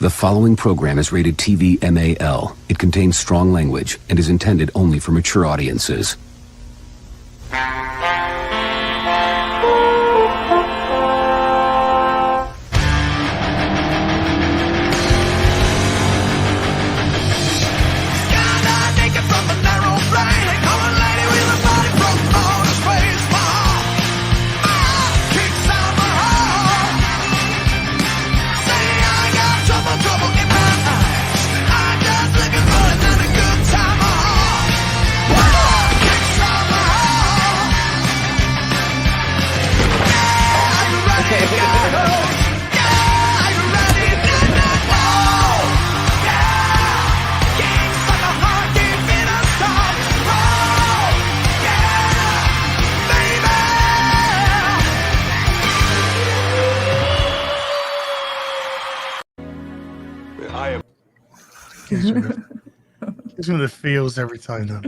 The following program is rated TV MAL. It contains strong language and is intended only for mature audiences. Gives me the feels every time. Though.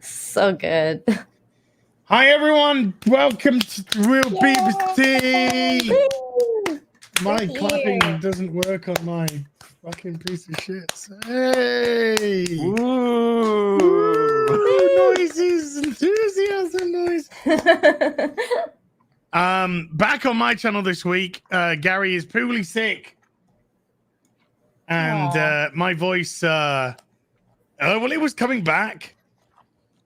So good. Hi everyone, welcome to Real BBC. My clapping doesn't work on my fucking piece of shit. Hey! Ooh. Ooh, noises, enthusiasm noise. Back on my channel this week, Gary is poorly sick. And my voice, well, it was coming back.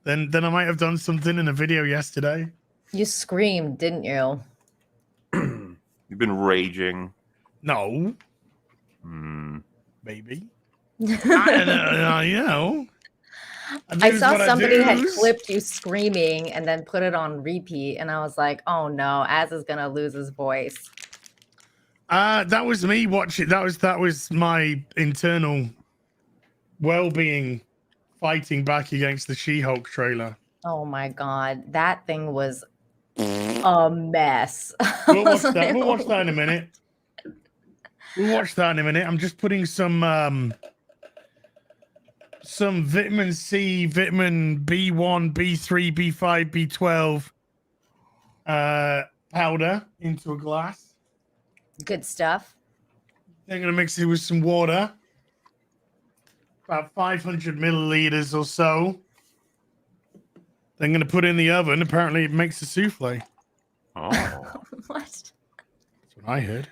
Then I might have done something in a video yesterday. You screamed, didn't you? You've been raging. No. Maybe. I don't know. I saw somebody had clipped you screaming and then put it on repeat. And I was like, oh no, Az is going to lose his voice. That was me watching. That was my internal well-being fighting back against the She-Hulk trailer. Oh my god, that thing was a mess. We'll watch that. We'll watch that in a minute. I'm just putting some vitamin C, vitamin B1, B3, B5, B12 powder into a glass. Good stuff. They're going to mix it with some water. About 500 milliliters or so. They're going to put it in the oven. Apparently, it makes a souffle. Oh. What? That's what I heard.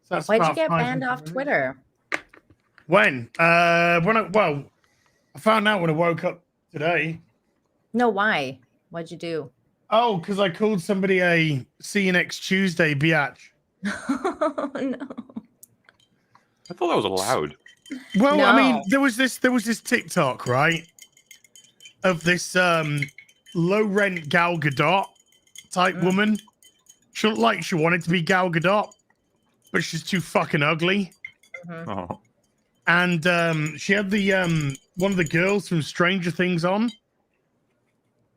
So Why'd you get banned off Twitter? When? I found out when I woke up today. No, why? What'd you do? Oh, because I called somebody a see you next Tuesday biatch. Oh, no. I thought that was allowed. Well, No. I mean, there was this TikTok, right? Of this low rent Gal Gadot type woman. She looked like she wanted to be Gal Gadot, but she's too fucking ugly. Oh. And she had the one of the girls from Stranger Things on.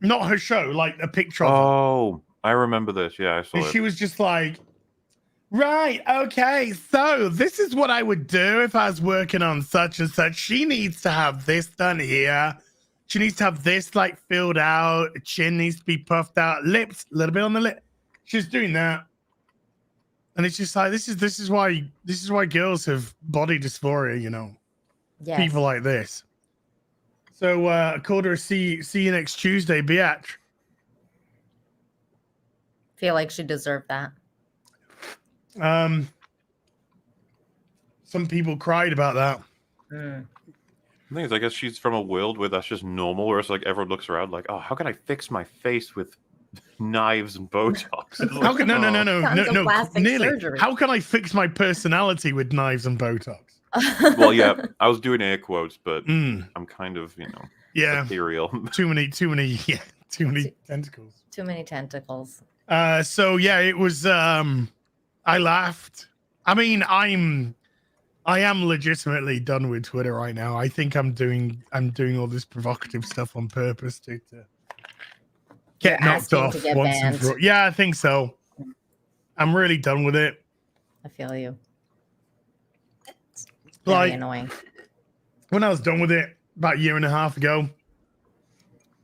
Not her show, like a picture of her. Oh, I remember this. Yeah, I saw And it. she was just like, right, okay, so this is what I would do if I was working on such and such. She needs to have this done here. She needs to have this like filled out. Her chin needs to be puffed out. Lips, a little bit on the lip. She's doing that. And it's just like this is why girls have body dysphoria, you know. Yes. People like this. So I called her a see you next Tuesday biatch. Feel like she deserved that. Some people cried about that. The thing is, I guess she's from a world where that's just normal, where it's like everyone looks around like, oh, how can I fix my face with knives and Botox? How can, no, nearly. Surgery. How can I fix my personality with knives and Botox? Well, yeah, I was doing air quotes, but I'm kind of, ethereal. Too many tentacles. Too many tentacles. So yeah, it was. I laughed. I mean, I am legitimately done with Twitter right now. I think I'm doing all this provocative stuff on purpose to get knocked off to get once and for all. Yeah, I think so. I'm really done with it. I feel you. Like, Very annoying. When I was done with it about a year and a half ago,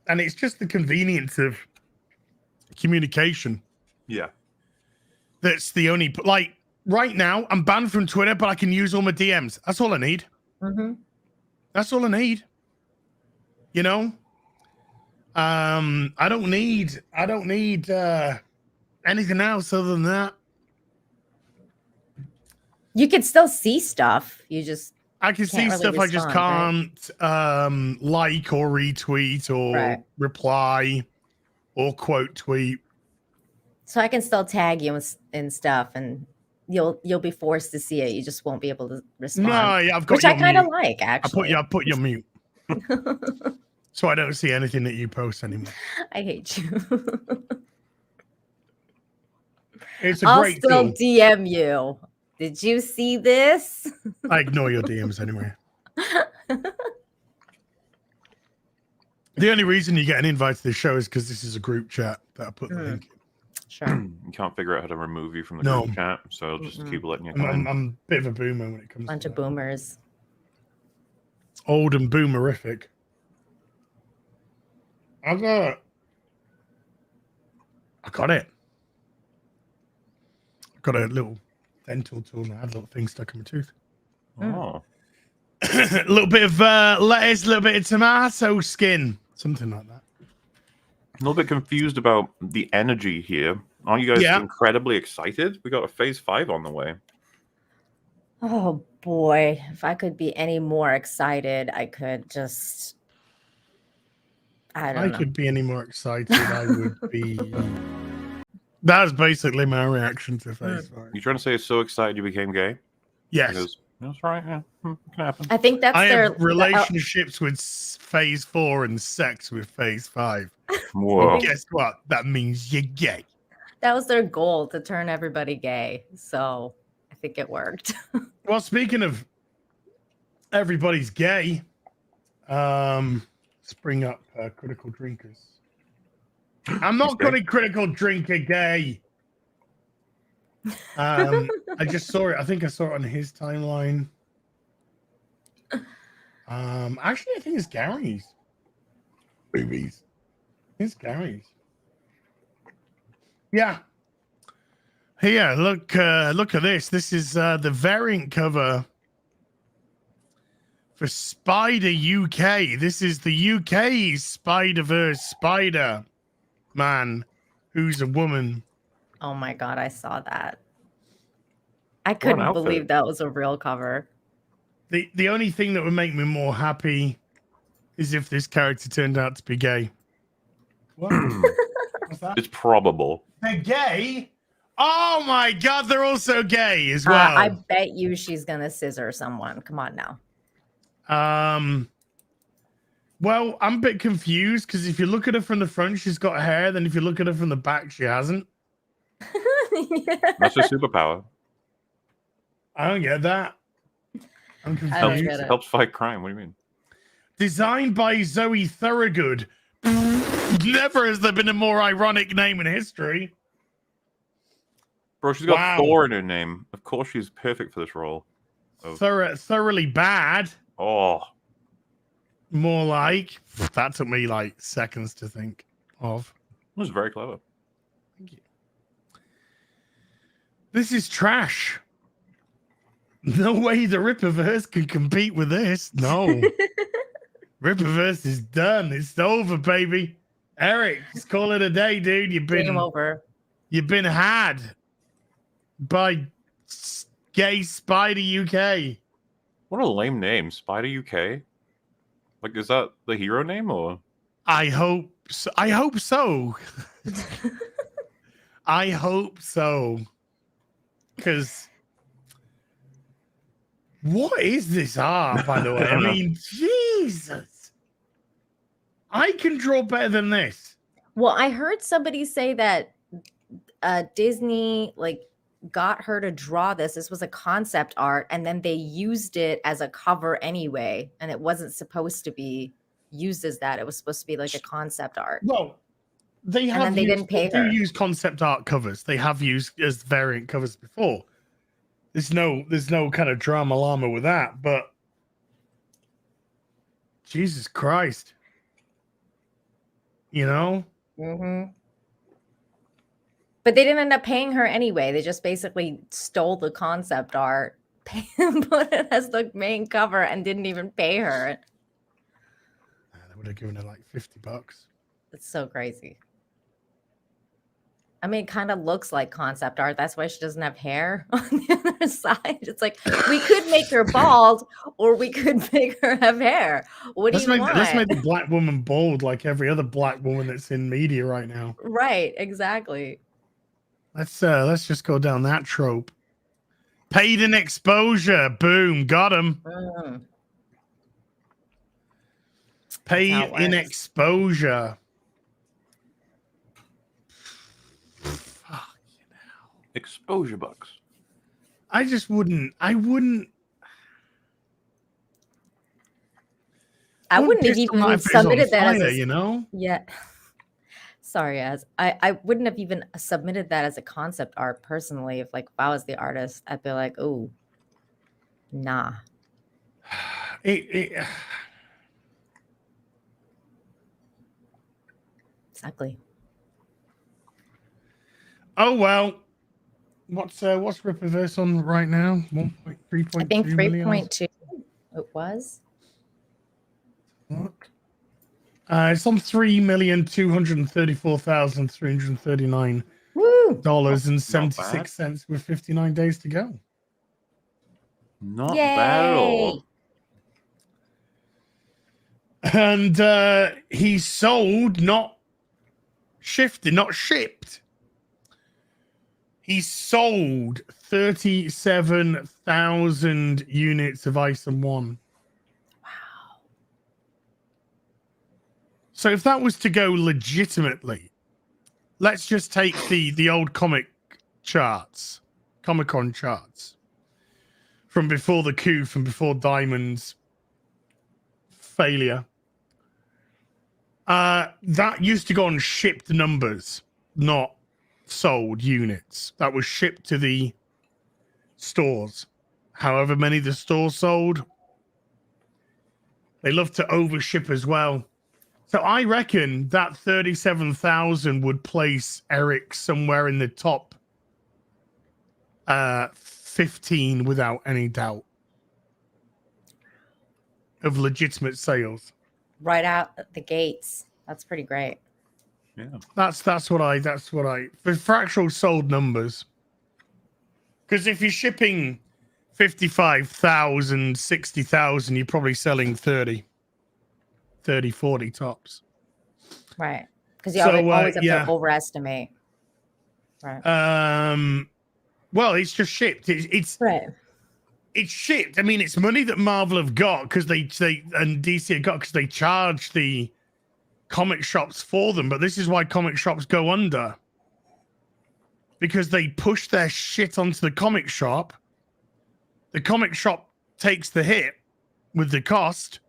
and it's just the convenience of communication. Yeah. That's the only, like, right now, I'm banned from Twitter, but I can use all my DMs. That's all I need. Mm-hmm. That's all I need. You know? I don't need anything else other than that. You can still see stuff. You just I can see really stuff I just respond, can't like or retweet or reply or quote tweet. So I can still tag you in stuff, and you'll be forced to see it. You just won't be able to respond. No, yeah, I've got which I kind of like, actually. I put you on mute. So I don't see anything that you post anymore. I hate you. It's a I'll great still tool. DM you. Did you see this? I ignore your DMs anyway. The only reason you get an invite to this show is because this is a group chat that I put the link in. Sure. You can't figure out how to remove you from the group chat, so I'll just keep letting you come in. I'm a bit of a boomer when it comes Bunch to of boomers. Old and boomerific. I got it. Got a little dental tool and I had a little thing stuck in my tooth. Oh. A little bit of lettuce, a little bit of tomato skin, something like that. A little bit confused about the energy here. Aren't you guys incredibly excited? We got a phase 5 on the way. Oh boy, if I could be any more excited, I could just. I don't know. Could be any more excited. I would be. That's basically my reaction to phase 5. You trying to say it's so excited you became gay? Yes. Because, that's right. Yeah, it can happen. I think that's I their have relationships with phase 4 and sex with phase 5. Whoa. Guess what? That means you're gay. That was their goal, to turn everybody gay. So I think it worked. Well, speaking of everybody's gay, let's bring up critical drinkers. I'm not calling critical drinker gay. I just saw it. I think I saw it on his timeline. Actually, I think it's Gary's. Babies. It's Gary's. Yeah. Here, look at this. This is the variant cover for Spider UK. This is the UK Spider-Verse Spider Man, who's a woman. Oh my god, I saw that. I couldn't believe that was a real cover. The only thing that would make me more happy is if this character turned out to be gay. What? What's that? It's probable. They're gay? Oh my god, they're also gay as well. I bet you she's gonna scissor someone. Come on now. Well, I'm a bit confused because if you look at her from the front, she's got hair. Then if you look at her from the back, she hasn't. That's her superpower. I don't get that. I'm confused. Helps fight crime. What do you mean? Designed by Zoe Thorogood. Never has there been a more ironic name in history. Bro, she's got Thor in her name. Of course she's perfect for this role. Thoroughly bad. Oh. More like. That took me like seconds to think of. It was very clever. Thank you. This is trash. No way the Rippaverse can compete with this. No. Rippaverse is done. It's over, baby. Eric, just call it a day, dude. Game over. You've been had by Gay Spider UK. What a lame name, Spider UK. Like, is that the hero name or? I hope so. I hope so. I hope so. Because what is this art, by the way? I mean, Jesus. I can draw better than this. Well, I heard somebody say that Disney got her to draw this. This was a concept art, and then they used it as a cover anyway, and it wasn't supposed to be used as that. It was supposed to be like a concept art. Well, they have. And then they didn't pay her. They use concept art covers. They have used as variant covers before. There's no kind of drama llama with that, but Jesus Christ, you know. Mm-hmm. But they didn't end up paying her anyway. They just basically stole the concept art, put it as the main cover, and didn't even pay her. They would have given her like $50. It's so crazy. I mean, it kind of looks like concept art. That's why she doesn't have hair on the other side. It's like, we could make her bald or we could make her have hair. What do you want? Let's make the black woman bald like every other black woman that's in media right now. Right, exactly. Let's just go down that trope. Paid in exposure. Boom. Got him. Paid in exposure. Exposure bucks. I wouldn't have even submitted that as a, you know? Yeah. Sorry, I wouldn't have even submitted that as a concept art personally. If I was the artist, I'd be like, oh, nah. Exactly. Oh well. What's Rippaverse on right now? 1.3.2 I think 3.2 it was. Look. It's on $3,234,339 with 59 days to go. Not bad at all. And he sold, not shifted, not shipped. He sold 37,000 units of Item 1. Wow. So if that was to go legitimately, let's just take the old comic charts, Comic-Con charts, from before the coup, from before Diamond's failure. That used to go on shipped numbers, not sold units. That was shipped to the stores. However many the stores sold, they love to overship as well. So I reckon that 37,000 would place Eric somewhere in the top 15 without any doubt of legitimate sales. Right out the gates. That's pretty great. Yeah. That's what I for actual sold numbers. Because if you're shipping 55,000, 60,000, you're probably selling 30, 40 tops. Right. Because you always have to overestimate. Right. Well, it's just shipped. It's right. It's shipped. I mean, it's money that Marvel have got because they and DC have got because they charge the comic shops for them. But this is why comic shops go under, because they push their shit onto the comic shop. The comic shop takes the hit with the cost.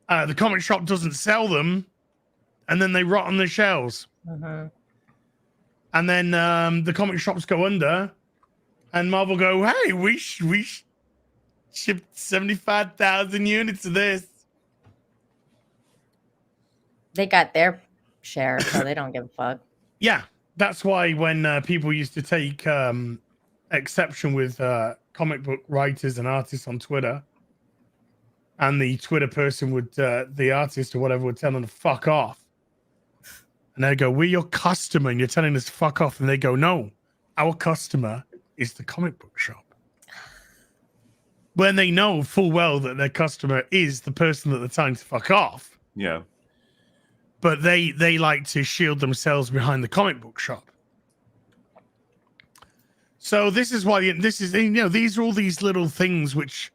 The comic shop doesn't sell them, and then they rot on the shelves. Mm-hmm. And then the comic shops go under, and Marvel go, hey, we shipped 75,000 units of this. They got their share, so they don't give a fuck. Yeah, that's why when people used to take exception with comic book writers and artists on Twitter, and the Twitter person would, the artist or whatever, would tell them to fuck off. And they go, we're your customer, and you're telling us to fuck off. And they go, no, our customer is the comic book shop. When they know full well that their customer is the person that they're telling to fuck off. Yeah. But they like to shield themselves behind the comic book shop. So this is why these are all these little things which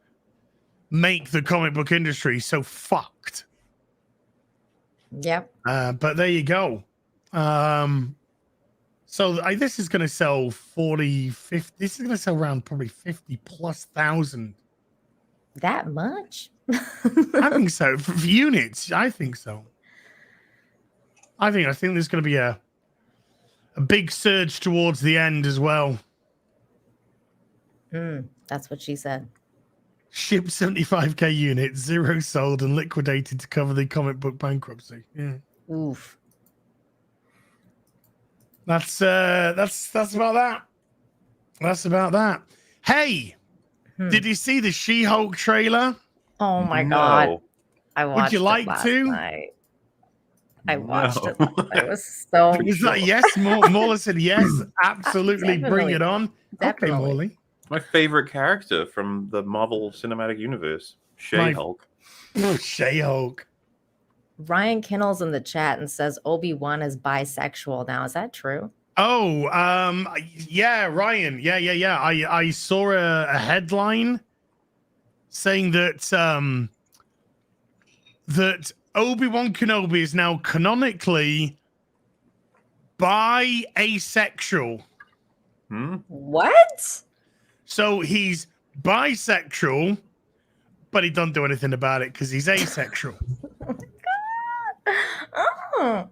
make the comic book industry so fucked. Yep. But there you go. So this is going to sell 40, 50. This is going to sell around probably 50,000+. That much? I think so. For units, I think so. I think there's going to be a big surge towards the end as well. That's what she said. Shipped 75k units, 0 sold and liquidated to cover the comic book bankruptcy. Yeah. Oof. That's about that. That's about that. Hey, did you see the She-Hulk trailer? Oh my god. No. I watched you like it last to? night. I watched No. it. It was so Is that yes? Morley said yes. Absolutely, bring Definitely. it on. Okay, Definitely. Morley. My favorite character from the Marvel Cinematic Universe, She-Hulk. Oh, She-Hulk. Ryan Kinnell's in the chat and says Obi-Wan is bisexual now. Is that true? Oh, yeah, Ryan. Yeah. I saw a headline saying that that Obi-Wan Kenobi is now canonically bi-asexual. What? So he's bisexual, but he don't do anything about it because he's asexual. Oh.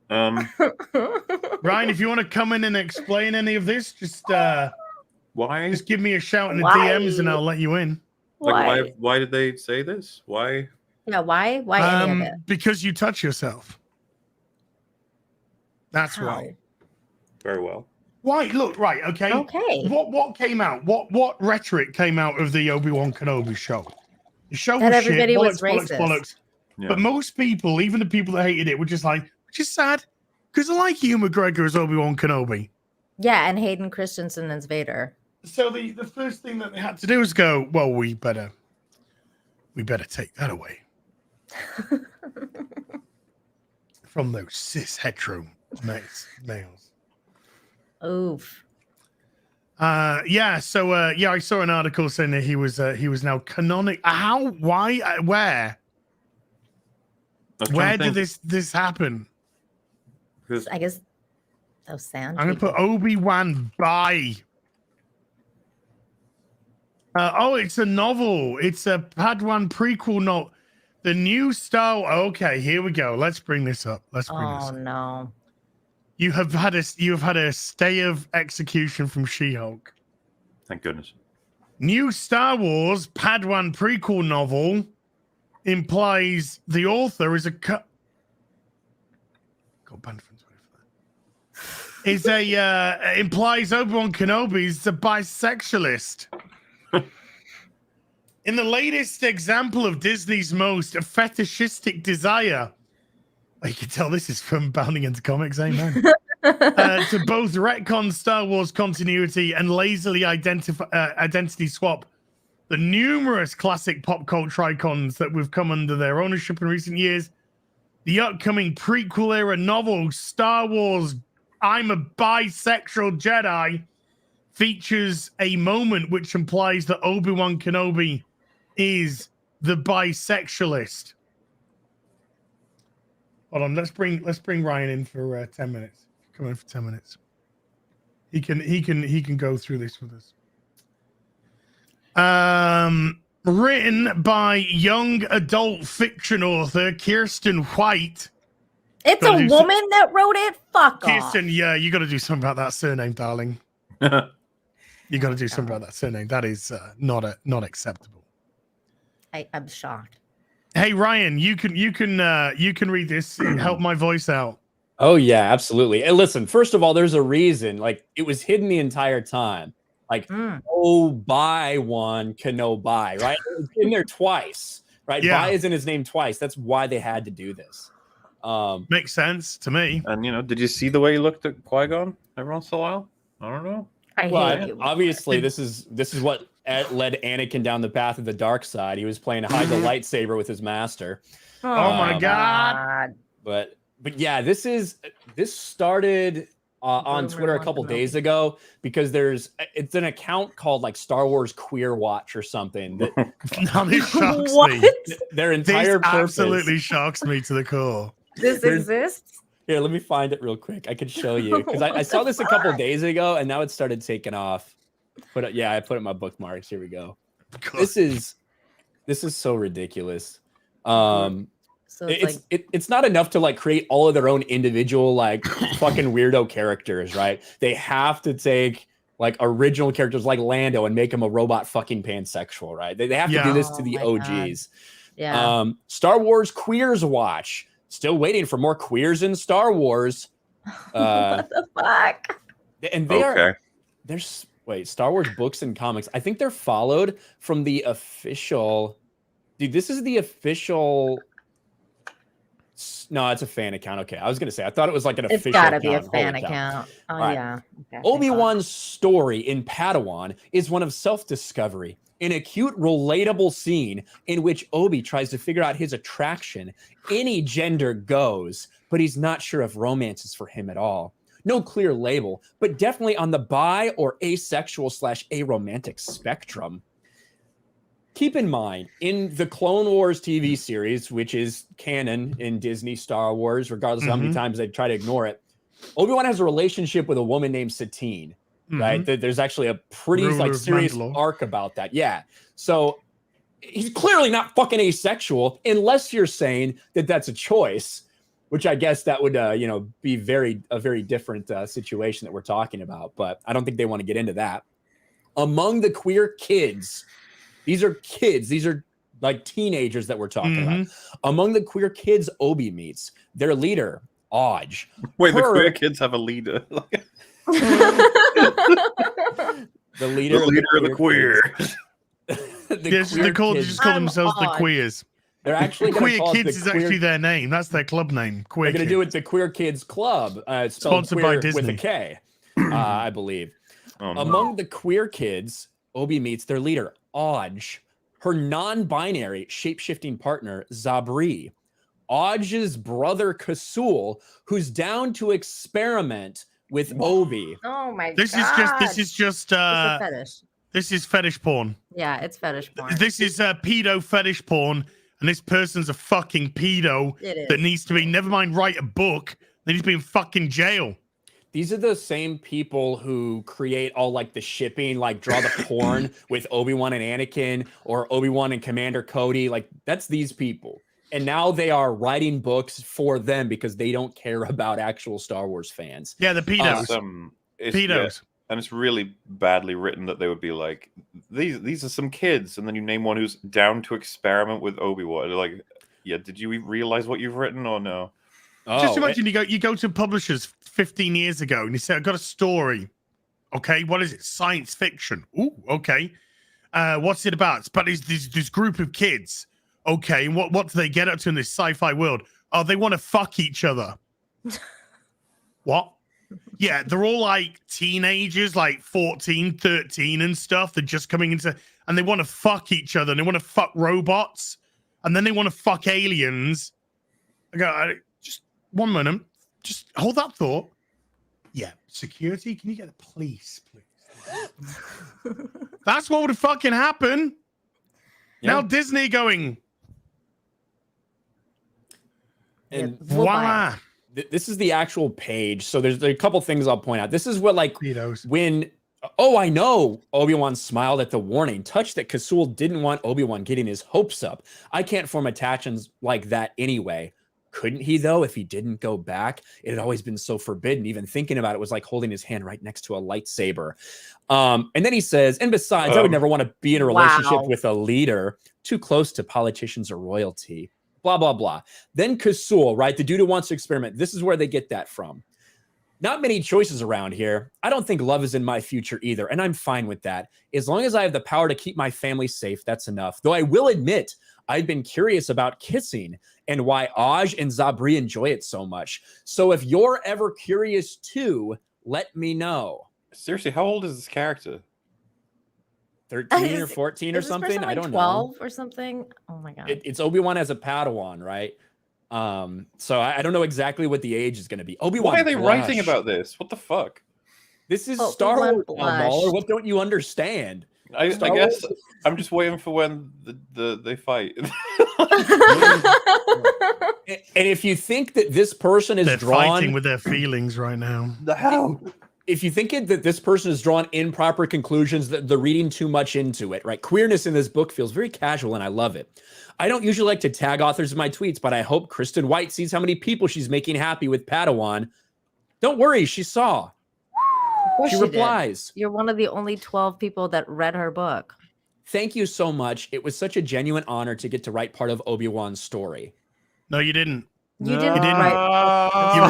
Ryan, if you want to come in and explain any of this, just Why? just give me a shout in the Why? DMs and I'll let you in. Like, why did they say this? Why? Yeah, why? Why any of it? Because you touch yourself. That's How? why. Very well. Why? Look, right, okay. Okay. What came out? What rhetoric came out of the Obi-Wan Kenobi show? The show That was everybody shit, was bollocks, racist. bollocks. Yeah. But most people, even the people that hated it, were just like, which is sad, because I like Hugh McGregor as Obi-Wan Kenobi. Yeah, and Hayden Christensen as Vader. So the first thing that they had to do was go, well, we better take that away from those cis hetero males. Oof. Yeah. So yeah, I saw an article saying that he was now canonic. How? Why? Where? Where did this happen? I guess those sand. I'm gonna put Obi-Wan by. Oh, it's a novel. It's a Padawan prequel novel. The new Star. Okay, here we go. Let's bring this up. Let's bring this Oh up. no. You have had a stay of execution from She-Hulk. Thank goodness. New Star Wars Padawan prequel novel implies the author is a got banned from Twitter for that. Is a implies Obi-Wan Kenobi is a bisexualist. In the latest example of Disney's most fetishistic desire, you can tell this is from Bounding into Comics, amen. To both retcon Star Wars continuity and lazily identity swap the numerous classic pop culture icons that we've come under their ownership in recent years, the upcoming prequel era novel Star Wars I'm a Bisexual Jedi features a moment which implies that Obi-Wan Kenobi is the bisexualist. Hold on, let's bring Ryan in for 10 minutes. Come in for 10 minutes. He can go through this with us. Written by young adult fiction author Kirsten White. It's a woman that wrote it? Fuck off. Kirsten, yeah, you got to do something about that surname, darling. You got to do something about that surname. That is not acceptable. I'm shocked. Hey Ryan, you can read this and help my voice out. Oh yeah, absolutely. And listen, first of all, there's a reason. Like it was hidden the entire time. Like Obi-Wan Kenobi, right? It's in there twice, right? Yeah. Bi is in his name twice. That's why they had to do this. Makes sense to me. And did you see the way he looked at Qui-Gon every once in a while? I don't know. I hate you. Obviously, this is what led Anakin down the path of the dark side. He was playing hide the lightsaber with his master. Oh my god! But yeah, this started on Twitter a couple days ago because it's an account called like Star Wars Queer Watch or something. Now this shocks me. Their entire purpose absolutely shocks me to the core. This exists? Here, let me find it real quick. I could show you because I saw this a couple days ago and now it started taking off. But yeah, I put it in my bookmarks. Here we go. God. This is so ridiculous. So it's not enough to like create all of their own individual like fucking weirdo characters, right? They have to take like original characters like Lando and make him a robot fucking pansexual, right? They have to do this to the OGs. Yeah. Star Wars Queers Watch. Still waiting for more queers in Star Wars. What the fuck? And they Okay. are there's Star Wars books and comics. I think they're followed from the official. Dude, this is the official. No, it's a fan account. Okay, I was gonna say I thought it was like an It's official. gotta be a account, fan whole account. Oh right. yeah. Okay, thank Obi-Wan's story in Padawan is one of self-discovery, an acute, relatable scene in which Obi tries to figure out his attraction. Any gender goes, but he's not sure if romance is for him at all. No clear label, but definitely on the bi or asexual / aromantic spectrum. Keep in mind, in the Clone Wars TV series, which is canon in Disney Star Wars, regardless of how many times they try to ignore it, Obi-Wan has a relationship with a woman named Satine, right? There's actually a pretty Ruler serious of Mandalore. arc about that. Yeah. So he's clearly not fucking asexual unless you're saying that that's a choice, which I guess that would, be a very different situation that we're talking about. But I don't think they want to get into that. Among the queer kids, these are kids. These are like teenagers that we're talking about. Among the queer kids Obi meets, their leader, Oj. Wait, the queer kids have a leader. The leader of the queer. They just call themselves the queers. They're actually Queer Kids is actually their name. That's their club name. Queer They're going to do it the Queer Kids Club. Sponsored by Disney. With a K, I believe. Oh, no. Among the queer kids, Obi meets their leader, Oj, her non-binary shape-shifting partner, Zabri, Oj's brother, Kasul, who's down to experiment with Obi. Oh my This god. is just It's a fetish. this is fetish porn. Yeah, it's fetish porn. This is pedo fetish porn, and this person's a fucking pedo It is. that needs to be, never mind write a book, they need to be in fucking jail. These are the same people who create all like the shipping, like draw the porn with Obi-Wan and Anakin or Obi-Wan and Commander Cody. Like that's these people. And now they are writing books for them because they don't care about actual Star Wars fans. Yeah, the pedos. Pedos. Yeah, and it's really badly written that they would be like, these are some kids. And then you name one who's down to experiment with Obi-Wan. Like, yeah, did you realize what you've written or no? Just imagine you go to publishers 15 years ago and you say, I've got a story. Okay, what is it? Science fiction. Ooh, okay. What's it about? It's about this group of kids. Okay, and what do they get up to in this sci-fi world? Oh, they want to fuck each other. What? Yeah, they're all like teenagers, like 14, 13 and stuff. They're just coming into, and they want to fuck each other, and they want to fuck robots, and then they want to fuck aliens. I go, just one minute. Just hold that thought. Yeah, security, can you get the police, please? That's what would fucking happen. Yeah. Now Disney going, And voila. This is the actual page. So there's a couple things I'll point out. This is what like Pedos. when, oh, I know Obi-Wan smiled at the warning, touched that Kasul didn't want Obi-Wan getting his hopes up. I can't form attachments like that anyway. Couldn't he though, if he didn't go back? It had always been so forbidden. Even thinking about it was like holding his hand right next to a lightsaber. And then he says, and besides, I would never want to be in a relationship with a leader too close to politicians or royalty. Blah, blah, blah. Then Kasul, right? The dude who wants to experiment. This is where they get that from. Not many choices around here. I don't think love is in my future either, and I'm fine with that. As long as I have the power to keep my family safe, that's enough. Though I will admit, I've been curious about kissing and why Oj and Zabri enjoy it so much. So if you're ever curious too, let me know. Seriously, how old is this character? 13 or 14 or something? Like I don't 12 know. or something? Oh my god. It's Obi-Wan as a Padawan, right? So I don't know exactly what the age is going to be. Obi-Wan. Why are they blush. writing about this? What the fuck? This is Obi-Wan Star Wars, blush. Mauler. What don't you understand? I Star guess Wars- I'm just waiting for when they fight. And if you think that this person is They're drawn fighting with their feelings right now. The hell? if you think that this person is drawn improper conclusions, that they're reading too much into it, right? Queerness in this book feels very casual, and I love it. I don't usually like to tag authors in my tweets, but I hope Kristen White sees how many people she's making happy with Padawan. Don't worry, she saw. She replies. You're one of the only 12 people that read her book. Thank you so much. It was such a genuine honor to get to write part of Obi-Wan's story. No, you didn't. You didn't didn't. write. You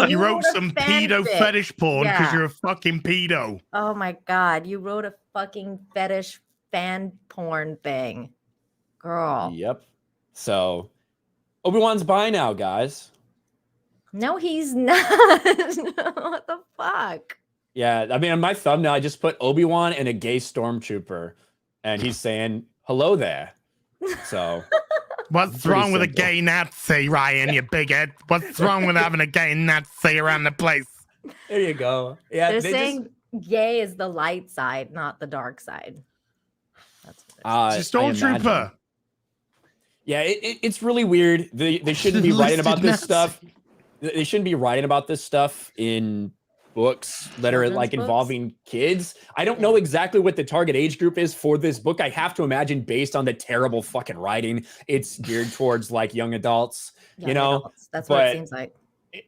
you wrote some pedo fetish porn because you're a fucking pedo. Oh my god, you wrote a fucking fetish fan porn thing, girl. Yep. So Obi-Wan's bi now, guys. No, he's not. What the fuck? Yeah, I mean, on my thumbnail, I just put Obi-Wan and a gay stormtrooper, and he's saying hello there. So. What's wrong with a gay Nazi, Ryan, you big head? What's wrong with having a gay Nazi around the place? There you go. Yeah, they're saying gay is the light side, not the dark side. That's what it's a stormtrooper. Yeah, it's really weird. They shouldn't be writing about this stuff. They shouldn't be writing about this stuff in books that are like involving kids. I don't know exactly what the target age group is for this book. I have to imagine based on the terrible fucking writing, it's geared towards like young adults, you know? Adults. That's what it seems like.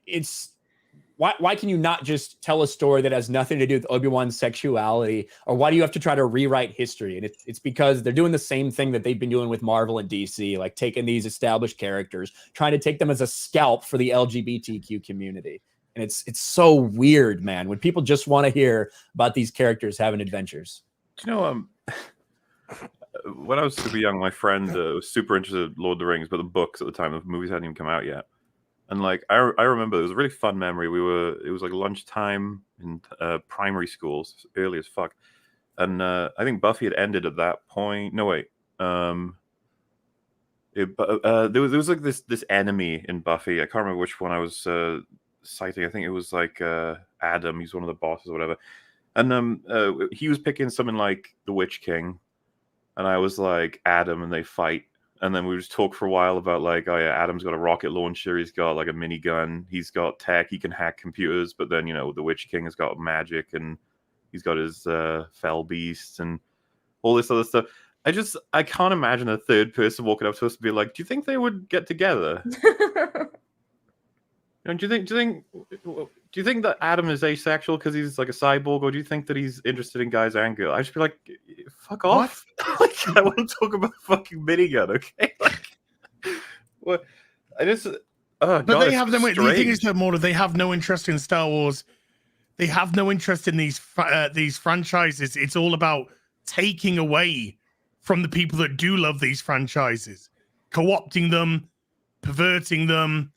It's why can you not just tell a story that has nothing to do with Obi-Wan's sexuality? Or why do you have to try to rewrite history? And it's because they're doing the same thing that they've been doing with Marvel and DC, like taking these established characters, trying to take them as a scalp for the LGBTQ community. And it's so weird, man, when people just want to hear about these characters having adventures. Do you know, when I was super young, my friend was super interested in Lord of the Rings, but the books at the time, the movies hadn't even come out yet. And like, I remember it was a really fun memory. It was like lunchtime in primary schools, early as fuck. And I think Buffy had ended at that point. No, wait. There was like this enemy in Buffy. I can't remember which one I was citing. I think it was like Adam. He's one of the bosses or whatever. And he was picking something like the Witch King. And I was like, Adam, and they fight. And then we just talk for a while about like, oh yeah, Adam's got a rocket launcher. He's got like a minigun. He's got tech. He can hack computers. But then, you know, the Witch King has got magic and he's got his fell beasts and all this other stuff. I can't imagine a third person walking up to us and be like, do you think they would get together? And do you think that Adam is asexual because he's like a cyborg, or do you think that he's interested in guys and girls? I just be like, fuck off. Like, I want to talk about fucking minigun, okay? Like, what? I just. But God, they have no. The thing is, no more. They have no interest in Star Wars. They have no interest in these franchises. It's all about taking away from the people that do love these franchises, co-opting them, perverting them,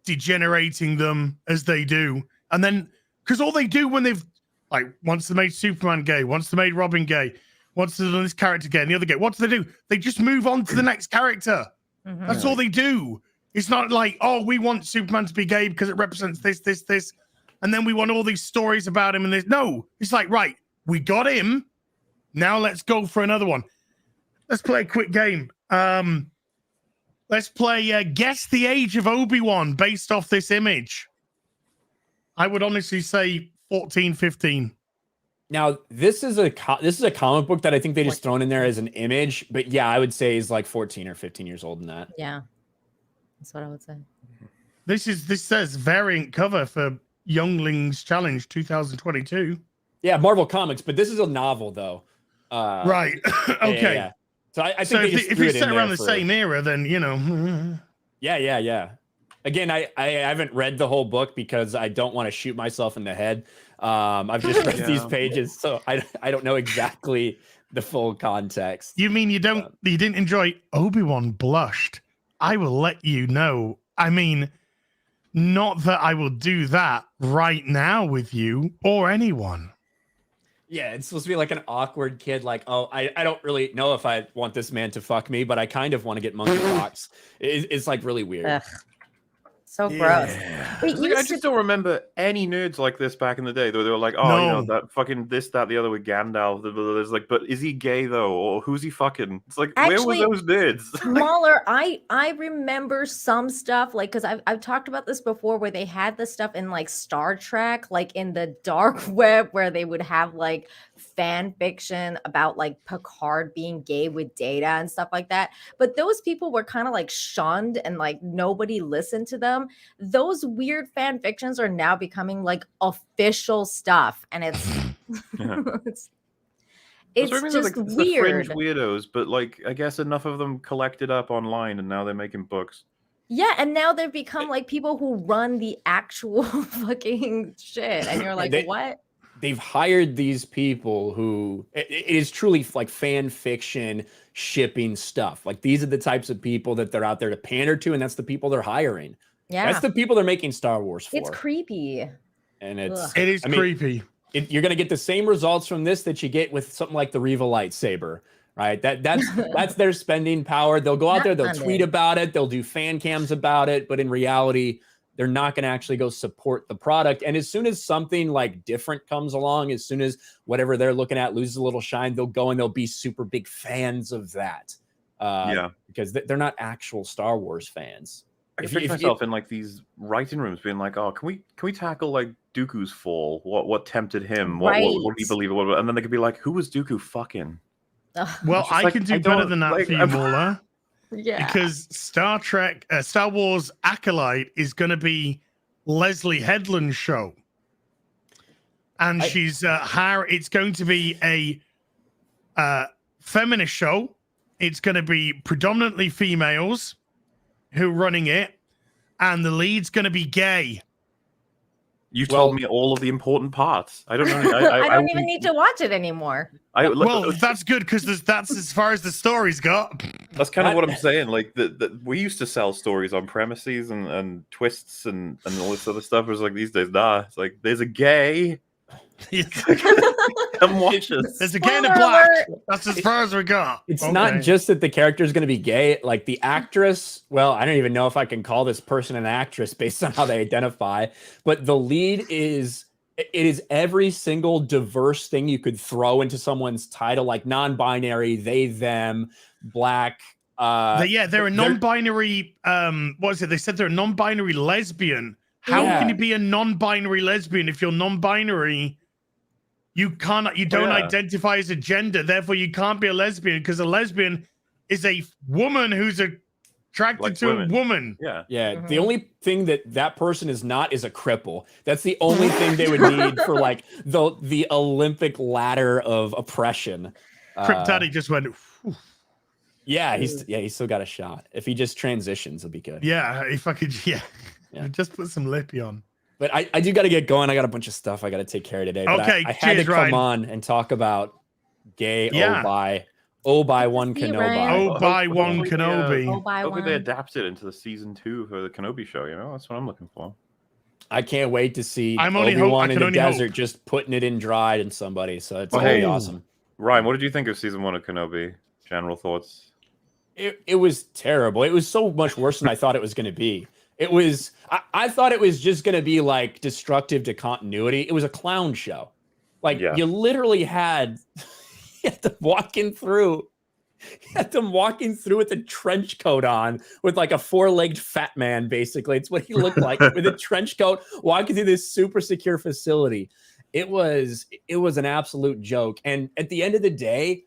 degenerating them as they do. And then, because all they do when they've, like, once they made Superman gay, once they made Robin gay, once they done this character gay and the other gay, what do? They just move on to the next character. Mm-hmm. That's all they do. It's not like, oh, we want Superman to be gay because it represents this. And then we want all these stories about him and this. No, it's like, right, we got him. Now let's go for another one. Let's play a quick game. Let's play Guess the Age of Obi-Wan based off this image. I would honestly say 14, 15. Now, this is a comic book that I think they just thrown in there as an image. But yeah, I would say he's like 14 or 15 years old in that. Yeah, that's what I would say. This says variant cover for Younglings Challenge 2022. Yeah, Marvel Comics, but this is a novel though. Right. Okay. Yeah. So I think if it's set around the same era, then you know. Yeah. Again, I haven't read the whole book because I don't want to shoot myself in the head. I've just read these pages, so I don't know exactly the full context. You mean you didn't enjoy Obi-Wan Blushed? I will let you know. I mean, not that I will do that right now with you or anyone. Yeah, it's supposed to be like an awkward kid, like, oh, I don't really know if I want this man to fuck me, but I kind of want to get monkeypox. It's like really weird. Ugh. So gross. Wait, I just don't remember any nerds like this back in the day. They were like, oh, you know, that fucking this, that, the other with Gandalf. There's like, but is he gay though? Or who's he fucking? It's like, actually, where were those nerds? Mahler, I remember some stuff, like, because I've talked about this before, where they had this stuff in like Star Trek, like in the dark web, where they would have like fan fiction about like Picard being gay with Data and stuff like that. But those people were kind of like shunned and like nobody listened to them. Those weird fan fictions are now becoming like official stuff, and it's it's just like, weird. The fringe weirdos, but like I guess enough of them collected up online, and now they're making books. Yeah, and now they've become like people who run the actual fucking shit, and you're like, what? They've hired these people who it is truly like fan fiction shipping stuff. Like these are the types of people that they're out there to pander to, and that's the people they're hiring. Yeah, that's the people they're making Star Wars for. It's creepy, and it is creepy. You're gonna get the same results from this that you get with something like the Riva lightsaber. Right, that's their spending power. They'll go out there, they'll tweet about it, they'll do fan cams about it, but in reality, they're not going to actually go support the product. And as soon as something like different comes along, as soon as whatever they're looking at loses a little shine, they'll go and they'll be super big fans of that. Because they're not actual Star Wars fans. I can picture myself in like these writing rooms being like, oh, can we tackle like Dooku's fall? What tempted him? What did he believe? And then they could be like, who was Dooku fucking? Well, I can do better than that for you, Mauler. Yeah. Because Star Wars Acolyte is going to be Leslie Headland's show. And it's going to be a feminist show. It's going to be predominantly females who are running it. And the lead's going to be gay. You told me all of the important parts. I don't know. I don't even need to watch it anymore. Well, that's good because that's as far as the story's got. That's kind of what I'm saying. Like we used to sell stories on premises and twists and all this other stuff. It was like these days, nah. It's like there's a gay. Come watch us. There's a gay in a black. That's as far as we got. It's not just that the character is going to be gay. Like the actress, well, I don't even know if I can call this person an actress based on how they identify. But the lead is every single diverse thing you could throw into someone's title, like non-binary, they, them, black. They're a non-binary. What is it? They said they're a non-binary lesbian. How can you be a non-binary lesbian if you're non-binary? You don't identify as a gender, therefore you can't be a lesbian because a lesbian is a woman who's attracted to a woman. Yeah. Mm-hmm. The only thing that person is not is a cripple. That's the only thing they would need for like the Olympic ladder of oppression. Crip Daddy just went. Whew. Yeah, he's still got a shot. If he just transitions, it'll be good. Yeah, if I could, just put some lippy on. But I do got to get going. I got a bunch of stuff I got to take care of today. But okay, I had to come on and talk about gay Obi-Wan Kenobi. Obi-Wan Kenobi. Hopefully they adapt it into the season 2 for the Kenobi show. You know, that's what I'm looking for. I can't wait to see Obi-Wan in the desert just putting it in dry in somebody. So it's gonna be awesome. Ryan, what did you think of season 1 of Kenobi? General thoughts? It was terrible. It was so much worse than I thought it was going to be. It was. I thought it was just going to be like destructive to continuity. It was a clown show. Like you literally had them walking through with a trench coat on, with like a 4-legged fat man. Basically, it's what he looked like with a trench coat walking through this super secure facility. It was an absolute joke. And at the end of the day,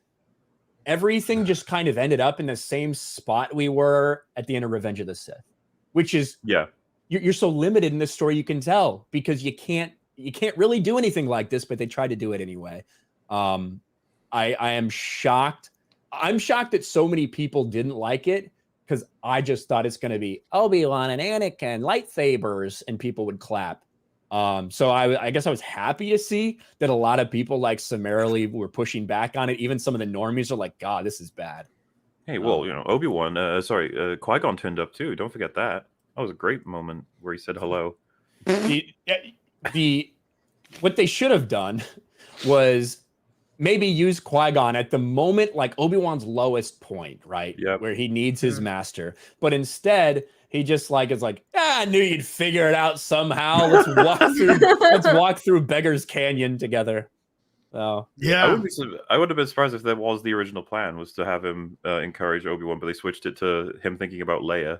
everything just kind of ended up in the same spot we were at the end of Revenge of the Sith, which is you're so limited in this story you can tell because you can't really do anything like this, but they tried to do it anyway. I am shocked. I'm shocked that so many people didn't like it because I just thought it's going to be Obi-Wan and Anakin lightsabers and people would clap. So I guess I was happy to see that a lot of people like summarily were pushing back on it. Even some of the normies are like, God, this is bad. Hey, well, Obi-Wan, Qui-Gon turned up too. Don't forget that. That was a great moment where he said hello. What they should have done was maybe use Qui-Gon at the moment, like Obi-Wan's lowest point, right? Yeah. Where he needs his master. But instead, he just is like, I knew you'd figure it out somehow. Let's walk through Beggar's Canyon together. Oh yeah, I would have been surprised if that was the original plan, was to have him encourage Obi-Wan, but they switched it to him thinking about Leia.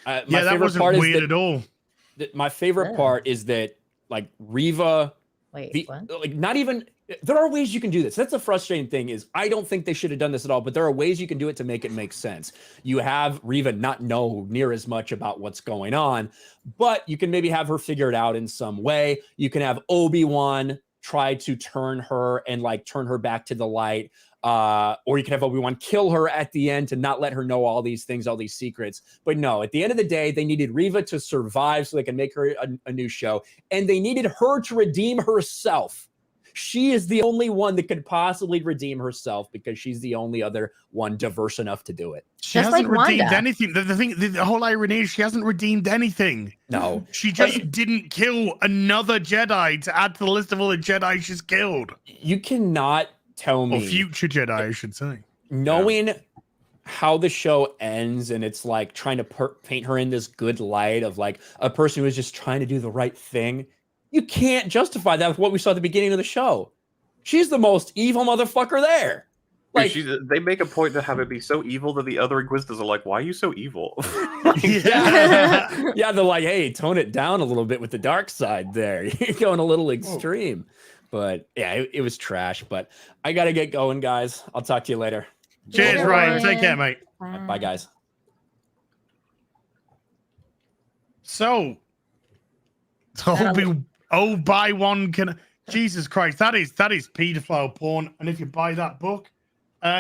That wasn't weird at all. My favorite part is that like Riva, not even. There are ways you can do this. That's a frustrating thing. Is I don't think they should have done this at all, but there are ways you can do it to make it make sense. You have Riva not know near as much about what's going on, but you can maybe have her figure it out in some way. You can have Obi-Wan try to turn her and turn her back to the light. Or you can have Obi-Wan kill her at the end to not let her know all these things, all these secrets. But no, at the end of the day, they needed Reva to survive so they can make her a new show. And they needed her to redeem herself. She is the only one that could possibly redeem herself because she's the only other one diverse enough to do it. She Just hasn't like redeemed Wanda. anything. The whole irony is she hasn't redeemed anything. No. She just didn't kill another Jedi to add to the list of all the Jedi she's killed. You cannot tell me. Or future Jedi, I should say. Knowing how the show ends and it's like trying to paint her in this good light of like a person who is just trying to do the right thing. You can't justify that with what we saw at the beginning of the show. She's the most evil motherfucker there. Like they make a point to have it be so evil that the other Inquisitors are like, "Why are you so evil?" Yeah, they're like, "Hey, tone it down a little bit with the dark side there. You're going a little extreme." But yeah, it was trash. But I gotta get going, guys. I'll talk to you later. Cheers, Later, Ryan. Ryan. Take care, mate. Bye, guys. So, Obi-Wan Kenobi. Jesus Christ, that is pedophile porn. And if you buy that book,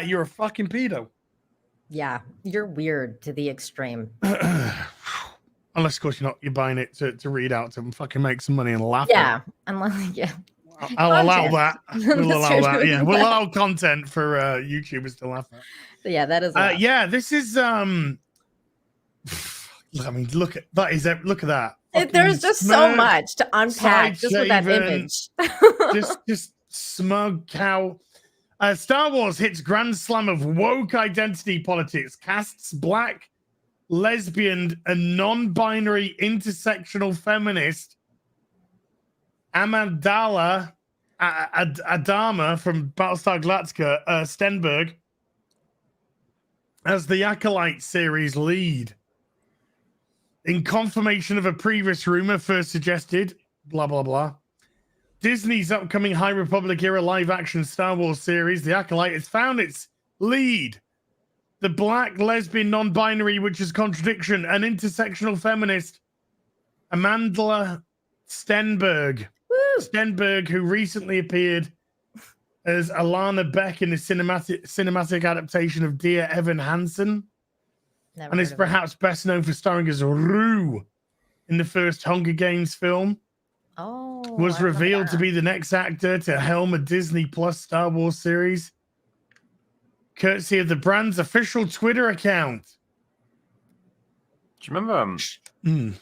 you're a fucking pedo. Yeah, you're weird to the extreme. Unless, of course, you're buying it to read out to and fucking make some money and laugh. Yeah, unless I'll allow that. We'll That's allow that. true. Yeah, we'll allow content for YouTubers to laugh at. Yeah, that is. Yeah, this is I mean, look at that. Look at that. There's just so much to unpack just with that side-shaven, image. just smug cow. Star Wars hits grand slam of woke identity politics, casts black, lesbian, and non-binary intersectional feminist Amandala Adama from Battlestar Galactica Stenberg as the Acolyte series lead. In confirmation of a previous rumor first suggested, blah, blah, blah. Disney's upcoming High Republic era live-action Star Wars series, The Acolyte, has found its lead. The black, lesbian, non-binary, which is contradiction, and intersectional feminist, Amandla Stenberg. Woo! Stenberg, who recently appeared as Alana Beck in the cinematic adaptation of Dear Evan Hansen. Never And is heard of it. perhaps best known for starring as Rue in the first Hunger Games film. Oh, Was I remember revealed to that. be the next actor to helm a Disney Plus Star Wars series, courtesy of the brand's official Twitter account. Do you remember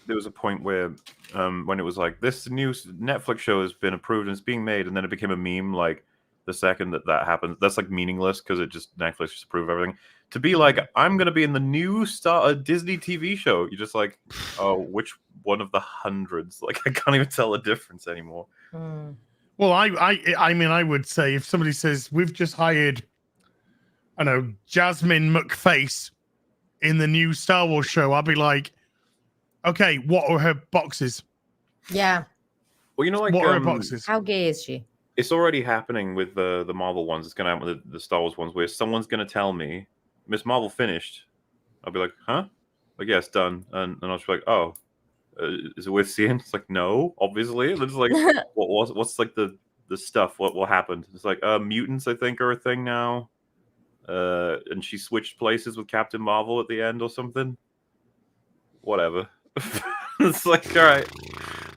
there was a point where when it was like, this new Netflix show has been approved and it's being made, and then it became a meme like the second that happened. That's like meaningless because it just Netflix just approved everything. To be like, I'm going to be in the new Disney TV show. You're just like, oh, which one of the hundreds? Like, I can't even tell the difference anymore. Well, I mean, I would say if somebody says, we've just hired, I don't know, Jasmine McFace in the new Star Wars show, I'd be like, okay, what are her boxes? Yeah. Well, you know, like, what are her boxes? How gay is she? It's already happening with the Marvel ones. It's going to happen with the Star Wars ones where someone's going to tell me, Miss Marvel finished. I'll be like, huh? Like, yeah, it's done. And I'll just be like, oh, is it worth seeing? It's like, no, obviously. And it's like, what's like the stuff? What happened? It's like, mutants, I think, are a thing now. And she switched places with Captain Marvel at the end or something. Whatever. It's like, all right.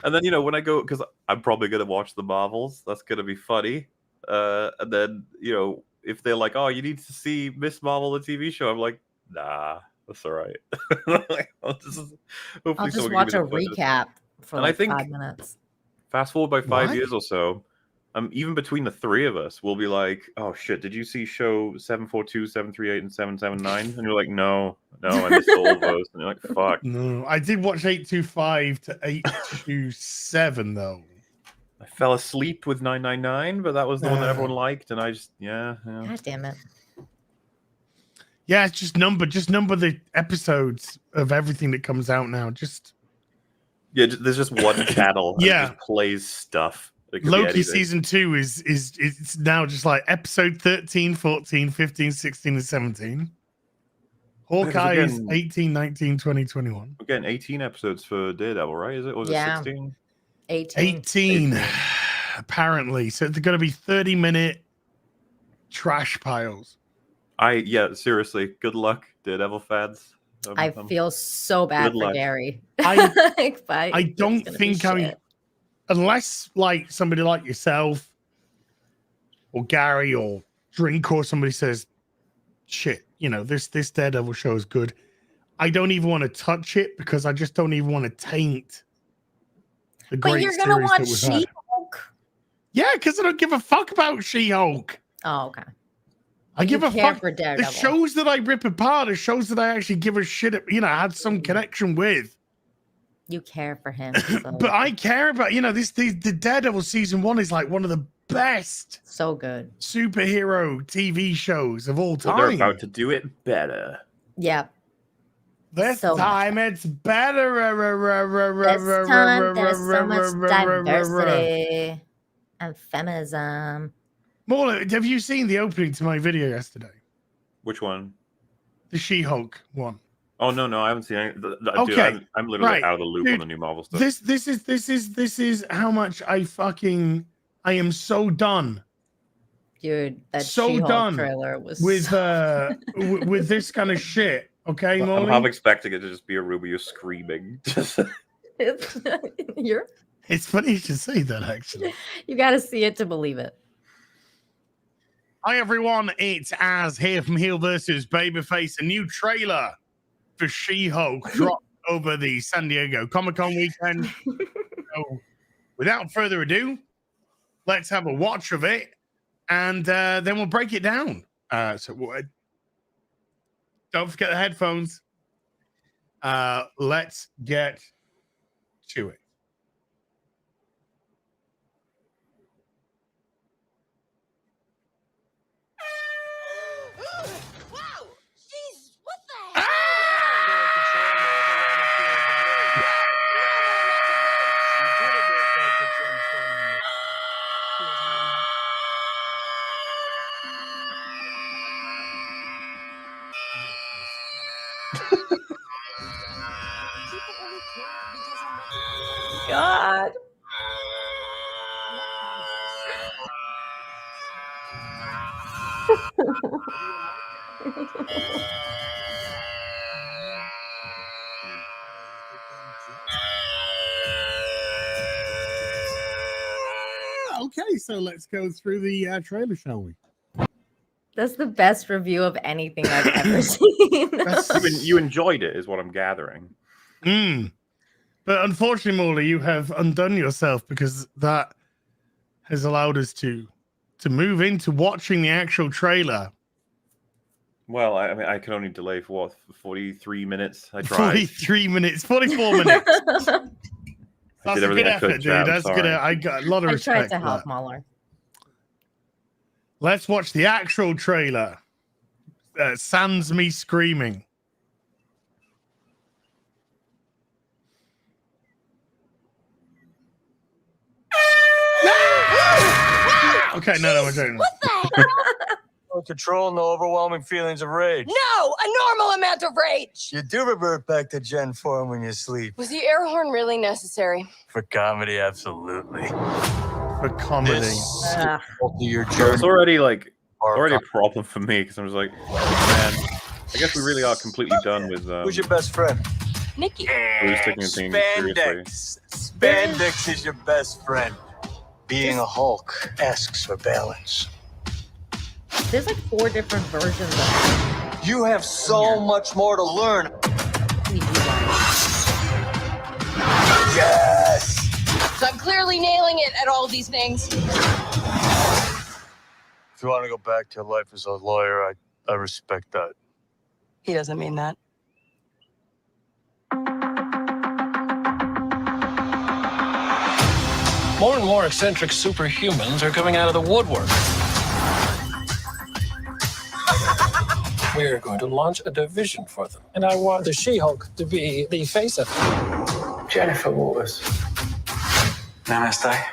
And then, you know, when I go, because I'm probably going to watch the Marvels, that's going to be funny. And then, you know, if they're like, oh, you need to see Miss Marvel, the TV show, I'm like, nah, that's all right. I'll just watch a recap for like 5 minutes. Fast forward by 5 years or so, even between the three of us, we'll be like, oh shit, did you see show 742, 738, and 779? And you're like, no, I missed all of those. And you're like, fuck. No, I did watch 825 to 827 though. I fell asleep with 999, but that was the one that everyone liked, and I just God damn it. Yeah, it's just number the episodes of everything that comes out now. There's just one channel that just plays stuff. Loki season 2 is it's now just like episode 13, 14, 15, 16, and 17. Hawkeye is 18, 19, 20, 21. We're getting 18 episodes for Daredevil, right? Is it? Or was it 16? 18. Apparently. So they're going to be 30-minute trash piles. Yeah, seriously, good luck, Daredevil fans. I feel so bad for luck. Gary. I don't think unless like somebody like yourself or Gary or Drink or somebody says, shit, you know, this Daredevil show is good. I don't even want to touch it because I just don't even want to taint the great But you're gonna series watch that we've had. She-Hulk? Yeah, because I don't give a fuck about She-Hulk. Oh, okay. I give a fuck. For the Daredevil. shows that I rip apart are shows that I actually give a shit, had some connection with. You care for him. So. But I care about, the Daredevil season 1 is like one of the best so good superhero TV shows of all time. Well, they're about to do it better. Yep. This so time it's better. This time there's so much diversity and feminism. Morla, have you seen the opening to my video yesterday? Which one? The She-Hulk one. Oh no, I haven't seen any. Okay, dude, I'm literally out of the loop on the new Marvel stuff. This is how much I am so done. Dude, that so She-Hulk done trailer was with with this kind of shit. Okay, Molly? I'm half expecting it to just be a Rubio screaming. It's funny you should say that, actually. You got to see it to believe it. Hi everyone, it's Az here from Heel vs. Babyface. A new trailer for She-Hulk dropped over the San Diego Comic-Con weekend. So, without further ado, let's have a watch of it, and then we'll break it down. Don't forget the headphones. Let's get to it. God. Okay, so let's go through the trailer, shall we? That's the best review of anything I've ever seen. You enjoyed it, is what I'm gathering. But unfortunately, Morley, you have undone yourself because that has allowed us to move into watching the actual trailer. Well, I mean, I can only delay for what, 43 minutes? I tried. 43 minutes, 44 minutes. That's a good effort, dude. That's good. I got a lot of respect. I tried to help Muller. Let's watch the actual trailer. Sans me screaming. Okay, no, we're doing what the No control, no overwhelming feelings of rage. No, a normal amount of rage. You do revert back to Gen form when you sleep. Was the air horn really necessary? For comedy, absolutely. For comedy. It's already a problem for me because I'm just like, man, I guess we really are completely done with. Who's your best friend? Nikki. Who's taking things seriously? Spandex is your best friend. Being a Hulk asks for balance. There's like 4 different versions of it. You have so much more to learn. Yes! So I'm clearly nailing it at all these things. If you want to go back to life as a lawyer, I respect that. He doesn't mean that. More and more eccentric superhumans are coming out of the woodwork. We're going to launch a division for them. And I want the She-Hulk to be the face of it. Jennifer Waters. Namaste. I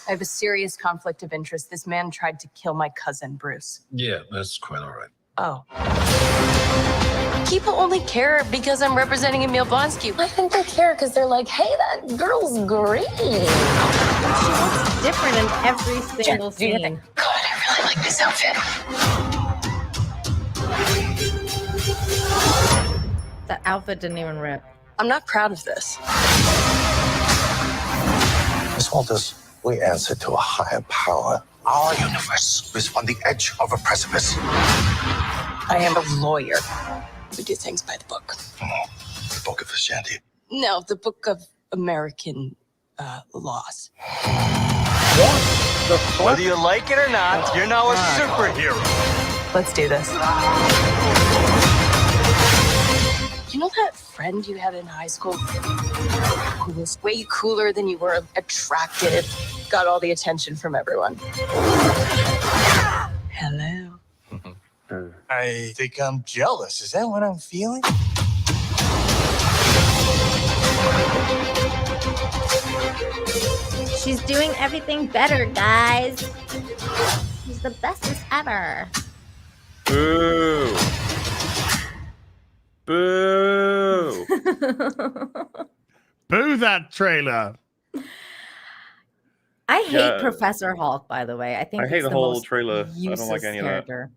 have a serious conflict of interest. This man tried to kill my cousin, Bruce. Yeah, that's quite all right. Oh. People only care because I'm representing Emil Blonsky. I think they care because they're like, hey, that girl's green. She looks different in every single scene. God, I really like this outfit. That outfit didn't even rip. I'm not proud of this. Miss Walters, we answer to a higher power. Our universe is on the edge of a precipice. I am a lawyer. We do things by the book. The Book of Ashanti. No, the Book of American laws. Whether you like it or not, you're now a superhero. Let's do this. You know that friend you had in high school who was way cooler than you were, attractive, got all the attention from everyone? Hello. I think I'm jealous. Is that what I'm feeling? She's doing everything better, guys. She's the bestest ever. Boo. Boo. Boo that trailer. I hate Professor Hulk, by the way. I think I hate it's the the whole most trailer. I don't like useless any character. of that.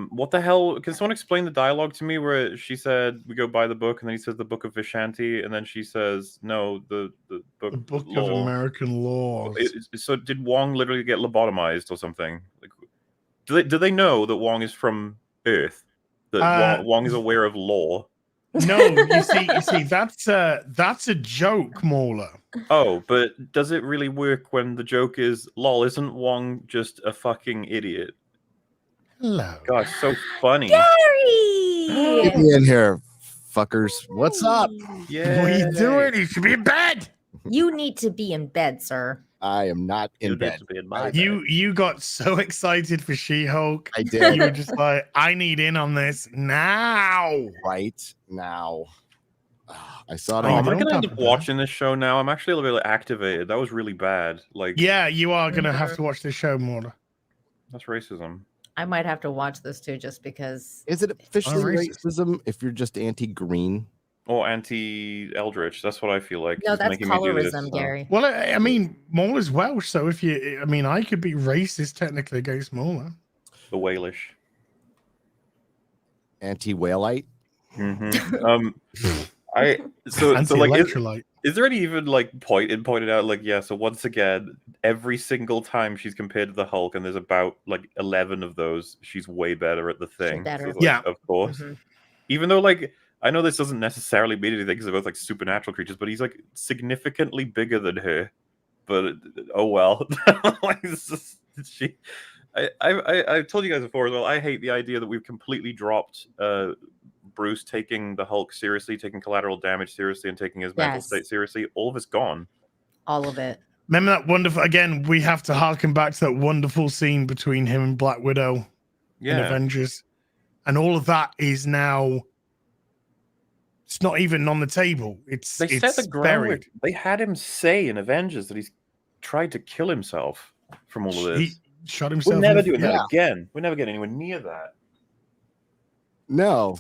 What the hell? Can someone explain the dialogue to me where she said we go buy the book and then he says the Book of Vishanti and then she says no, the book, The Book law. of American Laws. So did Wong literally get lobotomized or something? Like, do they know that Wong is from Earth? That Wong is aware of law? No, you see, that's a joke, Mauler. Oh, but does it really work when the joke is, lol, isn't Wong just a fucking idiot? Hello. Gosh, so funny. Gary! Get me in here, fuckers. What's up? Yeah. What are you doing? You should be in bed. You need to be in bed, sir. I am not in bed. You got so excited for She-Hulk. I did. You were just like, I need in on this now. Right now. I saw it Oh, on am I going to end up watching this show now? I'm actually a little bit activated. That was really bad. Like, yeah, you are going to have to watch this show more. That's racism. I might have to watch this too, just because. Is it officially racist. racism if you're just anti-green? Or anti-Eldritch. That's what I feel like. No, is that's making me do this, colorism, so. Gary. Well, I mean, Mauler's Welsh, so if you, I mean, I could be racist technically against Mauler. The Walish. Anti-whalite? Mm-hmm. So like, Anti-electrolyte. is there any even like pointed out like, yeah, so once again, every single time she's compared to the Hulk, and there's about like 11 of those, she's way better at the thing. better. So it's like, Yeah. of course. Mm-hmm. Even though like, I know this doesn't necessarily mean anything because they're both like supernatural creatures, but he's like significantly bigger than her. But oh well. Like, I told you guys before as well, I hate the idea that we've completely dropped Bruce taking the Hulk seriously, taking collateral damage seriously, and taking his mental state seriously. All of it's gone. All of it. Remember that wonderful, again, we have to harken back to that wonderful scene between him and Black Widow in Avengers. And all of that is now, it's not even on the table. They it's set the groundwork. buried. They had him say in Avengers that he's tried to kill himself from all of He this. shot himself. We're never in the doing foot. that again. We're never getting anywhere near that. No.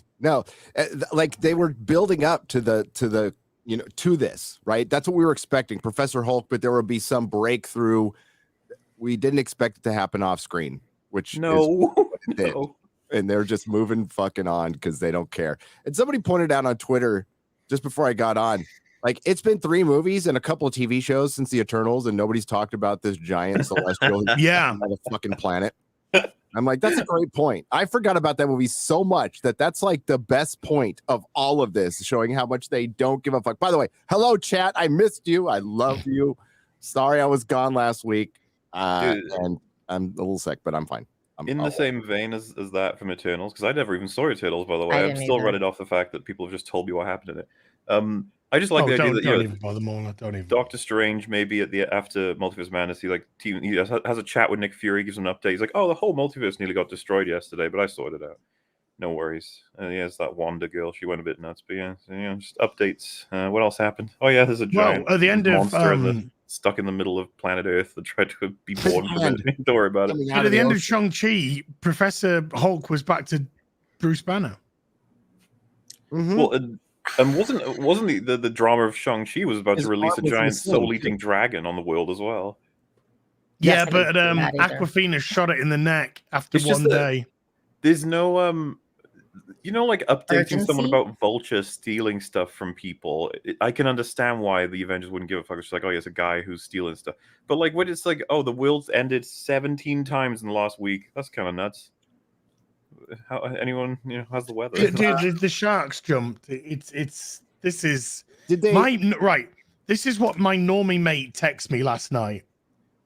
Like they were building up to the to this, right? That's what we were expecting, Professor Hulk, but there would be some breakthrough. We didn't expect it to happen off screen, which No. is what it did. And they're just moving fucking on because they don't care. And somebody pointed out on Twitter just before I got on, like, it's been 3 movies and a couple of TV shows since the Eternals, and nobody's talked about this giant celestial on the fucking planet. I'm like, that's a great point. I forgot about that movie so much that's like the best point of all of this, showing how much they don't give a fuck. By the way, hello chat. I missed you. I love you. Sorry I was gone last week. And I'm a little sick, but I'm fine. I'm in the same vein as that from Eternals, because I never even saw Eternals, by the way. I'm still running off the fact that people have just told me what happened in it. I just like the idea that don't even bother more. Don't even. Doctor Strange, maybe after Multiverse Madness, he has a chat with Nick Fury, gives him an update. He's like, "Oh, the whole multiverse nearly got destroyed yesterday, but I sorted it out. No worries." It's that Wanda girl. She went a bit nuts, but just updates. What else happened? Oh yeah, there's a giant at the end monster stuck in the middle of planet Earth that tried to be born from it. Don't worry about it. But at the end of Shang-Chi, Professor Hulk was back to Bruce Banner. Mm-hmm. Well, and wasn't the drama of Shang-Chi was about to release a giant soul-eating dragon on the world as well? Yeah, I but didn't see that either. Aquafina shot it in the neck after It's just one that- day. There's no you know, like updating someone Urgency? about Vulture stealing stuff from people. I can understand why the Avengers wouldn't give a fuck. It's like, oh, yeah, it's a guy who's stealing stuff. But like, when it's like, oh, the world's ended 17 times in the last week. That's kind of nuts. How anyone, you know, how's the weather? Dude, the sharks jumped. This is Did they? right. This is what my normie mate texted me last night.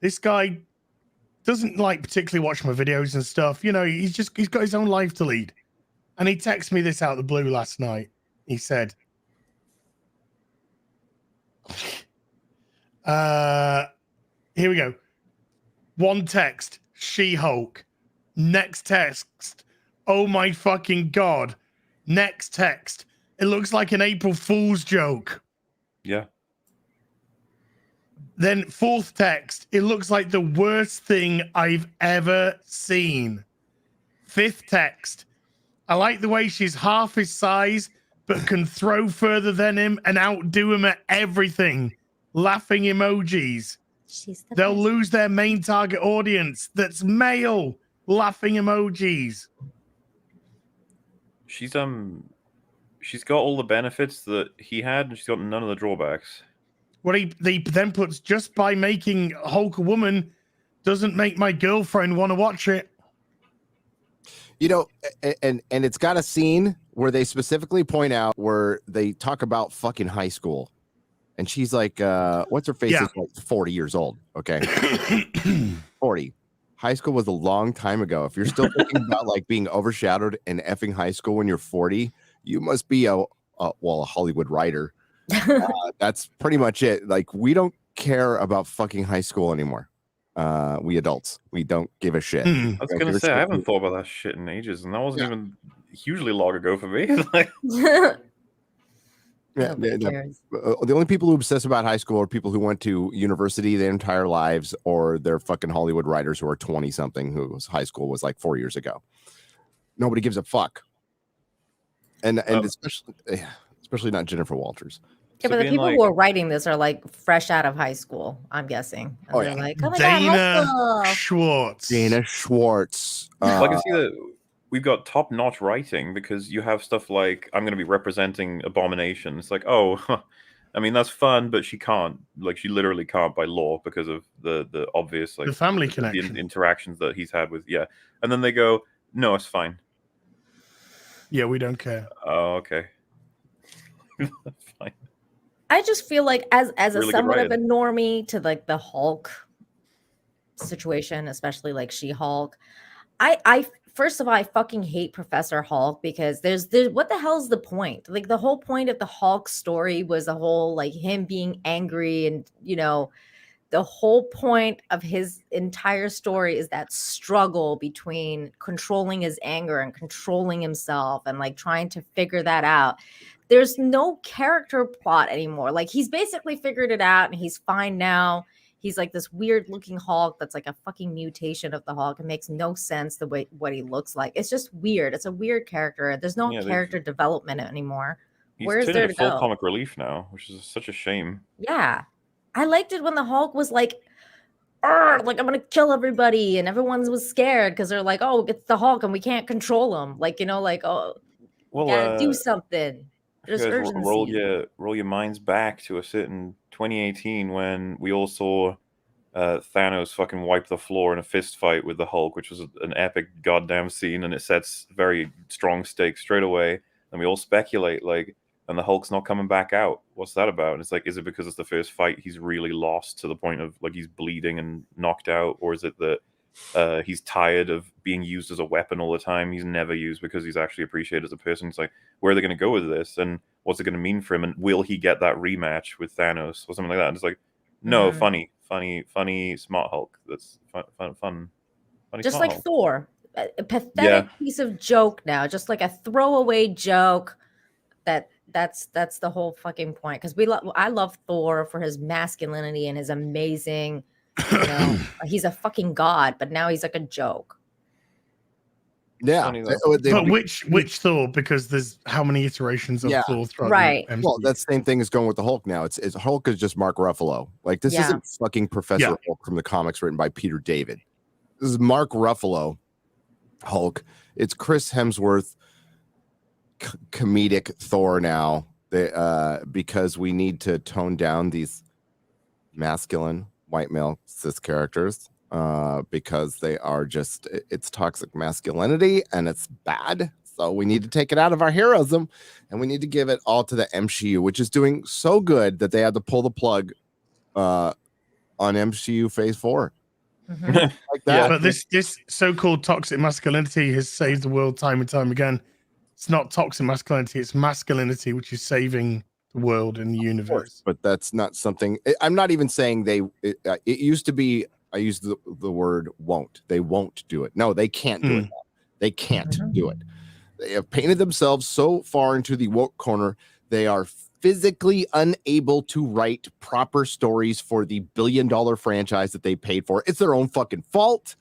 This guy doesn't like particularly watch my videos and stuff. You know, he's got his own life to lead. And he texted me this out of the blue last night. He said, here we go. One text, She-Hulk. Next text, oh my fucking God. Next text, it looks like an April Fool's joke. Yeah. Then fourth text, it looks like the worst thing I've ever seen. Fifth text, I like the way she's half his size, but can throw further than him and outdo him at everything. Laughing emojis. They'll lose their main target audience. That's male. Laughing emojis. She's got all the benefits that he had, and she's got none of the drawbacks. What he then puts, just by making Hulk a woman doesn't make my girlfriend want to watch it. You know, and it's got a scene where they specifically point out where they talk about fucking high school. And she's like, what's her face? Yeah. Is like 40 years old. Okay. 40. High school was a long time ago. If you're still thinking about like being overshadowed in effing high school when you're 40, you must be a Hollywood writer. That's pretty much it. Like, we don't care about fucking high school anymore. We adults, we don't give a shit. I was gonna say, I haven't thought about that shit in ages, and that wasn't even hugely long ago for me. Like, the only people who obsess about high school are people who went to university their entire lives, or they're fucking Hollywood writers who are 20 something whose high school was like 4 years ago. Nobody gives a fuck, and especially not Jennifer Walters. Yeah, but the people who are writing this are like fresh out of high school, I'm guessing. And they're like, oh my God, high school. Dana Schwartz. I can see that we've got top-notch writing, because you have stuff like, I'm going to be representing Abomination. It's like, oh, I mean, that's fun, but she can't. Like, she literally can't by law because of the obvious, like, the family connection, the interactions that he's had with, And then they go, no, it's fine. Yeah, we don't care. Oh, okay. That's fine. I just feel like as Really a somewhat of a normie to like the Hulk situation, especially like She-Hulk, I first of all, I fucking hate Professor Hulk, because there's what the hell is the point? Like, the whole point of the Hulk story was a whole like him being angry, and you know, the whole point of his entire story is that struggle between controlling his anger and controlling himself, and like trying to figure that out. There's no character plot anymore. Like, he's basically figured it out and he's fine now. He's like this weird looking Hulk that's like a fucking mutation of the Hulk. It makes no sense the way what he looks like. It's just weird. It's a weird character. There's no character development anymore. Where is there to go? Full comic relief now, which is such a shame. Yeah. I liked it when the Hulk was like, like, I'm gonna kill everybody, and everyone was scared because they're like, oh, it's the Hulk and we can't control him. Like, you know, like, oh, well, gotta do something. There's urgency. Roll your minds back to a certain 2018 when we all saw Thanos fucking wipe the floor in a fist fight with the Hulk, which was an epic goddamn scene, and it sets very strong stakes straight away. And we all speculate, like, and the Hulk's not coming back out. What's that about? And it's like, is it because it's the first fight he's really lost to the point of like he's bleeding and knocked out, or is it that he's tired of being used as a weapon all the time? He's never used because he's actually appreciated as a person. It's like, where are they going to go with this, and what's it going to mean for him, and will he get that rematch with Thanos or something like that? And it's like, no, funny, smart Hulk. That's fun. Just like Hulk. Thor, a pathetic piece of joke now, just like a throwaway joke. That's the whole fucking point. Because I love Thor for his masculinity and his amazing. You know, he's a fucking god, but now he's like a joke. Yeah, Funny, though. But which Thor? Because there's how many iterations of Thor throughout right. the MCU? Well, that same thing is going with the Hulk now. It's Hulk is just Mark Ruffalo. Like this isn't fucking Professor Hulk from the comics written by Peter David. This is Mark Ruffalo Hulk. It's Chris Hemsworth comedic Thor now. Because we need to tone down these masculine white male cis characters because they are just it's toxic masculinity and it's bad. So we need to take it out of our heroism and we need to give it all to the MCU, which is doing so good that they had to pull the plug on MCU Phase 4. Mm-hmm. Like that. But this so-called toxic masculinity has saved the world time and time again. It's not toxic masculinity, it's masculinity which is saving the world and the universe. But that's not something I'm not even saying it used to be. I used the word won't. They won't do it. No, they can't do it now. They can't do it. They have painted themselves so far into the woke corner, they are physically unable to write proper stories for the billion-dollar franchise that they paid for. It's their own fucking fault.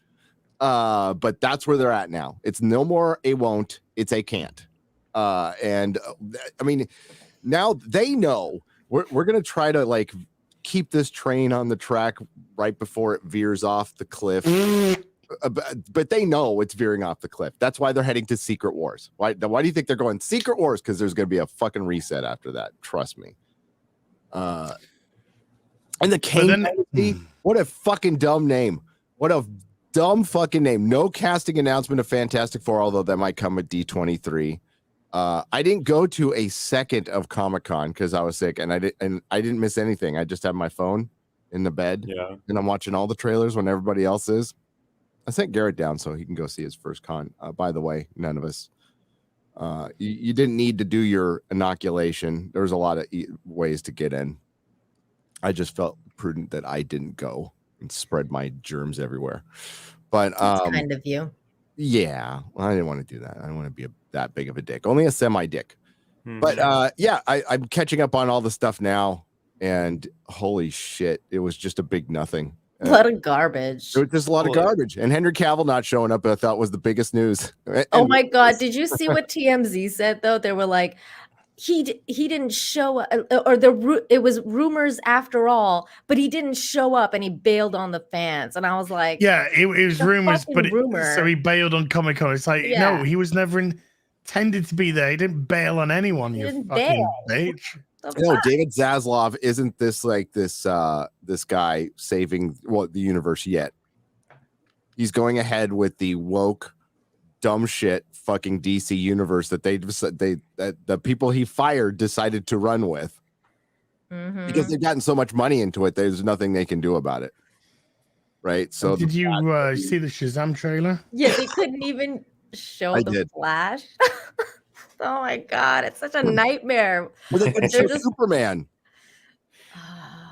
But that's where they're at now. It's no more a won't, it's a can't. And I mean, now they know we're gonna try to like keep this train on the track right before it veers off the cliff. But they know it's veering off the cliff. That's why they're heading to Secret Wars. Why do you think they're going Secret Wars? Because there's gonna be a fucking reset after that. Trust me. And the Kane Dynasty, what a fucking dumb name. What a dumb fucking name. No casting announcement of Fantastic Four, although that might come at D23. I didn't go to a second of Comic-Con because I was sick, and I didn't miss anything. I just have my phone in the bed, and I'm watching all the trailers when everybody else is. I sent Garrett down so he can go see his first con. By the way, none of us. You didn't need to do your inoculation. There was a lot of ways to get in. I just felt prudent that I didn't go and spread my germs everywhere. But That's kind of you. Yeah, well, I didn't want to do that. I don't want to be that big of a dick. Only a semi-dick. But yeah, I'm catching up on all the stuff now, and holy shit, it was just a big nothing. A lot of garbage. It was just a lot of garbage. And Henry Cavill not showing up, I thought was the biggest news. Oh my god, did you see what TMZ said though? They were like, he didn't show up, or it was rumors after all, but he didn't show up and he bailed on the fans. And I was like, yeah, it was rumors, but rumor. So he bailed on Comic-Con. It's like, no, he was never intended to be there. He didn't bail on anyone. You fucking bitch. No, David Zaslav isn't this like this guy saving the universe yet. He's going ahead with the woke dumb shit fucking DC universe that the people he fired decided to run with. Because they've gotten so much money into it, there's nothing they can do about it. Right? So did you see the Shazam trailer? Yeah, they couldn't even show the Flash. Oh my god, it's such a nightmare. Well, they're just Superman.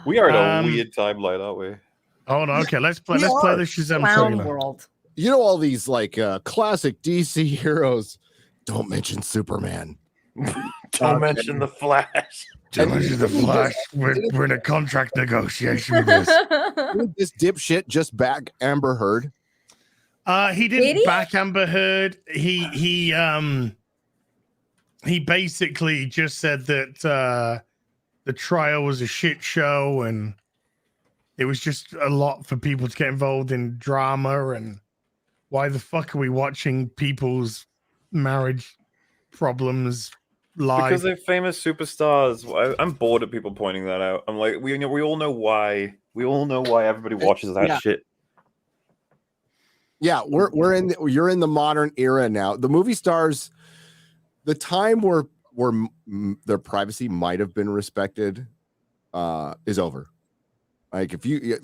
We are in a weird timeline, aren't we? Oh no, okay, let's play the Shazam trailer. World. You know all these like classic DC heroes. Don't mention Superman. Don't mention the Flash. Don't mention the Flash. We're in a contract negotiation with this. This dipshit just back Amber Heard. He didn't back Amber Heard. He basically just said that the trial was a shit show and it was just a lot for people to get involved in drama, and why the fuck are we watching people's marriage problems live? Because they're famous superstars. I'm bored of people pointing that out. I'm like, we all know why. We all know why everybody watches that shit. Yeah, you're in the modern era now. The movie stars, the time where their privacy might have been respected is over. If you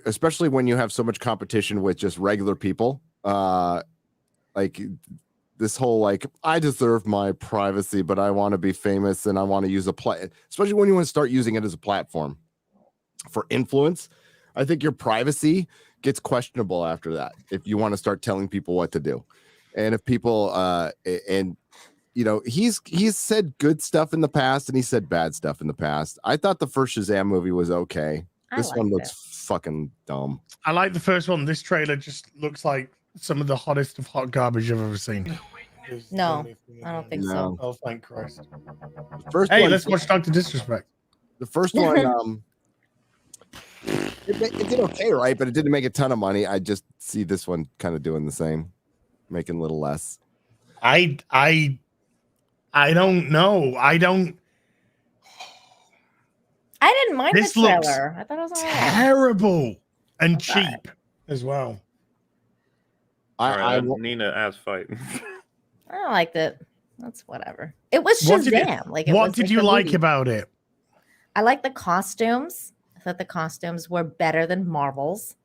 especially when you have so much competition with just regular people, like this whole I deserve my privacy, but I want to be famous and I want to use especially when you want to start using it as a platform for influence. I think your privacy gets questionable after that if you want to start telling people what to do. And if people he's said good stuff in the past and he said bad stuff in the past. I thought the first Shazam movie was okay. This one looks fucking dumb. I like the first one. This trailer just looks like some of the hottest of hot garbage I've ever seen. No, I don't think so. Oh, thank Christ. First Hey, one, let's watch Dr. Disrespect. the first one, it did okay, right? But it didn't make a ton of money. I just see this one kind of doing the same, making a little less. I don't know. I didn't mind This the looks trailer. I thought it was all right. terrible and cheap as well. Nina as fight. I liked it. That's whatever. It was What did Shazam. What did you like about it? I like the costumes. I thought the costumes were better than Marvel's,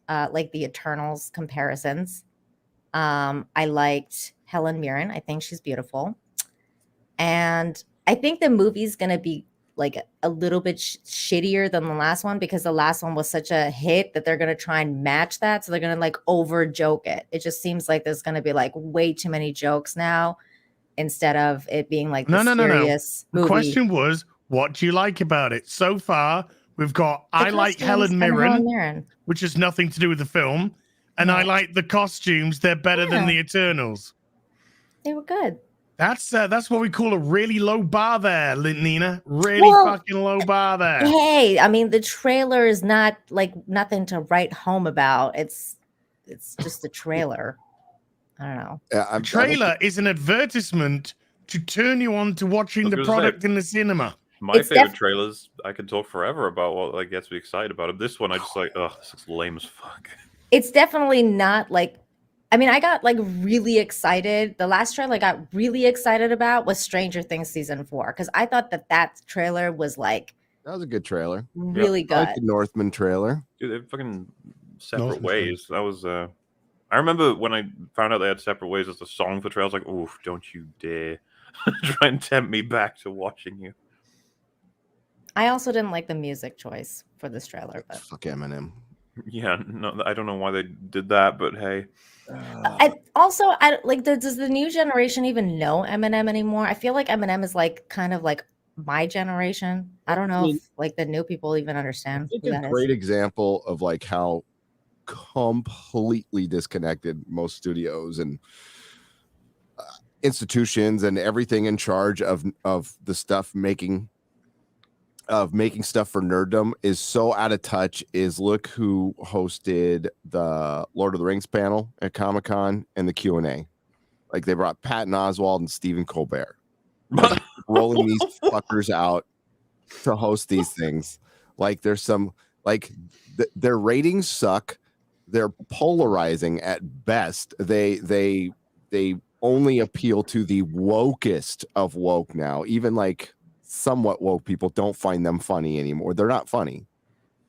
like the Eternals comparisons. I liked Helen Mirren. I think she's beautiful. And I think the movie's going to be like a little bit shittier than the last one because the last one was such a hit that they're going to try and match that. So they're going to like over joke it. It just seems like there's going to be like way too many jokes now instead of it being like No. serious movie. The question was, what do you like about it? So far, we've got I like Helen Mirren, which has nothing to do with the film, and I like the costumes. They're better than the Eternals. They were good. That's what we call a really low bar there, Nina. Really fucking low bar there. Hey, I mean, the trailer is not like nothing to write home about. It's just a trailer. I don't know. A trailer is an advertisement to turn you on to watching the product in the cinema. My favorite trailers, I could talk forever about what like gets me excited about it. This one, I just like, this looks lame as fuck. It's definitely not like, I mean, I got like really excited. The last trailer I got really excited about was Stranger Things season 4 because I thought that trailer was like that was a good trailer, really good. I like the Northman trailer. Dude, they're fucking separate ways. That was I remember when I found out they had separate ways as the song for trailers. Like, oof, don't you dare try and tempt me back to watching you. I also didn't like the music choice for this trailer, but fuck Eminem. Yeah, no, I don't know why they did that, but hey. I like. Does the new generation even know Eminem anymore? I feel like Eminem is like kind of like my generation. I don't know if like the new people even understand who that a is. great example of like how completely disconnected most studios and institutions and everything in charge of the stuff making stuff for nerddom is so out of touch is look who hosted the Lord of the Rings panel at Comic-Con and the Q&A. Like they brought Patton Oswalt and Stephen Colbert rolling these fuckers out to host these things. Like there's some like their ratings suck. They're polarizing at best. They only appeal to the wokest of woke now. Even like somewhat woke people don't find them funny anymore. They're not funny.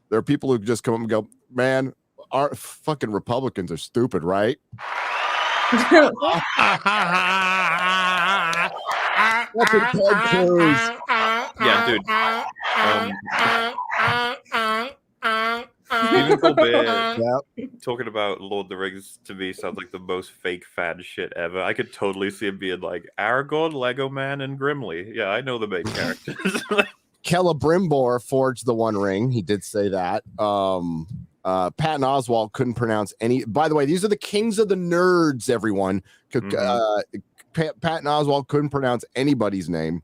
There are people who just come up and go, man, our fucking Republicans are stupid, right? Yeah, dude. Stephen Colbert talking about Lord of the Rings to me sounds like the most fake fan shit ever. I could totally see him being like Aragorn, Lego Man, and Gimli. Yeah, I know the main characters. Celebrimbor forged the One Ring. He did say that. Patton Oswalt couldn't pronounce any. By the way, these are the kings of the nerds, everyone. Patton Oswalt couldn't pronounce anybody's name.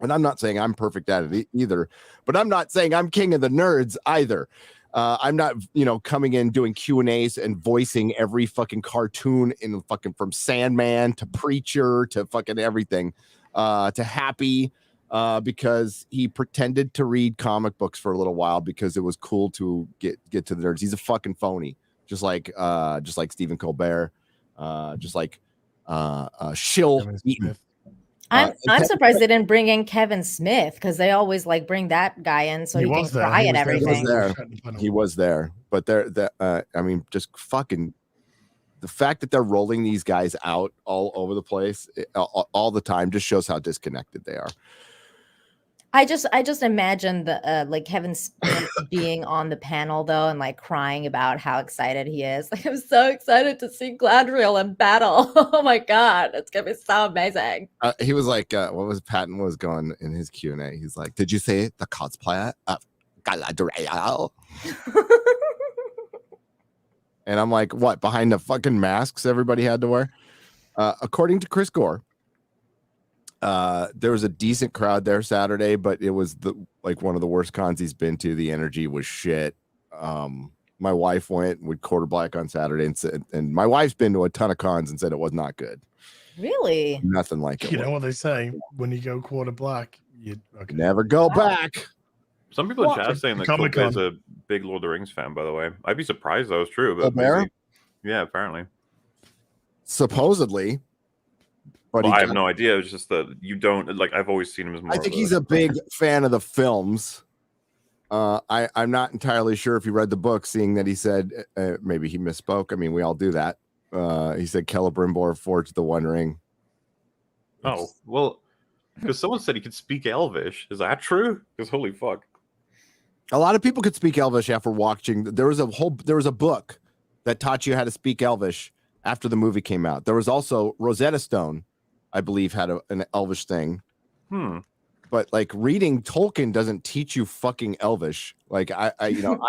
And I'm not saying I'm perfect at it either, but I'm not saying I'm king of the nerds either. I'm not, coming in doing Q&As and voicing every fucking cartoon in fucking from Sandman to Preacher to fucking everything, to Happy, because he pretended to read comic books for a little while because it was cool to get to the nerds. He's a fucking phony, just like Stephen Colbert, just like Shill Eaton. I'm surprised they didn't bring in Kevin Smith because they always like bring that guy in so he can cry at everything. He was there, but I mean, just fucking the fact that they're rolling these guys out all over the place all the time just shows how disconnected they are. I just imagine the like Kevin Smith being on the panel though and like crying about how excited he is. Like I'm so excited to see Gladriel in battle. Oh my god, it's gonna be so amazing. He was like, what was Patton was going in his Q&A? He's like, did you say the cosplayer of Galadriel? And I'm like, what? Behind the fucking masks everybody had to wear? According to Chris Gore, there was a decent crowd there Saturday, but it was one of the worst cons he's been to. The energy was shit. My wife went with Quarter Black on Saturday and my wife's been to a ton of cons and said it was not good. Really? Nothing like it. You know what they say when you go Quarter Black, you never go back. Some people in chat are saying that Comic-Con. Coldplay's a big Lord of the Rings fan, by the way. I'd be surprised that was true, but Colbert? maybe. Yeah, apparently. Supposedly. But Well, I have no idea. It's just that you don't like. I've always seen him as more. I think he's a big fan of the films. I'm not entirely sure if he read the book, seeing that he said maybe he misspoke. I mean, we all do that. He said Celebrimbor forged the One Ring. Oh well, because someone said he could speak Elvish. Is that true? Because holy fuck. A lot of people could speak Elvish after watching. There was a book that taught you how to speak Elvish after the movie came out. There was also Rosetta Stone, I believe, had an Elvish thing. But like reading Tolkien doesn't teach you fucking Elvish. Like I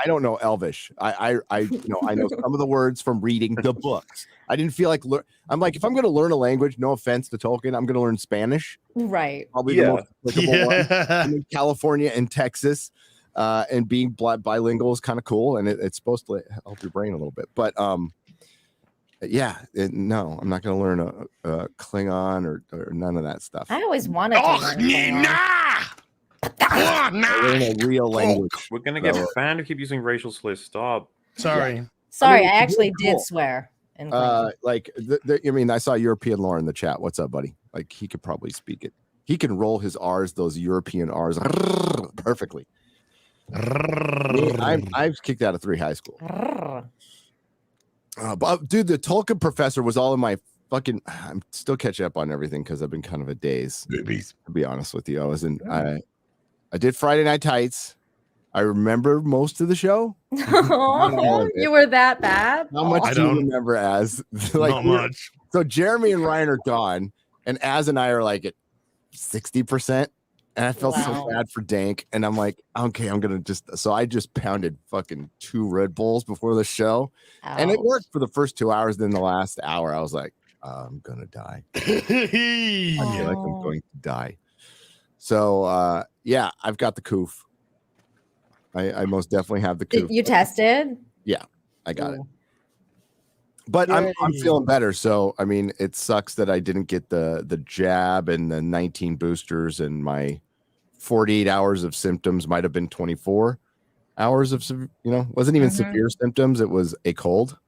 don't know Elvish. I know some of the words from reading the books. I didn't feel like I'm like, if I'm going to learn a language, no offense to Tolkien, I'm going to learn Spanish. Right. Probably the most applicable one. I'm in California and Texas. And being bilingual is kind of cool, and it's supposed to help your brain a little bit. But no, I'm not going to learn a Klingon or none of that stuff. I always wanted to learn a real language. We're gonna get banned to keep using racial slurs. Stop. Sorry. Sorry, I actually did swear. In like, I mean, I saw European lore in the chat. What's up, buddy? Like, he could probably speak it. He can roll his R's, those European R's, perfectly. I've kicked out of 3 high school. But dude, the Tolkien professor was all in my fucking. I'm still catching up on everything because I've been kind of a daze. Boobies. To be honest with you, I did Friday Night Tights. I remember most of the show. Oh, you were that bad? How much do you remember, Az? Like, not much. So Jeremy and Ryan are gone, and Az and I are like at 60%. And I felt so bad for Dank. And I'm like, okay, I'm going to so I just pounded fucking 2 Red Bulls before the show. Ouch. And it worked for the first 2 hours. Then the last hour, I was like, I'm going to die. I feel like I'm going to die. So, yeah, I've got the coof. I most definitely have the coof. You tested? Yeah, I got it. But I'm feeling better. So, I mean, it sucks that I didn't get the jab and the 19 boosters, and my 48 hours of symptoms might have been 24 hours of, wasn't even severe symptoms. It was a cold.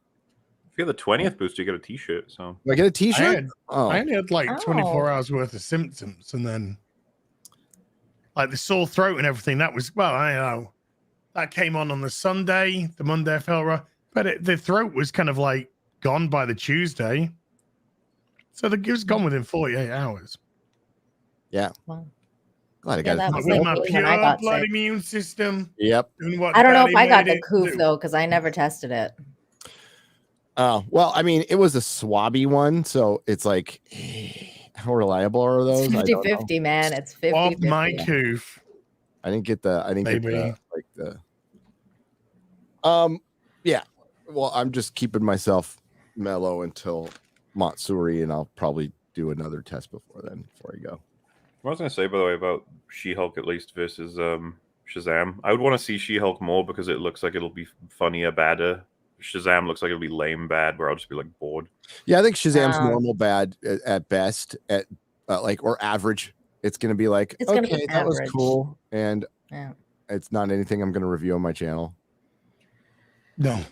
If you have the 20th booster, you get a t-shirt. So do I get a t-shirt? I only had like 24 hours worth of symptoms, and then like the sore throat and everything. That was, well, I know that came on the Sunday. The Monday I felt right, but the throat was kind of like gone by the Tuesday. So it was gone within 48 hours. Yeah. Wow. Glad I got it. With my pure blood immune system. Yep. I don't know if I got the coof though, because I never tested it. Oh, well, I mean, it was a swabby one, so it's like, how reliable are those? It's 50-50, man. It's 50-50. My coof. I didn't get the yeah. Well, I'm just keeping myself mellow until Matsuri, and I'll probably do another test before I go. What I was going to say, by the way, about She-Hulk at least versus Shazam, I would want to see She-Hulk more because it looks like it'll be funnier, badder. Shazam looks like it'll be lame, bad, where I'll just be like bored. Yeah, I think Shazam's normal bad at best, at or average. It's going to be like, okay, that was cool, and it's not anything I'm going to review on my channel. No.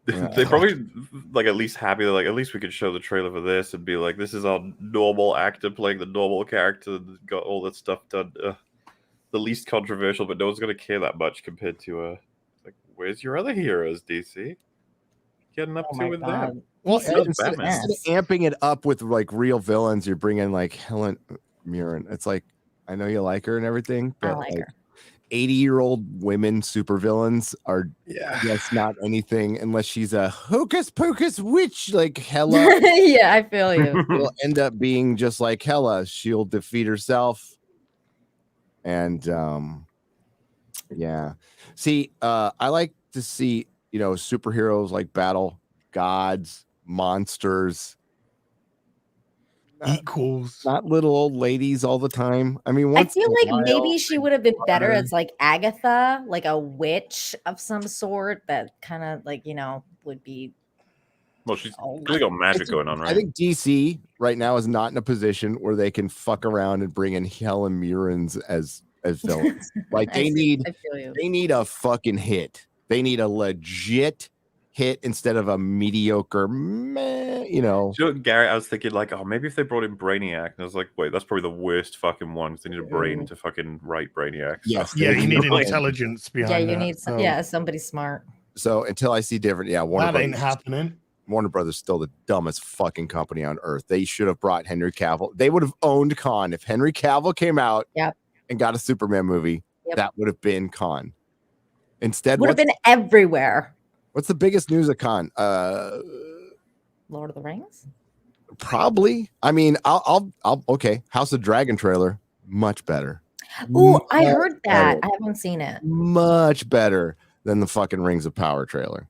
They probably like at least happy that like at least we could show the trailer for this and be like, this is our normal actor playing the normal character, got all that stuff done. The least controversial, but no one's gonna care that much compared to like, where's your other heroes, DC? Getting up to with them. Well, instead of amping it up with like real villains, you're bringing like Helen Mirren. It's like, I know you like her and everything, but I like her. 80-year-old women supervillains are just not anything unless she's a hocus pocus witch like Hela. Yeah, I feel you. Will end up being just like Hela. She'll defeat herself. And yeah. See, I like to see superheroes like battle gods, monsters, equals, not little old ladies all the time. I mean, I once feel in a like while, maybe she would have been better butter. as like Agatha, like a witch of some sort that kind of like, would be. Well, she's clearly got magic going on, right? I think DC right now is not in a position where they can fuck around and bring in Helen Mirren's as villains. Like they need a fucking hit. They need a legit hit instead of a mediocre meh, Gary, I was thinking like, oh, maybe if they brought in Brainiac, and I was like, wait, that's probably the worst fucking one. They need a brain to fucking write Brainiac. Yes, yeah, you need an intelligence behind. Yeah, you need somebody smart. So until I see different, Warner that ain't happening. Warner Brothers still the dumbest fucking company on earth. They should have brought Henry Cavill. They would have owned Khan if Henry Cavill came out and got a Superman movie. That would have been Khan. Instead, would have been everywhere. What's the biggest news of Khan? Lord of the Rings? Probably. I mean, I'll okay. House of Dragon trailer, much better. Ooh, I heard that. I haven't seen it. Much better than the fucking Rings of Power trailer.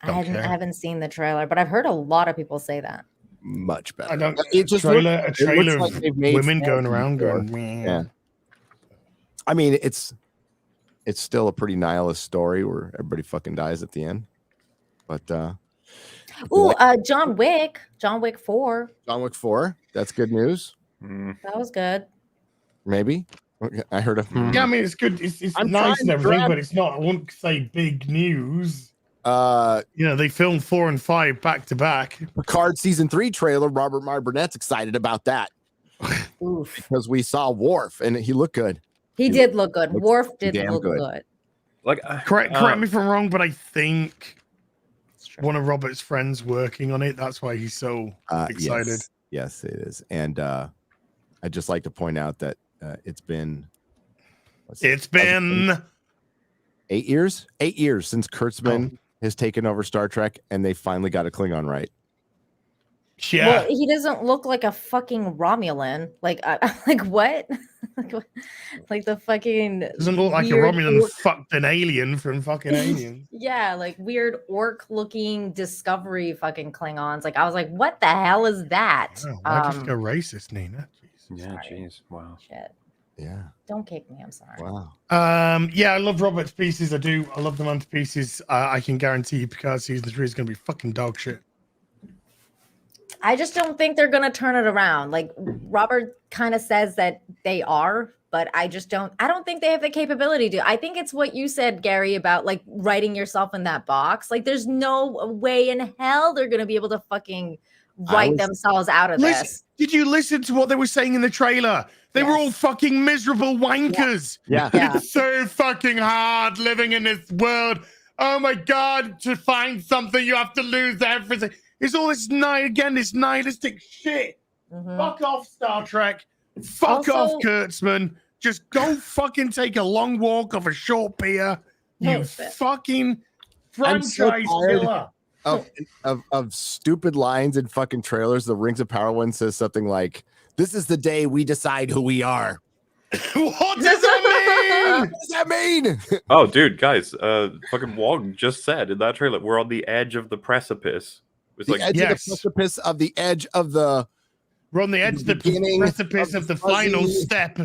I haven't seen the trailer, but I've heard a lot of people say that. Much better. I don't. It's just a trailer like of women going around going. Yeah. I mean, it's still a pretty nihilist story where everybody fucking dies at the end. But John Wick 4. John Wick 4. That's good news. That was good. Maybe. Okay, I heard of. Yeah, I mean it's good. It's nice and everything, but it's not. I wouldn't say big news. They filmed 4 and 5 back to back. Picard season 3 trailer. Robert Meyer Burnett's excited about that. Oof. Because we saw Worf and he looked good. He did look good. Worf did look good. Like, correct me if I'm wrong, but I think one of Robert's friends working on it. That's why he's so excited. Yes, it is. And I'd just like to point out that it's been 8 years. 8 years since Kurtzman has taken over Star Trek, and they finally got a Klingon right. Yeah. Well, he doesn't look like a fucking Romulan. Like what? like the fucking doesn't look like a Romulan fucked an alien from fucking Alien. Yeah, like weird orc looking Discovery fucking Klingons. Like I was like, what the hell is that? Oh, why just go racist, Nina? Jeez. Yeah, jeez. Wow. Shit. Yeah. Don't kick me. I'm sorry. Wow. Yeah, I love Robert's pieces. I do. I love them on pieces. I can guarantee you Picard season 3 is going to be fucking dog shit. I just don't think they're going to turn it around. Like Robert kind of says that they are, but I don't think they have the capability to. I think it's what you said, Gary, about like writing yourself in that box. Like there's no way in hell they're going to be able to fucking write themselves out of this. Did you listen to what they were saying in the trailer? They were all fucking miserable wankers. Yeah. It's so fucking hard living in this world. Oh my God, to find something, you have to lose everything. It's all this nihilistic shit. Fuck off, Star Trek. Fuck off, Kurtzman. Just go fucking take a long walk off a short pier. You fucking franchise killer. Of stupid lines in fucking trailers. The Rings of Power one says something like, "This is the day we decide who we are." What does that mean? What does that mean? Oh, dude, guys, fucking Wong just said in that trailer, we're on the edge of the precipice. It's the like edge of the precipice of the edge of the. We're on the edge of the precipice of the final step.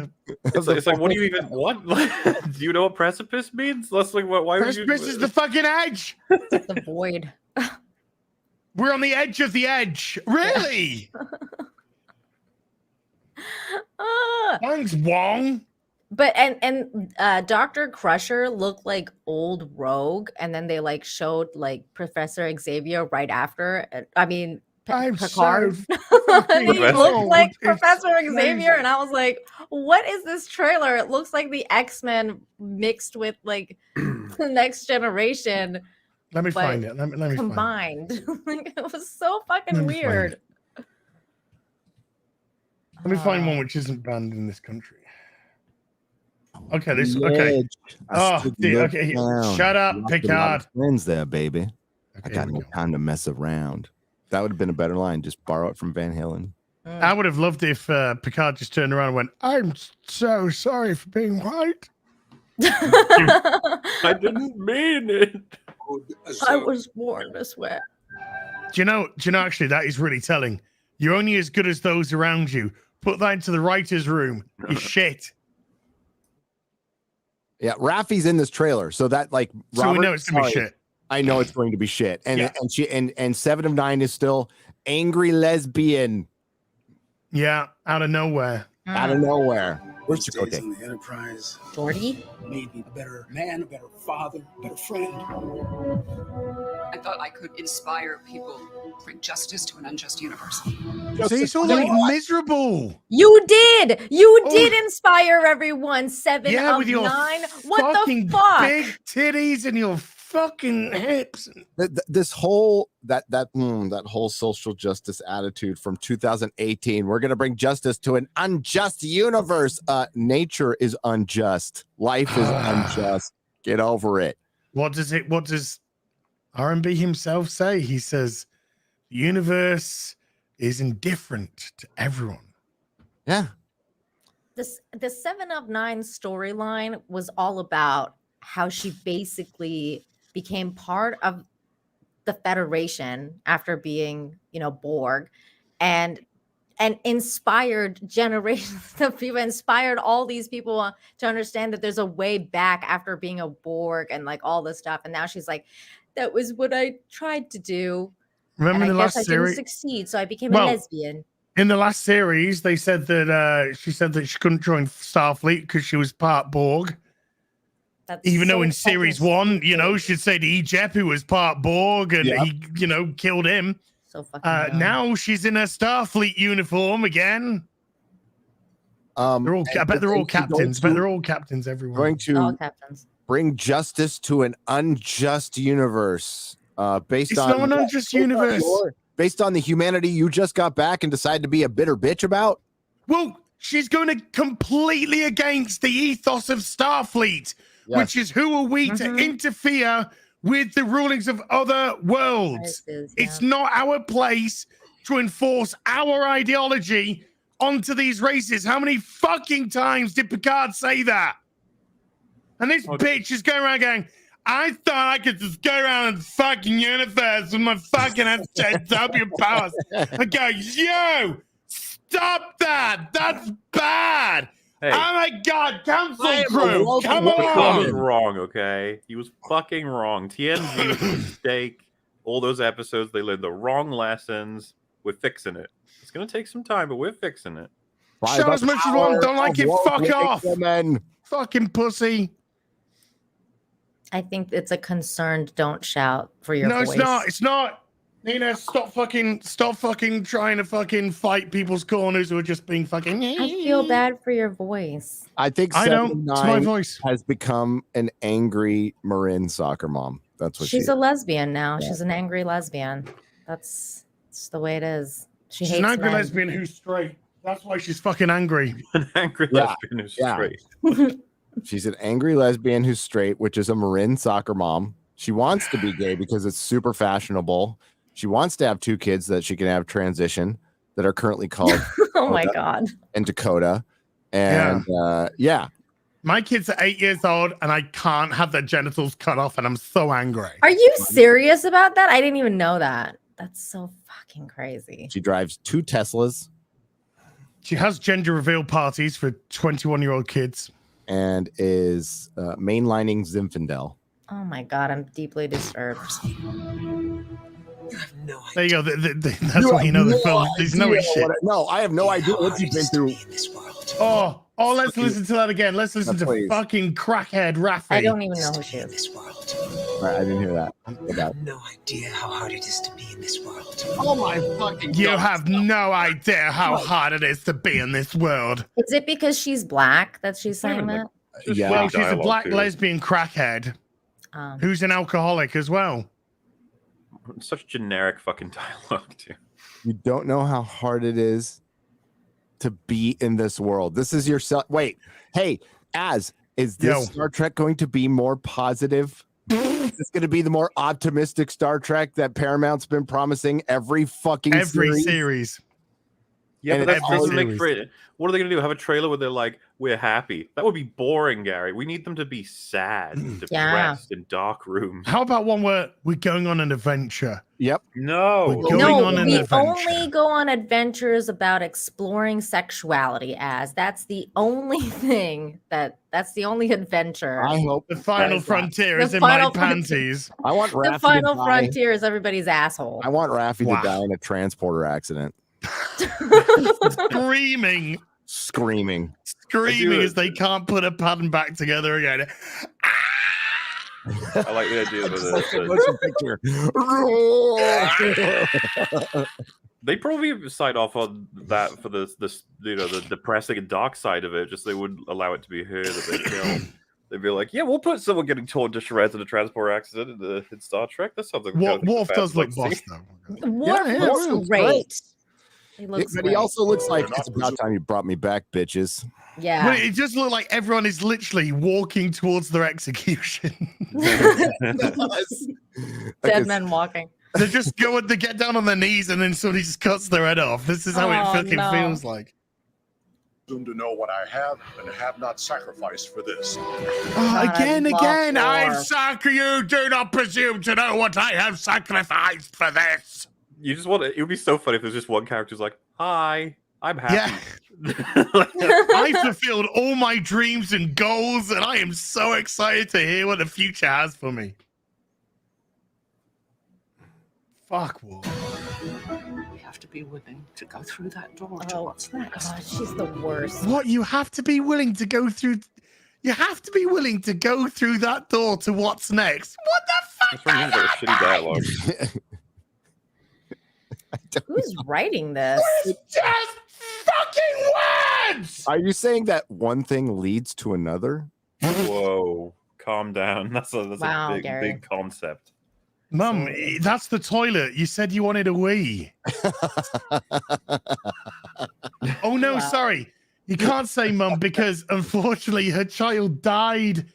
It's like, what do you even want? Do you know what precipice means? Let's like, why would you? Precipice is the fucking edge. It's the void. We're on the edge of the edge. Really? Thanks, Wong. But and Dr. Crusher looked like old Rogue, and then they like showed like Professor Xavier right after. I mean, Picard. He looked like Professor Xavier, and I was like, "What is this trailer? It looks like the X-Men mixed with like the Next Generation." Let me find it. Let me combined. Like, it was so fucking weird. Let me find one which isn't banned in this country. Okay, this okay. Okay. Shut up, Picard. Friends there, baby. I got no time to mess around. That would have been a better line. Just borrow it from Van Halen. I would have loved if Picard just turned around and went, "I'm so sorry for being white." I didn't mean it. I was born this way. Do you know, actually, that is really telling. You're only as good as those around you. Put that into the writer's room. You shit. Yeah, Raffi's in this trailer, so that like So we know it's gonna be shit. I know it's going to be shit. And Yeah. and she and 7 of 9 is still angry lesbian Yeah, out of nowhere. out of nowhere. Where's Chakotay? On the Enterprise Jordy? made me a better man, a better father, a better friend. I thought I could inspire people, bring justice to an unjust universe. See, it's all like miserable. You did. You Oh. did inspire everyone. 7 Yeah, of with your 9. What fucking the fuck? big titties and your fucking hips. This whole that whole social justice attitude from 2018. We're gonna bring justice to an unjust universe. Nature is unjust. Life is unjust. Get over it. What does R&B himself say? He says, the universe is indifferent to everyone. Yeah. The 7 of 9 storyline was all about how she basically became part of the Federation after being, Borg, and inspired generations of people, inspired all these people to understand that there's a way back after being a Borg and like all this stuff. And now she's like, that was what I tried to do. Remember and the I guess last I didn't series? succeed, so I became a lesbian. In the last series, they said that she said that she couldn't join Starfleet because she was part Borg. That's Even though so in series fucking 1, she'd say to Ejep, who was part Borg, and he, killed him. So fucking dumb. Now she's in a Starfleet uniform again. They're all, I bet they're all captains. But they're all captains. Everyone Going to all captains. bring justice to an unjust universe. Based It's on not an unjust universe. Based on the humanity you just got back and decided to be a bitter bitch about. Well, she's going to completely against the ethos of Starfleet, which is who are we to interfere with the rulings of other worlds? It's not our place to enforce our ideology onto these races. How many fucking times did Picard say that? And this bitch is going around going, I thought I could just go around and fucking universe with my fucking SJW powers. I go, yo, stop that. That's bad. Hey. Oh my God, cancel crew. Come Picard was on. wrong, okay? He was fucking wrong. TNG was a mistake. All those episodes, they learned the wrong lessons. We're fixing it. It's going to take some time, but we're fixing it. Shout as much as you want. Don't like it, fuck off. Fucking pussy. I think it's a concerned don't shout for your voice. No, it's not. It's not. Nina, stop fucking trying to fucking fight people's corners who are just being fucking. I feel bad for your voice. I think I don't. It's my 7-9 voice. has become an angry Marin soccer mom. That's what She's she a is. lesbian now. Yeah. She's an angry lesbian. That's the way it is. She's an angry lesbian who's straight. That's why she's fucking angry. An angry lesbian who's straight. She's an angry lesbian who's straight, which is a Marin soccer mom. She wants to be gay because it's super fashionable. She wants to have 2 kids that she can have transition that are currently called Oh my God. and Dakota. And yeah. My kids are 8 years old and I can't have their genitals cut off and I'm so angry. Are you serious about that? I didn't even know that. That's so fucking crazy. She drives 2 Teslas. She has gender reveal parties for 21-year-old kids. And is mainlining Zinfandel. Oh my God, I'm deeply disturbed. There you go. That's why you know the film. There's no shit. No, I have no idea what you've been through. Oh, let's listen to that again. Let's listen to please. fucking crackhead Raffi. I don't even know who she is. Right, I didn't hear that. You have no idea how hard it is to be in this world. Oh my fucking You have no idea how hard it is to be in this world. Is it because she's black that she's saying that? Yeah. Well, she's a Dialogue, black too. lesbian crackhead who's an alcoholic as well. Such generic fucking dialogue, too. You don't know how hard it is to be in this world. This is your wait. Hey, is this Star Trek going to be more positive? Is this going to be the more optimistic Star Trek that Paramount's been promising every fucking series? Yeah, And but it's that doesn't always- make for it. What are they going to do? Have a trailer where they're like, "We're happy"? That would be boring, Gary. We need them to be sad, depressed, in dark rooms. How about one where we're going on an adventure? Yep. No. We're going No, on an we adventure. only go on adventures about exploring sexuality. That's the only thing that's the only adventure. I hope The final That's frontier The is in my final frontier. panties. I want The Raffi final to die. frontier is everybody's asshole. I want Raffi Wow. to die in a transporter accident. Screaming Screaming. as they can't put a pattern back together again. I like the idea of Motion picture. They probably sign off on that for the depressing and dark side of it. Just they wouldn't allow it to be her that they kill. They'd be like, yeah, we'll put someone getting torn to shreds in a transport accident in Star Trek. That sounds like Worf does look boss though. Worf looks great. He looks but great. he also looks like it's about time you brought me back, bitches. Yeah. Well, it just looked like everyone is literally walking towards their execution. Dead men walking. They just go and they get down on their knees and then somebody just cuts their head off. This is how it fucking feels like. To know what I have and have not sacrificed for this. Again. You do not presume to know what I have sacrificed for this. You just want it. It would be so funny if there's just one character who's like, "Hi, I'm happy." Yeah. I fulfilled all my dreams and goals, and I am so excited to hear what the future has for me. Fuck, Wolf. We have to be willing to go through that door to what's next. God, she's the worst. What? You have to be willing to go through. You have to be willing to go through that door to what's next. What the fuck? That's what shitty dialogue. Who's writing this? Just fucking words! Are you saying that one thing leads to another? Whoa, calm down. That's Wow, a Gary. big concept. Mum, that's the toilet. You said you wanted a wee. Oh no, sorry. You can't say Mum because unfortunately her child died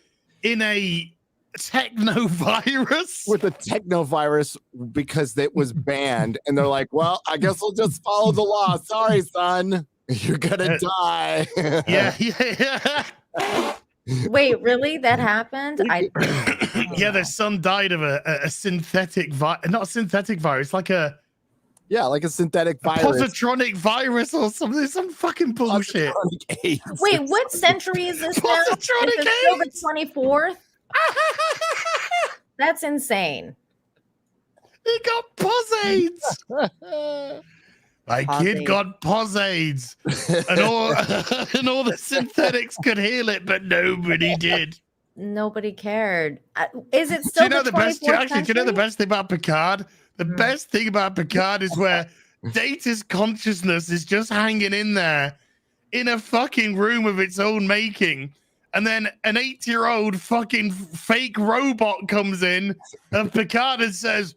in a technovirus. With a technovirus because it was banned, and they're like, "Well, I guess we'll just follow the law. Sorry, son, you're gonna die." Yeah. Wait, really? That happened? Yeah, their son died of a synthetic not a synthetic virus, like a synthetic virus, positronic virus or something, some fucking bullshit. Wait, what century is this now? Positronic Is it still the 24th? That's insane. He got posades. My kid got posades, and all the synthetics could heal it, but nobody did. Nobody cared. Is it still Do you know the best? 24th Actually, do you know the best thing about Picard? The best thing about Picard is where Data's consciousness is just hanging in there, in a fucking room of its own making. And then an 8-year-old fucking fake robot comes in, and Picard and says,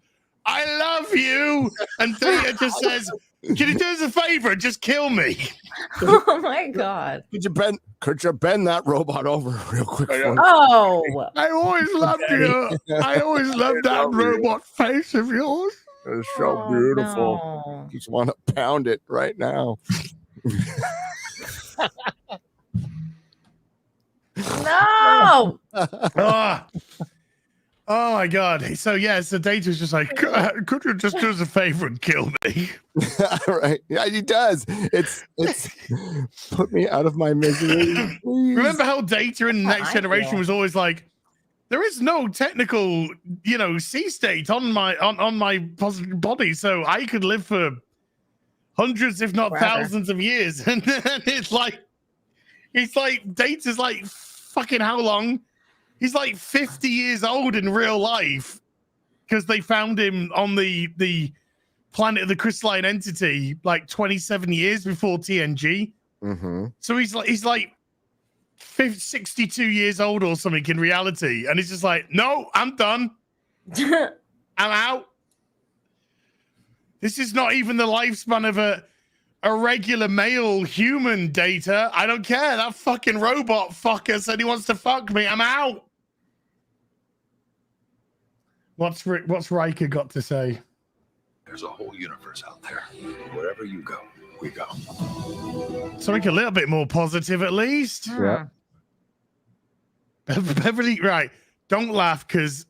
"I love you," and Data just says, "Can you do us a favor and just kill me?" Oh my god! Could you bend that robot over real quick? For me? Oh, I always loved you. I always loved that robot face of yours. It's so beautiful. No. Just want to pound it right now. No. Oh my god. So Data's just like, could you just do us a favor and kill me? Right. Yeah, he does. It's put me out of my misery. Please. Remember how Data in the Next Generation was always like, there is no technical, C state on my body, so I could live for hundreds, if not thousands of years. And then it's like Data's like, fucking how long? He's like 50 years old in real life because they found him on the planet of the crystalline entity like 27 years before TNG. Mm-hmm. So he's like 62 years old or something in reality. And he's just like, no, I'm done. I'm out. This is not even the lifespan of a regular male human, Data. I don't care. That fucking robot fucker said he wants to fuck me. I'm out. What's Riker got to say? There's a whole universe out there. Wherever you go, we go. Something a little bit more positive, at least. Yeah. Beverly, right? Don't laugh because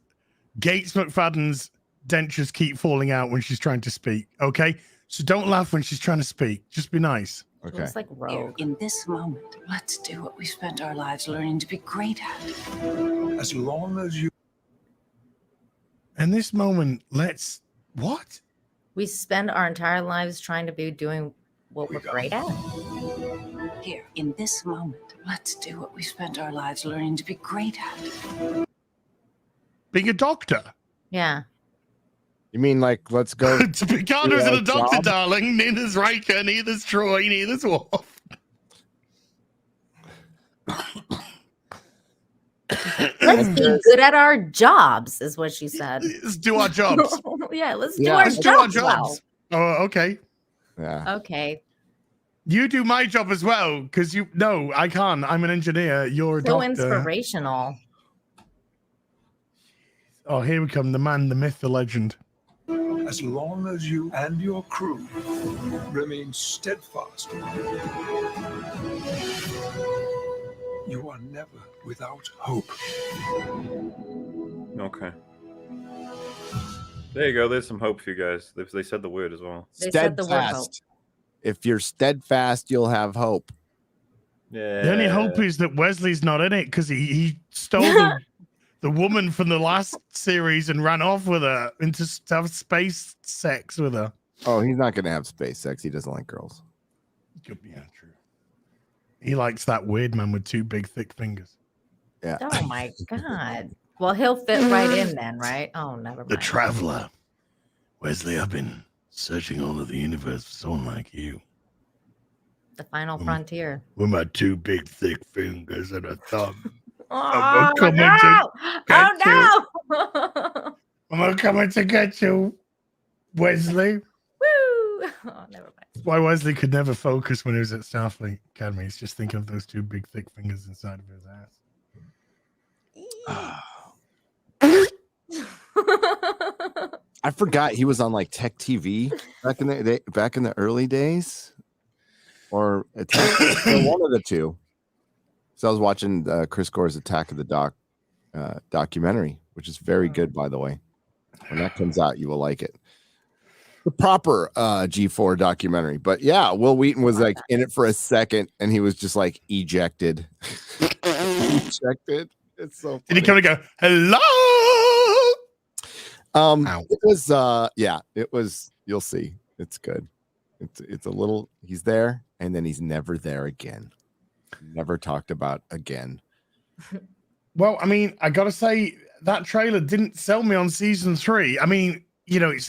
Gates McFadden's dentures keep falling out when she's trying to speak. Okay, so don't laugh when she's trying to speak. Just be nice. It looks like Rogue. In this moment, let's do what we spent our lives learning to be great at. As long as you. In this moment, let's what? We spend our entire lives trying to be doing what we're great at. Here, in this moment, let's do what we spent our lives learning to be great at. Being a doctor. Yeah. You mean like let's go? Picard isn't a doctor, darling. Neither's Riker, neither's Troy, neither's Worf. Let's be good at our jobs, is what she said. Let's do our jobs. Yeah, let's Yeah. do Let's do our our jobs. jobs. Oh, okay. Yeah. Well. Okay. You do my job as well, because you. No, I can't. I'm an engineer. You're a So doctor. inspirational. Oh, here we come. The man, the myth, the legend. As long as you and your crew remain steadfast, you are never without hope. Okay. There you go. There's some hope for you guys. They said the word as well. They said the word hope. Steadfast. If you're steadfast, you'll have hope. Yeah. The only hope is that Wesley's not in it because he stole the woman from the last series and ran off with her into to have space sex with her. Oh, he's not going to have space sex. He doesn't like girls. Could be true. He likes that weird man with two big, thick fingers. Yeah. Oh my god. Well, he'll fit right in then, right? Oh, never mind. The Traveler. Wesley, I've been searching all of the universe for someone like you. The final frontier. With my two big, thick fingers and a thumb. Oh, coming no! to get Oh, no! I'm coming to get you, Wesley. Woo! Oh, never mind. Why Wesley could never focus when he was at Starfleet Academy. He's just thinking of those two big, thick fingers inside of his ass. I forgot he was on like Tech TV back in the early days, or one of the two. So I was watching Chris Gore's Attack of the documentary, which is very good, by the way. When that comes out, you will like it. The proper G4 documentary. But yeah, Will Wheaton was like in it for a second, and he was just like ejected. Ejected. It's so funny. Did he come and go, hello? It was it was, you'll see. It's good. It's a little, he's there, and then he's never there again. Never talked about again. Well, I mean, I gotta say that trailer didn't sell me on season 3. I mean, you know, it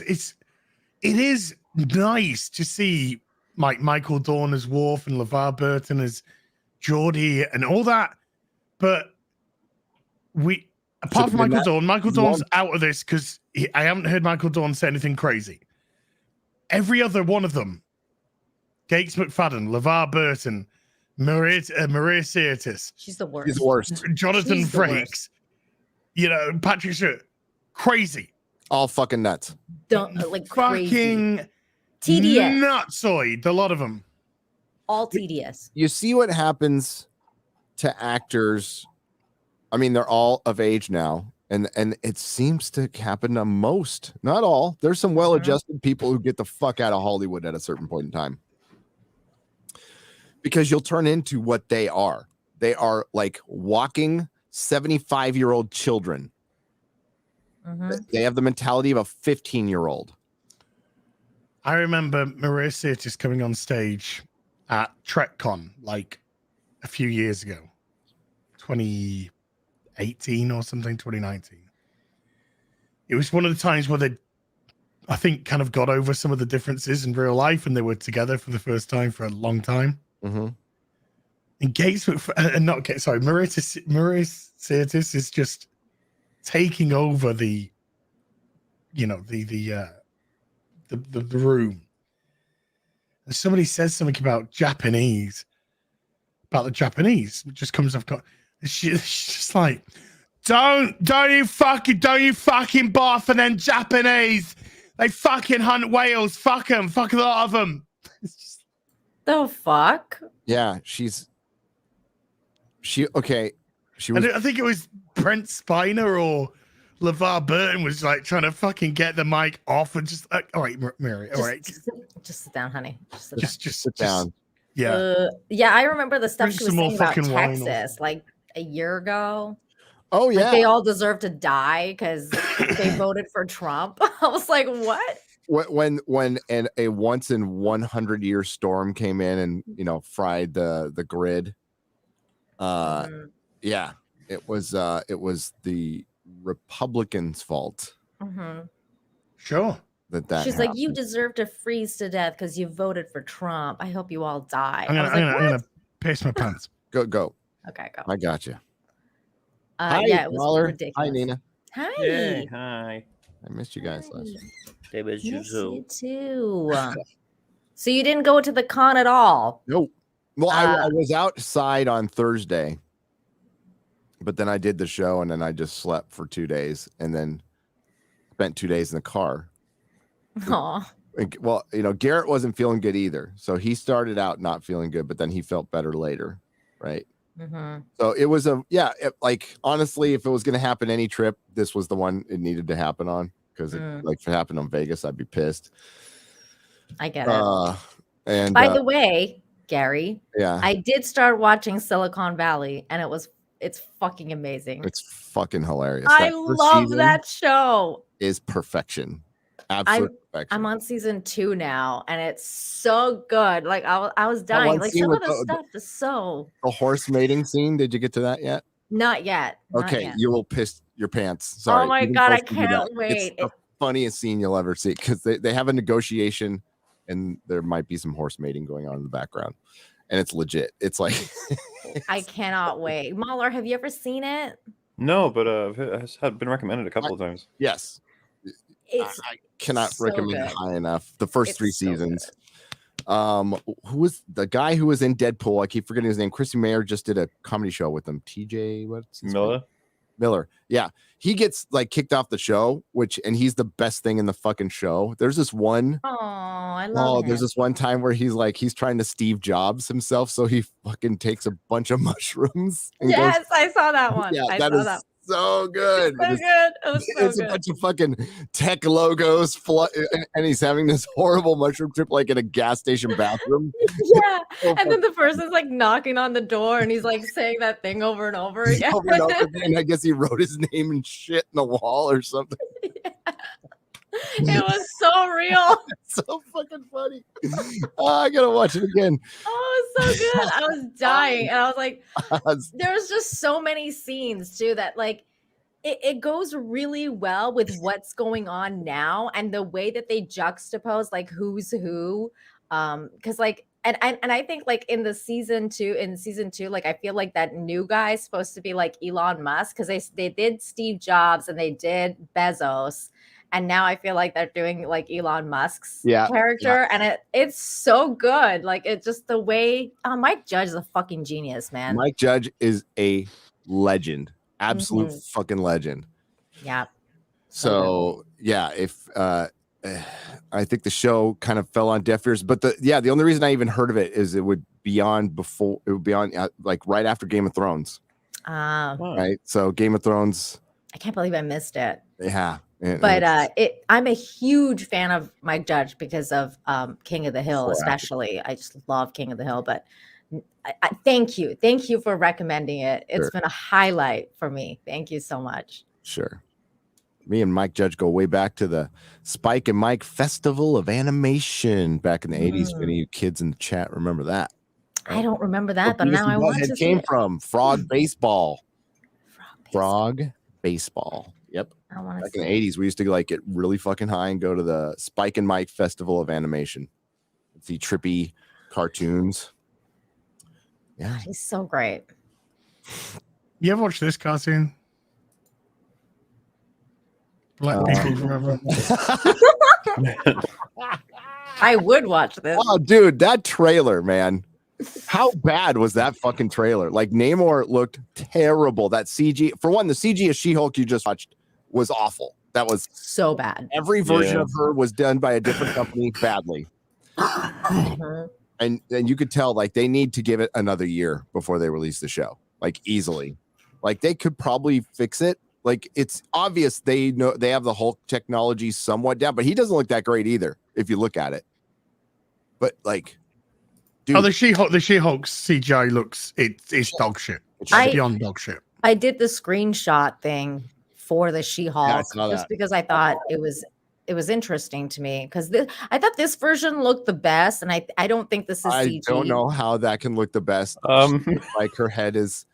is nice to see Michael Dorn as Worf and LeVar Burton as Geordi and all that, but apart from Michael Dorn's out of this because I haven't heard Michael Dorn say anything crazy. Every other one of them, Gates McFadden, LeVar Burton, Maria Sirtis. She's the worst. He's the worst. Jonathan Frakes. You know, Patrick Stewart. Crazy. All fucking nuts. Like fucking crazy. Tedious. Nutsoid, a lot of them. All tedious. You see what happens to actors. I mean, they're all of age now, and it seems to happen to most, not all. There's some well-adjusted people who get the fuck out of Hollywood at a certain point in time. Because you'll turn into what they are. They are like walking 75-year-old children. They have the mentality of a 15-year-old. I remember Maria Sirtis coming on stage at TrekCon like a few years ago, 2018 or something, 2019. It was one of the times where they, I think, kind of got over some of the differences in real life, and they were together for the first time for a long time. And Maria Sirtis is just taking over the room. And somebody says something about the Japanese, which just comes off. She's just like, don't you fucking barf and then Japanese. They fucking hunt whales. Fuck them. Fuck a lot of them. The fuck? Yeah, she okay. She was. I think it was Brent Spiner or LeVar Burton was like trying to fucking get the mic off and just all right, Mary, all right, just sit down, honey. Just sit down. Yeah, yeah. I remember the stuff Drink she was some more saying about fucking wine or Texas like a year ago. Oh yeah, like they all deserve to die because they voted for Trump. I was like, what? When a once in 100 year storm came in and fried the grid. Yeah, it was the Republicans' fault. Sure. That She's happened. like, you deserve to freeze to death because you voted for Trump. I hope you all die. I'm I was like, I'm gonna piss my pants. Go. Okay, go. I got you. Yeah, it was Mahler. ridiculous. Hi, Nina. Hi. Yay, hi. I missed you guys last week. They missed you Miss too. you too. So you didn't go to the con at all? Nope. Well, I was outside on Thursday, but then I did the show and then I just slept for 2 days and then spent 2 days in the car. Aw. Well, Garrett wasn't feeling good either. So he started out not feeling good, but then he felt better later. Right. So it was honestly, if it was going to happen any trip, this was the one it needed to happen on because if it happened on Vegas, I'd be pissed. I get it. And by the way, Gary, yeah, I did start watching Silicon Valley and it's fucking amazing. It's fucking hilarious. I love that show. Is perfection. Absolute perfection. I'm on season 2 now and it's so good. Like I was dying. Like some of the stuff is so. The horse mating scene. Did you get to that yet? Not yet. Okay, you will piss your pants. Sorry. Oh my God, I can't wait. It's the funniest scene you'll ever see because they have a negotiation and there might be some horse mating going on in the background. And it's legit. It's like I cannot wait. Mahler, have you ever seen it? No, but it's been recommended a couple of times. Yes. I cannot so recommend good. it high enough. The first It's 3 so seasons. Who was the guy who was in Deadpool? I keep forgetting his name. Chrissy Mayer just did a comedy show with him. TJ, what's his name? Miller. Yeah. He gets like kicked off the show, and he's the best thing in the fucking show. There's this one. Oh, I love him. There's this one time where he's trying to Steve Jobs himself. So he fucking takes a bunch of mushrooms. And Yes, I saw that one. Yeah, I that saw is that. so good. So good. It was so It's good. a bunch of fucking tech logos, and he's having this horrible mushroom trip like in a gas station bathroom. Yeah. And then the person's like knocking on the door and he's like saying that thing over and over again. Over and over again. I guess he wrote his name and shit in the wall or something. It was so real. It's so fucking funny. Oh, I gotta watch it again. Oh, it was so good. I was dying. And I was like, there's just so many scenes too that like it goes really well with what's going on now and the way that they juxtapose like who's who. Because like and I think like in season two, like I feel like that new guy is supposed to be like Elon Musk because they did Steve Jobs and they did Bezos. And now I feel like they're doing like Elon Musk's character, and it's so good. Like it's just the way Mike Judge is a fucking genius, man. Mike Judge is a legend, absolute fucking legend. Yeah. So yeah, if I think the show kind of fell on deaf ears, but the only reason I even heard of it is it would be on like right after Game of Thrones. Right. So Game of Thrones. I can't believe I missed it. Yeah. But I'm a huge fan of Mike Judge because of King of the Hill, especially. I just love King of the Hill. But I thank you for recommending it. It's been a highlight for me. Thank you so much. Sure. Me and Mike Judge go way back to the Spike and Mike Festival of Animation back in the 80s. If any of you kids in the chat remember that. I don't remember that, but now I want to see it. From Frog Baseball. Frog Baseball. Yep. Back in the 80s, we used to like get really fucking high and go to the Spike and Mike Festival of Animation. See trippy cartoons. Yeah. He's so great. You ever watch this cartoon? Black People Forever. I would watch this. Oh, dude, that trailer, man. How bad was that fucking trailer? Like Namor looked terrible. That CG, for one, the CG of She-Hulk you just watched was awful. That was so bad. Every version of her was done by a different company badly. And you could tell like they need to give it another year before they release the show, like easily. Like they could probably fix it. Like it's obvious they know they have the Hulk technology somewhat down, but he doesn't look that great either if you look at it. But like, dude, the She-Hulk CGI looks it's dog shit. It's beyond dog shit. I did the screenshot thing for the She-Hulk just because I thought it was interesting to me because I thought this version looked the best, and I don't think this is CG. I don't know how that can look the best. Like her head is.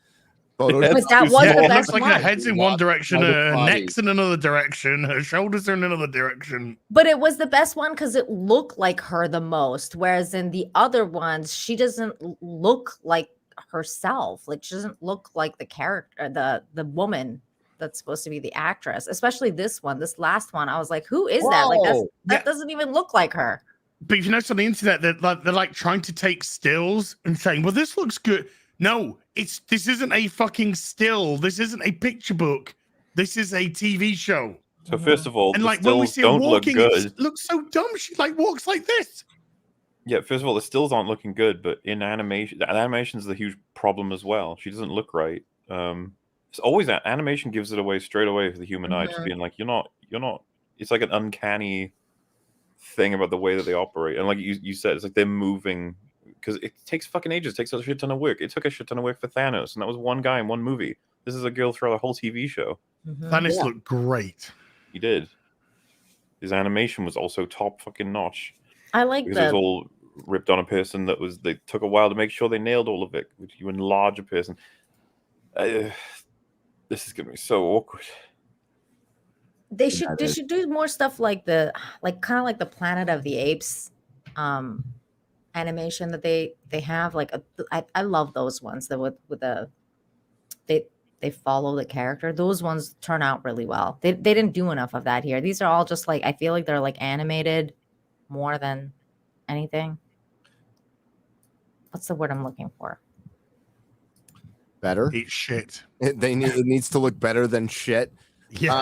But that was the best like one. her head's in one direction, her neck's in another direction, her shoulders are in another direction. But it was the best one because it looked like her the most, whereas in the other ones, she doesn't look like herself. Like she doesn't look like the character, the woman that's supposed to be the actress. Especially this one, this last one. I was like, who is that? Like that doesn't even look like her. But if you notice on the internet, they're like trying to take stills and saying, "Well, this looks good." No, this isn't a fucking still. This isn't a picture book. This is a TV show. So first of all, and the like when we stills see her don't look walking, good. it looks so dumb. She like walks like this. Yeah, first of all, the stills aren't looking good, but in animation, animation's the huge problem as well. She doesn't look right. It's always that animation gives it away straight away for the human eye, just being like, you're not. It's like an uncanny thing about the way that they operate, and like you said, it's like they're moving. Because it takes fucking ages. It takes a shit ton of work. It took a shit ton of work for Thanos, and that was one guy in one movie. This is a girl throughout a whole TV show. Thanos looked great. He did. His animation was also top fucking notch. I like because it was all ripped on a person they took a while to make sure they nailed all of it. You enlarge a person. This is gonna be so awkward. They should do more stuff like kind of like the Planet of the Apes animation that they have. Like I love those ones that with the they follow the character. Those ones turn out really well. They didn't do enough of that here. These are all just like, I feel like they're like animated more than anything. What's the word I'm looking for? Better. Eat shit. It needs to look better than shit. Yeah.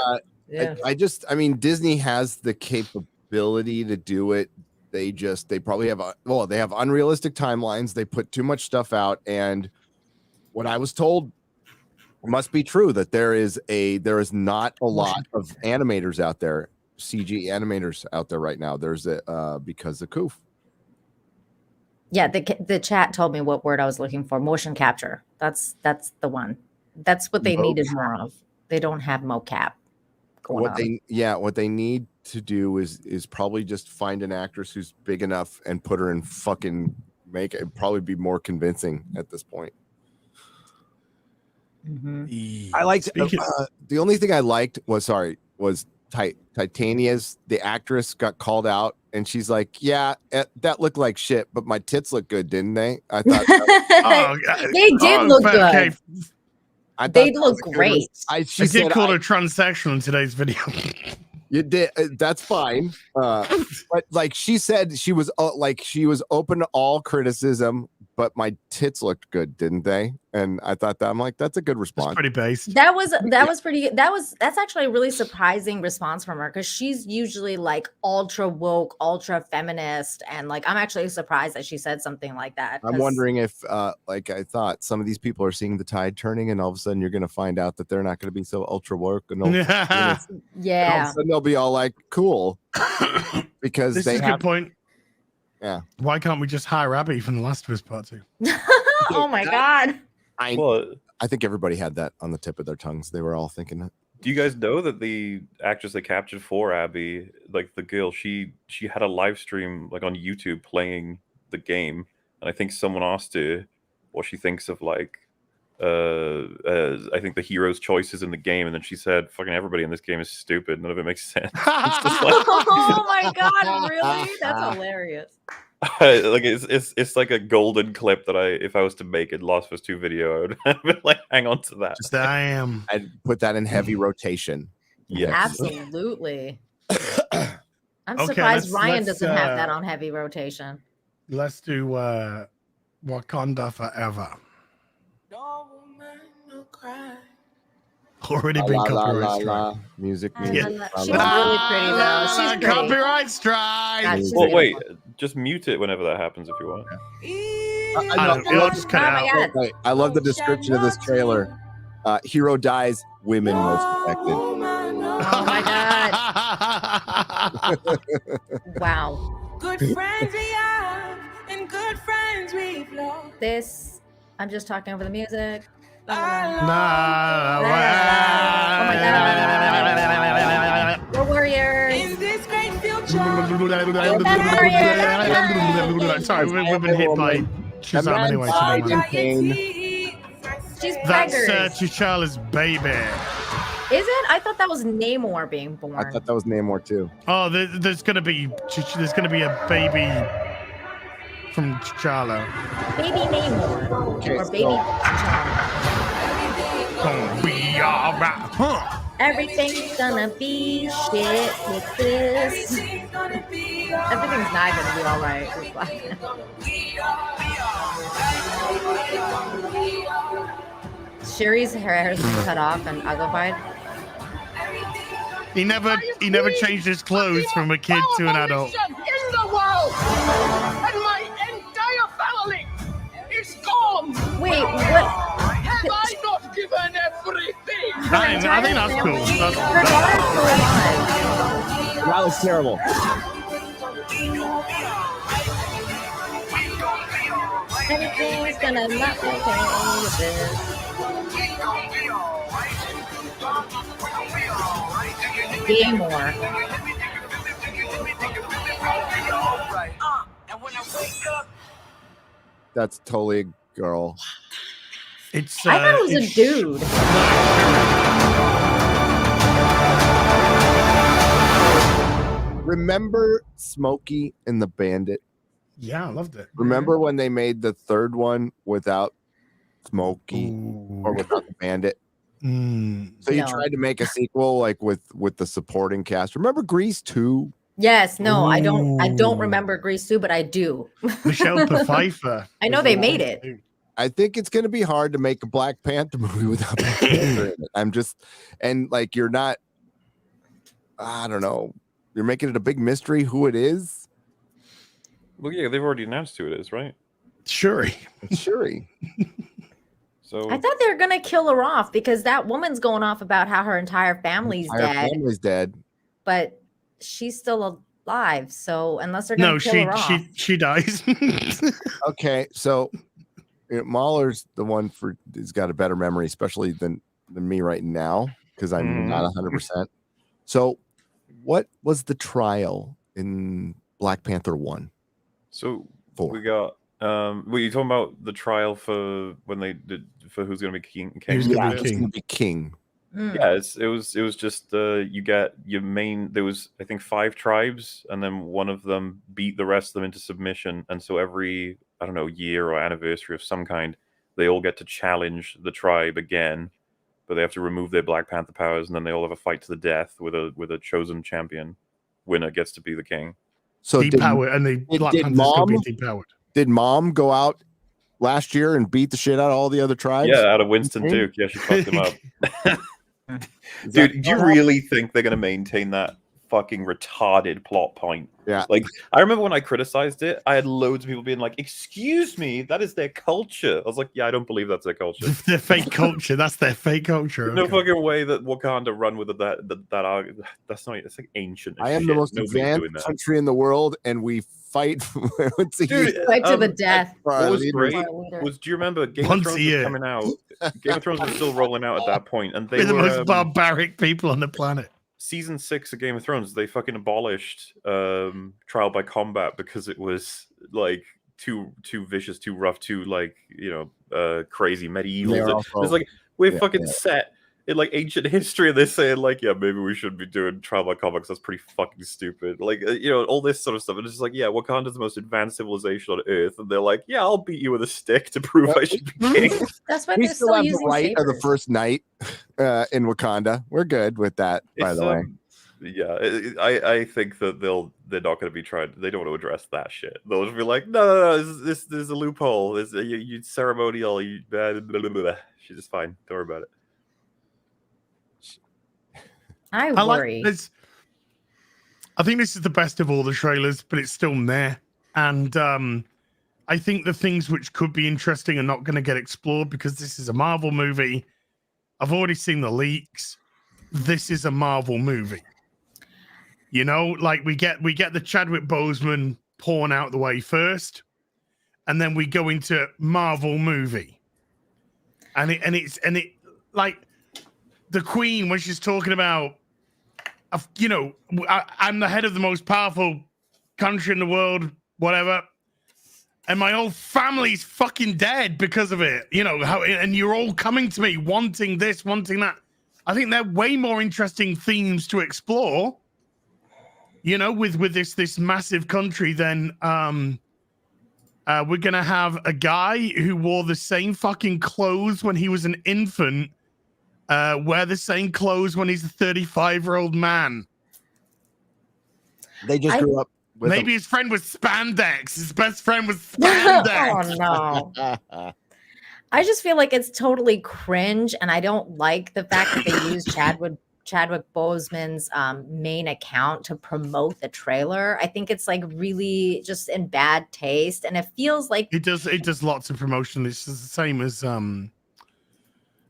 I mean, Disney has the capability to do it. They probably have they have unrealistic timelines. They put too much stuff out, and what I was told must be true that there is not a lot of animators out there, CG animators out there right now. There's because of Koof. Yeah, the chat told me what word I was looking for. Motion capture. That's the one. That's what they needed more of. They don't have mocap going on. What they need to do is probably just find an actress who's big enough and put her in fucking make it probably be more convincing at this point. I liked the only thing I liked was Titania's, the actress got called out and she's like, yeah, that looked like shit, but my tits look good, didn't they? I thought they did look good. Okay. They look great. I did call her transsexual in today's video. You did. That's fine. But like she said, she was open to all criticism, but my tits looked good, didn't they? And I thought that I'm like, that's a good response. That's pretty based. That was pretty. That's actually a really surprising response from her because she's usually like ultra woke, ultra feminist, and like I'm actually surprised that she said something like that. I'm wondering if like I thought some of these people are seeing the tide turning, and all of a sudden you're going to find out that they're not going to be so ultra woke and yeah. And all of a sudden they'll be all like cool because this is a good point. Yeah. Why can't we just hire Abby from The Last of Us Part 2? Oh my god. I think everybody had that on the tip of their tongues. They were all thinking that. Do you guys know that the actress they captured for Abby, like the girl, she had a live stream like on YouTube playing the game, and I think someone asked her what she thinks of like I think the hero's choices in the game, and then she said, "Fucking everybody in this game is stupid. None of it makes sense." It's just like, oh my god, really? That's hilarious. Like it's like a golden clip that if I was to make a Last of Us 2 video, I would like hang on to that. Just I'd put that in heavy rotation. Yes. Absolutely. I'm surprised Ryan doesn't have that on heavy rotation. Let's do Wakanda Forever. Already been copyright strike. Music. She was really pretty though. She's pretty. Copyright strike. God, she's Well, wait, just mute it whenever that happens if you want. I love the description of this trailer. Hero dies, women most affected. Oh my god. Wow. Good friends we have and good friends we've lost. This, I'm just talking over the music. Oh my god. We're warriors. In this great future. Sorry, we've been hit by Shazam anyway. She's That's beggars. T'Challa's baby. Is it? I thought that was Namor being born. I thought that was Namor too. Oh, there's gonna be a baby from T'Challa. Baby Namor. Okay, Or baby T'Challa. Gonna be alright, huh? Everything's gonna be shit with this. Everything's not gonna be alright with Black Panther. Shuri's hair has been cut off and uglified. He never changed his clothes from a kid to an adult. In the world, and my entire family is gone. Wait, what? Have I not given everything? I think that's cool. Her daughter's still alive. That was terrible. Everything's gonna not be okay with this. Namor. That's totally a girl. It's. I thought it was a dude. Remember Smokey and the Bandit? Yeah, I loved it. Remember when they made the third one without Smokey or without the Bandit? So you tried to make a sequel like with the supporting cast. Remember Grease 2? Yes, no, I don't remember Grease 2, but I do. Michelle Pfeiffer. I know they made it. I think it's going to be hard to make a Black Panther movie without Black Panther in it. And like you're not, I don't know, you're making it a big mystery who it is. Well, yeah, they've already announced who it is, right? Shuri. Shuri. So I thought they were gonna kill her off because that woman's going off about how her entire family's dead. Family's dead. But she's still alive. So unless they're gonna kill her off. she dies. Okay, so Mahler's the one he's got a better memory, especially than me right now, because I'm not 100%. So, what was the trial in Black Panther 1? So we got were you talking about the trial for when they did for who's gonna be king? Who's gonna be king? Yeah, it was just you get your main. There was I think 5 tribes, and then one of them beat the rest of them into submission, and so every I don't know year or anniversary of some kind, they all get to challenge the tribe again, but they have to remove their Black Panther powers, and then they all have a fight to the death with a chosen champion. Winner gets to be the king. So depowered, and the Black Panther's still being depowered. Did Mom go out last year and beat the shit out of all the other tribes? Yeah, out of Winston Duke. Yeah, she fucked him up. Dude, do you really think they're going to maintain that fucking retarded plot point? Yeah. Like, I remember when I criticized it, I had loads of people being like, excuse me, that is their culture. I was like, yeah, I don't believe that's their culture. Their fake culture. That's their fake culture. No fucking way that Wakanda run with that that's not, it's like ancient. I am the most advanced country in the world, and we fight Dude, fight to the death. What was great was, do you remember Game of Thrones was coming out? Game of Thrones was still rolling out at that point, and they We're the were most barbaric people on the planet. Season 6 of Game of Thrones, they fucking abolished trial by combat because it was like too vicious, too rough, too like crazy medieval. It's like we're fucking set in like ancient history, and they're saying like, yeah, maybe we shouldn't be doing trial by combat because that's pretty fucking stupid. Like all this sort of stuff. And it's just like, yeah, Wakanda's the most advanced civilization on Earth, and they're like, yeah, I'll beat you with a stick to prove I should be king. That's why we they're still have the using right sabers. of the first night in Wakanda. We're good with that, by the way. Yeah, I think that they're not going to be trying. They don't want to address that shit. They'll just be like, no, this is a loophole. This you ceremonial. Blah, blah, blah, blah. She's just fine. Don't worry about it. I like worry. this. I think this is the best of all the trailers, but it's still meh. And I think the things which could be interesting are not going to get explored because this is a Marvel movie. I've already seen the leaks. This is a Marvel movie. You know, like we get the Chadwick Boseman porn out the way first, and then we go into Marvel movie. And it like the Queen when she's talking about, you know, I'm the head of the most powerful country in the world, whatever. And my whole family's fucking dead because of it. You know, and you're all coming to me wanting this, wanting that. I think they're way more interesting themes to explore, you know, with this massive country than we're going to have a guy who wore the same fucking clothes when he was an infant wear the same clothes when he's a 35-year-old man. They just grew up with maybe his friend was spandex. His best friend was spandex. Oh no. I just feel like it's totally cringe, and I don't like the fact that they use Chadwick Boseman's main account to promote the trailer. I think it's like really just in bad taste, and it feels like it does lots of promotion. It's the same as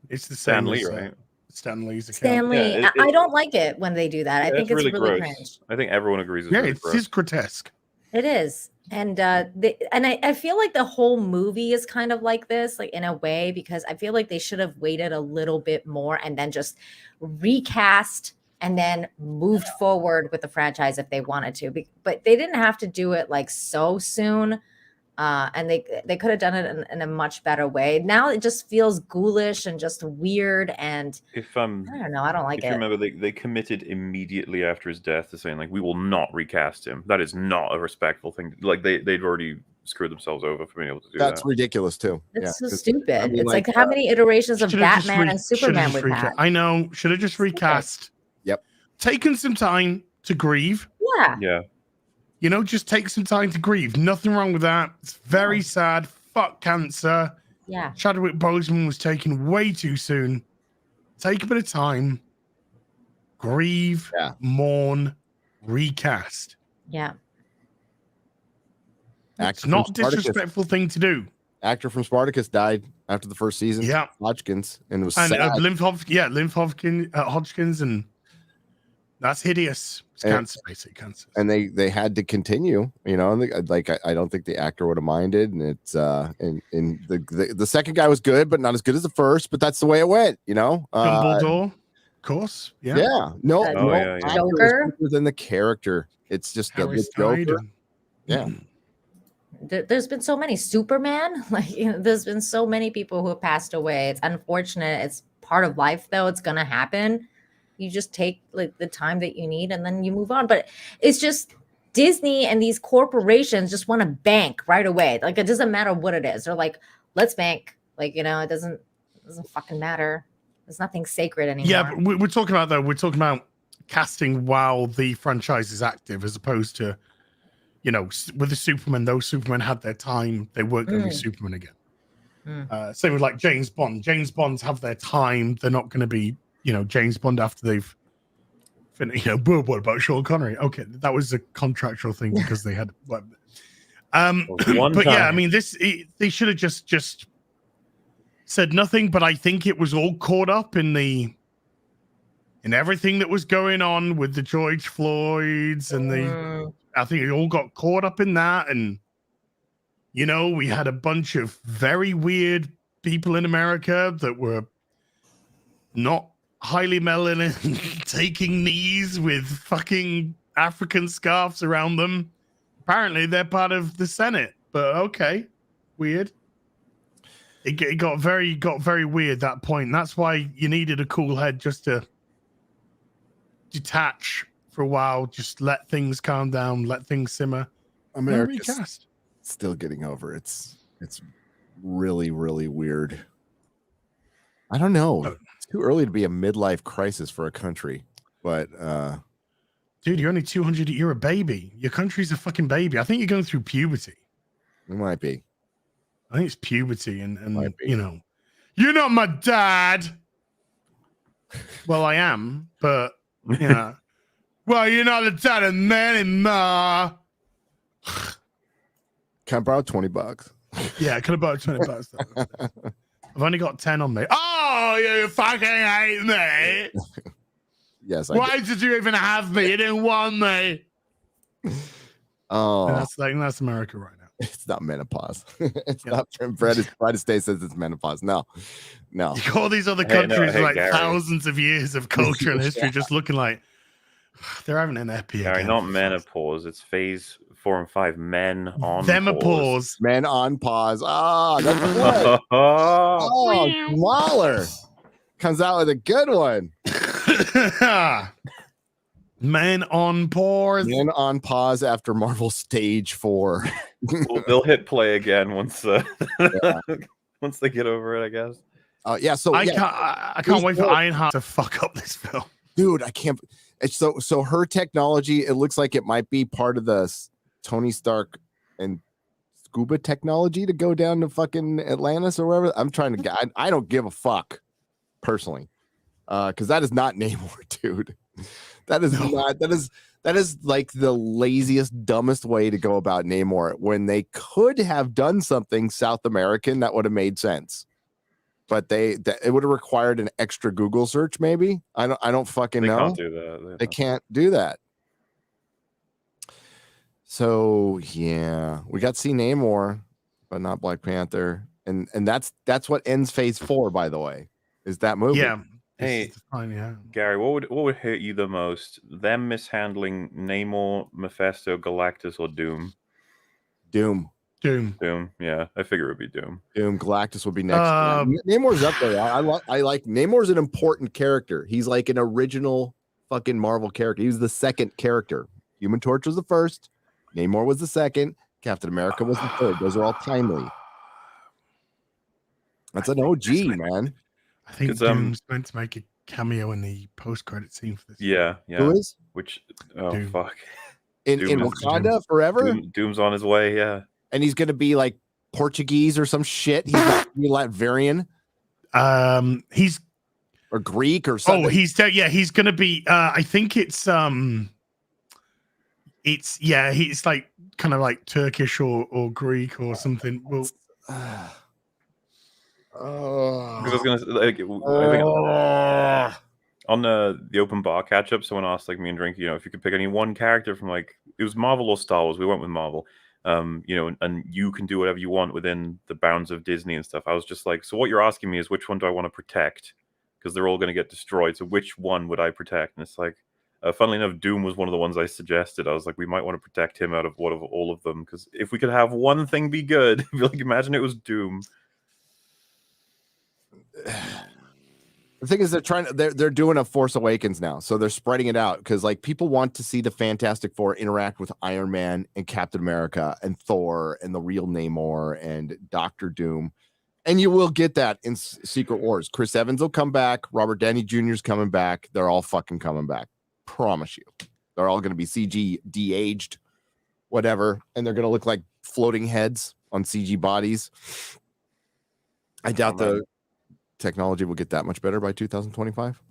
it's the Stan same Lee, as, right? Stan Lee's account. Stan Lee. Yeah, I don't like it when they do that. I think it's really gross. cringe. I think everyone agrees. It's Yeah, really it's gross. just grotesque. It is. And I feel like the whole movie is kind of like this, like in a way, because I feel like they should have waited a little bit more and then just recast and then moved forward with the franchise if they wanted to. But they didn't have to do it like so soon. And they could have done it in a much better way. Now it just feels ghoulish and just weird. And If I don't know, I don't like if you it. remember, they committed immediately after his death to saying like, we will not recast him. That is not a respectful thing. Like they'd already screwed themselves over for being able to do That's that. ridiculous too. It's so 'cause, stupid. I mean, it's like how many iterations of Should've just Batman and should've Superman just we've had. I know. Should have just recast. Yep. Taken some time to grieve. Yeah. Yeah. You know, just take some time to grieve. Nothing wrong with that. It's very sad. Fuck cancer. Yeah. Chadwick Boseman was taken way too soon. Take a bit of time. Grieve. Mourn. Recast. Yeah. It's not a disrespectful thing to do. Actor from Spartacus died after the first season. Yeah. Hodgkins, and it was And sad. Hodgkins, and that's hideous. It's And- cancer, basic cancer. And they had to continue, you know. And like I don't think the actor would have minded. And it's and the second guy was good, but not as good as the first. But that's the way it went, you know. Dumbledore, of course. Yeah. Yeah. No. The no yeah, yeah. actor is Joker? bigger than the character. It's just the Harry Joker. Stein. Yeah. There's been so many Superman. Like, you know, there's been so many people who have passed away. It's unfortunate. It's part of life, though. It's gonna happen. You just take like the time that you need and then you move on. But it's just Disney and these corporations just want to bank right away. Like, it doesn't matter what it is. They're like, let's bank. Like, you know, it doesn't fucking matter. There's nothing sacred anymore. Yeah, but we're talking about casting while the franchise is active, as opposed to, you know, with the Superman. Those Supermen had their time. They weren't going to be Superman again. Same with like James Bond. James Bonds have their time. They're not going to be, you know, James Bond after they've finished. You know, what about Sean Connery? Okay, that was a contractual thing because they had. But yeah, I mean, they should have just said nothing. But I think it was all caught up in everything that was going on with the George Floyds and I think it all got caught up in that. And, you know, we had a bunch of very weird people in America that were not highly melanin taking knees with fucking African scarves around them. Apparently they're part of the Senate, but okay. Weird. It got very weird that point. And that's why you needed a cool head just to detach for a while, just let things calm down, let things simmer. America's Recast. still getting over it. It's really, really weird. I don't know. It's too early to be a midlife crisis for a country, but dude, you're only 200. You're a baby. Your country's a fucking baby. I think you're going through puberty. It might be. I think it's puberty, and you know, you're not my dad. Well, I am, but yeah. Well, you're not the dad of man and ma. Can I borrow $20? Yeah, I could have borrowed $20. I've only got 10 on me. Oh, you fucking hate me. Yes. Why did you even have me? You didn't want me. Oh, And that's America right now. it's not menopause. It's not. Brad State says it's menopause. No. You got all these other countries with like thousands of years of culture and history just looking like they're having an epi. Gary, not menopause. It's phase 4 and 5. Men on pause. Men on pause. Ah, that's good. Oh, Mahler comes out with a good one. Men on pause. Men on pause after Marvel Stage 4. Well, they'll hit play again once once they get over it, I guess. Yeah. So I can't wait for Ironheart to fuck up this film, dude. I can't. It's so her technology. It looks like it might be part of the Tony Stark and scuba technology to go down to fucking Atlantis or wherever. I'm trying to get. I don't give a fuck personally, because that is not Namor, dude. That is not. That is like the laziest, dumbest way to go about Namor when they could have done something South American that would have made sense. But it would have required an extra Google search, maybe. I don't fucking know. They can't do that. They can't do that. So yeah, we got to see Namor, but not Black Panther, and that's what ends Phase 4. By the way, is that movie? Yeah. Hey, fine, yeah. Gary, what would hurt you the most? Them mishandling Namor, Mephisto, Galactus, or Doom? Doom. Yeah, I figure it would be Doom. Galactus would be next. Namor's up there. I like Namor's an important character. He's like an original fucking Marvel character. He was the second character. Human Torch was the first. Namor was the second. Captain America was the third. Those are all timely. That's an OG, man. I think Doom's meant to make a cameo in the post-credit scene for this. Yeah. Who is? Which? Doom. Fuck. In Wakanda Forever? Doom's on his way. Yeah. And he's going to be like Portuguese or some shit. He's not going to be Latvian. He's or Greek or something. Oh, he's going to be. I think it's he's like kind of like Turkish or Greek or something. Well, Because I was gonna I think on the open bar catch up, someone asked like me and Drink, if you could pick any one character from like it was Marvel or Star Wars. We went with Marvel. And you can do whatever you want within the bounds of Disney and stuff. I was just like, so what you're asking me is which one do I want to protect? Because they're all going to get destroyed. So which one would I protect? And it's like, funnily enough, Doom was one of the ones I suggested. I was like, we might want to protect him out of all of them. Because if we could have one thing be good, like imagine it was Doom. The thing is, they're doing a Force Awakens now, so they're spreading it out because like people want to see the Fantastic Four interact with Iron Man and Captain America and Thor and the real Namor and Doctor Doom, and you will get that in Secret Wars. Chris Evans will come back. Robert Downey Jr. is coming back. They're all fucking coming back. Promise you, they're all going to be CG de-aged, whatever, and they're going to look like floating heads on CG bodies. I doubt the technology will get that much better by 2025.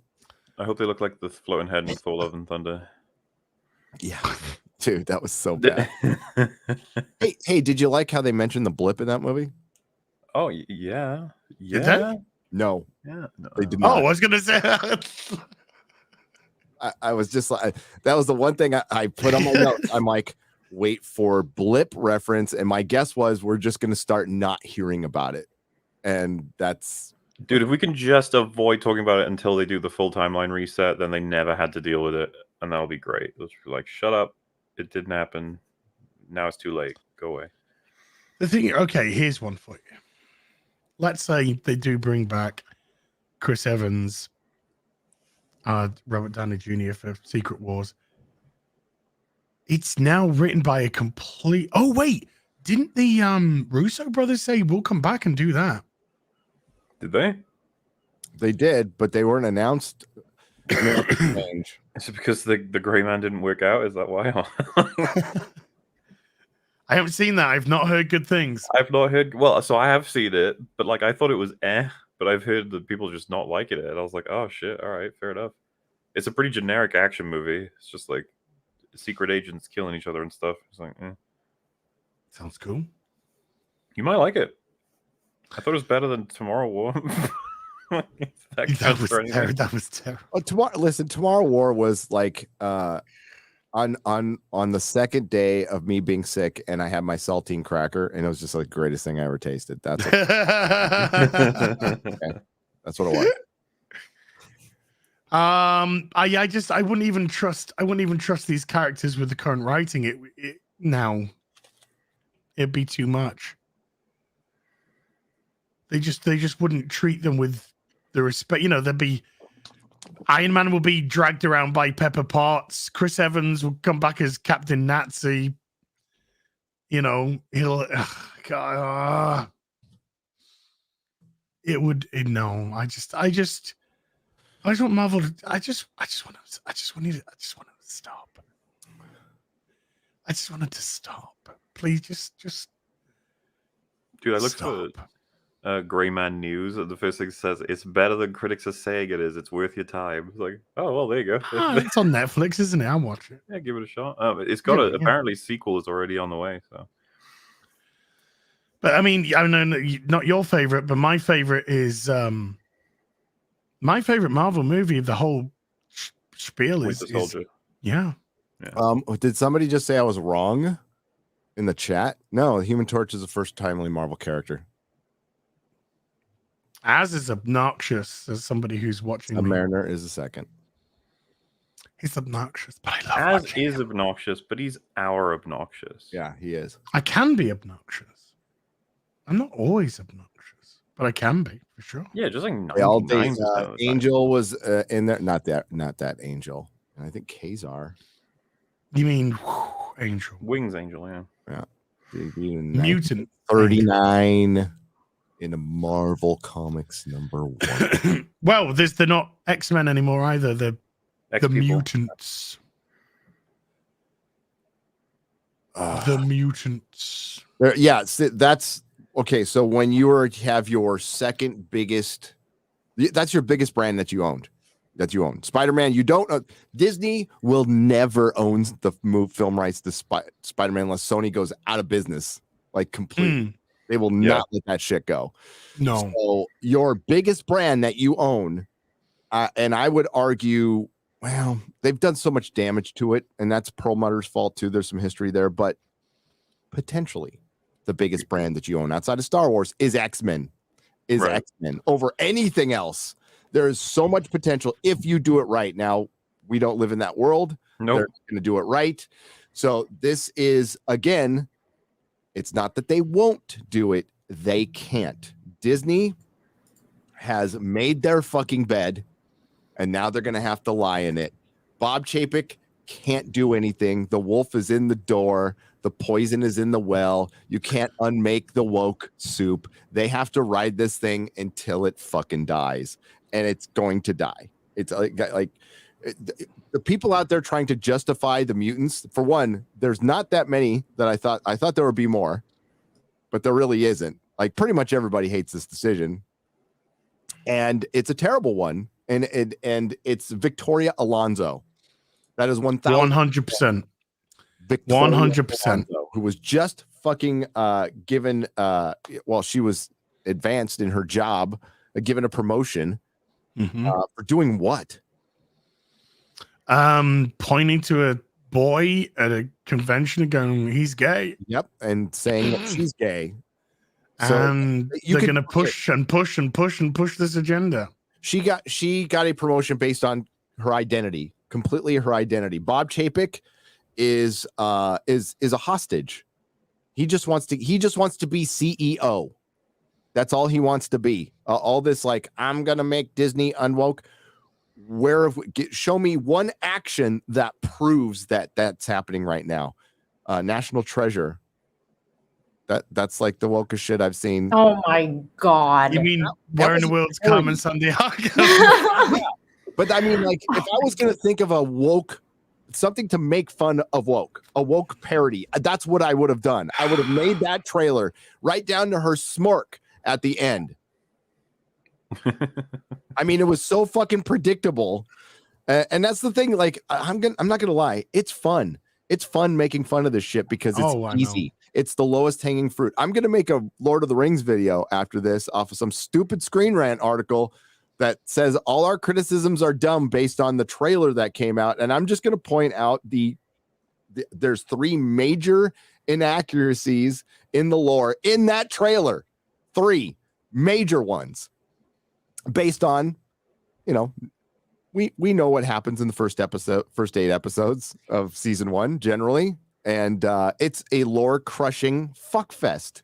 I hope they look like the floating head in Thor: Love and Thunder. Yeah, dude, that was so bad. hey, did you like how they mentioned the blip in that movie? Oh yeah. Did they? No. Yeah, no. They did not. I was gonna say. I was just like, that was the one thing I put on my notes. I'm like, wait for blip reference, and my guess was we're just gonna start not hearing about it, and that's. Dude, if we can just avoid talking about it until they do the full timeline reset, then they never had to deal with it, and that'll be great. Let's be like, shut up, it didn't happen. Now it's too late. Go away. The thing, okay, here's one for you. Let's say they do bring back Chris Evans, Robert Downey Jr. for Secret Wars. It's now written by a complete. Oh wait, didn't the Russo brothers say we'll come back and do that? Did they? They did, but they weren't announced. Is it because the Gray Man didn't work out? Is that why? I haven't seen that. I've not heard good things. I've not heard. Well, so I have seen it, but like I thought it was but I've heard that people just not liking it. And I was like, oh shit, all right, fair enough. It's a pretty generic action movie. It's just like secret agents killing each other and stuff. It's like, Sounds cool. You might like it. I thought it was better than Tomorrow War. That was terrible. Oh, Tomorrow War was like on the second day of me being sick, and I had my saltine cracker, and it was just like the greatest thing I ever tasted. That's okay. That's what it was. I wouldn't even trust these characters with the current writing. Now it'd be too much. They just wouldn't treat them with the respect. There'd be Iron Man will be dragged around by Pepper Potts. Chris Evans will come back as Captain Nazi. He'll God. It would no. I just want Marvel to. I just want to stop. I just want it to stop. Please, just. Dude, I looked for Grey Man News. The first thing says it's better than critics are saying it is. It's worth your time. It's like, oh well, there you go. It's on Netflix, isn't it? I'll watch it. Yeah, give it a shot. It's got apparently sequel is already on the way. So, but I mean, I know not your favorite, but my favorite is my favorite Marvel movie of the whole spiel is Soldier. Yeah. Did somebody just say I was wrong in the chat? No, Human Torch is the first timely Marvel character. As is obnoxious as somebody who's watching. Mariner is the second. He's obnoxious, but I love Az is obnoxious, but he's our obnoxious. Yeah, he is. I can be obnoxious. I'm not always obnoxious, but I can be for sure. Yeah, just like Angel was in there. Not that Angel. And I think Kazar. You mean Angel? Wings Angel, yeah. Yeah. Mutant 39 in the Marvel Comics #1. Well, they're not X-Men anymore either. The mutants. The mutants. Yeah, that's okay. So when you have your second biggest, that's your biggest brand that you owned. Spider-Man, you don't. Disney will never own the film rights to Spider-Man unless Sony goes out of business, like completely. They will not let that shit go. No. So your biggest brand that you own, and I would argue, well, they've done so much damage to it, and that's Perlmutter's fault too. There's some history there, but potentially the biggest brand that you own outside of Star Wars is X-Men. X-Men over anything else. There is so much potential if you do it right. Now, we don't live in that world. Nope. They're going to do it right. So this is, again, it's not that they won't do it. They can't. Disney has made their fucking bed, and now they're going to have to lie in it. Bob Chapek can't do anything. The wolf is in the door. The poison is in the well. You can't unmake the woke soup. They have to ride this thing until it fucking dies, and it's going to die. It's like the people out there trying to justify the mutants. For one, there's not that many that I thought there would be more, but there really isn't. Like pretty much everybody hates this decision, and it's a terrible one. And it's Victoria Alonso. That is 100%. 100%. Who was just fucking given she was advanced in her job, given a promotion for doing what? Pointing to a boy at a convention and going, he's gay. Yep, and saying that she's gay. So and they're going to push and push and push and push this agenda. She got a promotion based on her identity, completely her identity. Bob Chapek is a hostage. He just wants to be CEO. That's all he wants to be. All this like, I'm gonna make Disney unwoke. Show me one action that proves that that's happening right now. National Treasure. That's like the wokest shit I've seen. Oh my god! You mean where in the world's Carmen Sandiego? But I mean, like, if I was gonna think of a woke, something to make fun of woke, a woke parody, that's what I would have done. I would have made that trailer right down to her smirk at the end. I mean, it was so fucking predictable, and that's the thing. Like, I'm not gonna lie, it's fun. It's fun making fun of this shit because it's easy. It's the lowest hanging fruit. I'm going to make a Lord of the Rings video after this off of some stupid Screen Rant article that says all our criticisms are dumb based on the trailer that came out. And I'm just going to point out there's 3 major inaccuracies in the lore in that trailer. 3 major ones based on, we know what happens in the first 8 episodes of season 1 generally. And it's a lore crushing fuckfest.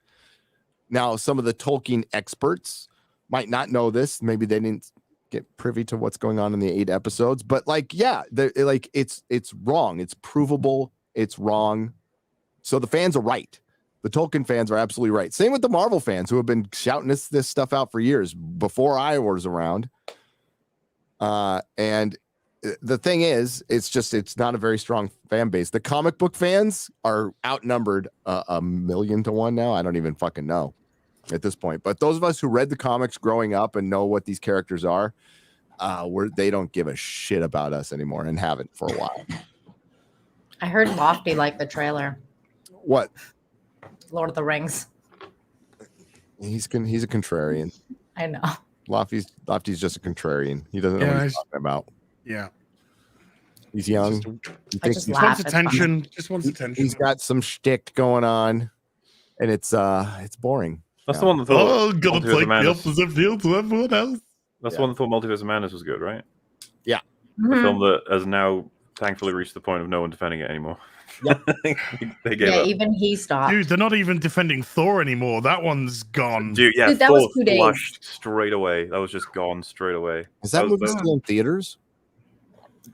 Now, some of the Tolkien experts might not know this. Maybe they didn't get privy to what's going on in the 8 episodes, but it's wrong. It's provable. It's wrong. So the fans are right. The Tolkien fans are absolutely right. Same with the Marvel fans who have been shouting this stuff out for years before I was around. And the thing is, it's not a very strong fan base. The comic book fans are outnumbered 1,000,000 to 1 now. I don't even fucking know at this point. But those of us who read the comics growing up and know what these characters are, they don't give a shit about us anymore and haven't for a while. I heard Lofty liked the trailer. What? Lord of the Rings. He's a contrarian. I know. Lofty's just a contrarian. He doesn't know what he's talking about. Yeah. He's young. He just wants attention. Just wants attention. He's got some shtick going on, and it's boring. That's the one that thought gonna play the opposite field to everyone else. That's the one that thought Multiverse of Madness was good, right? Yeah. The film that has now thankfully reached the point of no one defending it anymore. Yep. They gave up. Even he stopped. Dude, they're not even defending Thor anymore. That one's gone. Dude, yeah, Dude, that Thor was 2 days. flushed straight away. That was just gone straight away. Is that movie still in theaters?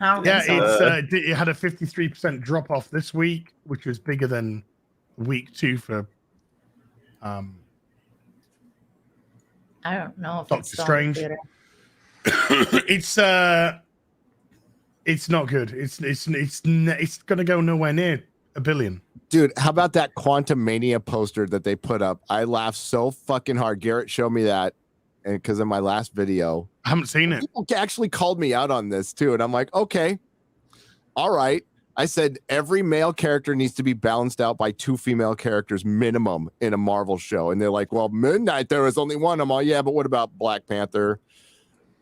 Yeah, it had a 53% drop off this week, which was bigger than week 2 for I don't know if Doctor it's still Strange. in theater. It's not good. It's gonna go nowhere near $1 billion. Dude, how about that Quantum Mania poster that they put up? I laughed so fucking hard. Garrett showed me that, and because of my last video, I haven't seen it. People actually called me out on this too, and I'm like, okay, all right. I said every male character needs to be balanced out by 2 female characters minimum in a Marvel show, and they're like, well, Midnight there was only one. I'm all, yeah, but what about Black Panther,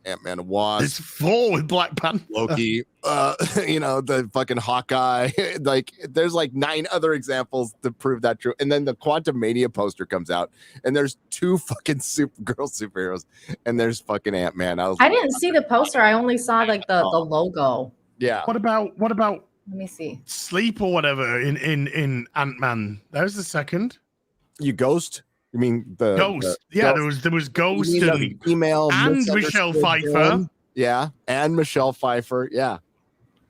Ant-Man and Wasp? It's full with Black Panther, Loki, the fucking Hawkeye. Like, there's like 9 other examples to prove that true. And then the Quantum Mania poster comes out, and there's 2 fucking Supergirl superheroes, and there's fucking Ant-Man. I didn't see the poster. I only saw like the logo. Yeah. What about Let me see. Sleep or whatever in Ant-Man? There's the second. You Ghost? You mean the Ghost? There was Ghost You mean and the female Michelle misunderstood Pfeiffer. villain? Yeah, and Michelle Pfeiffer. Yeah.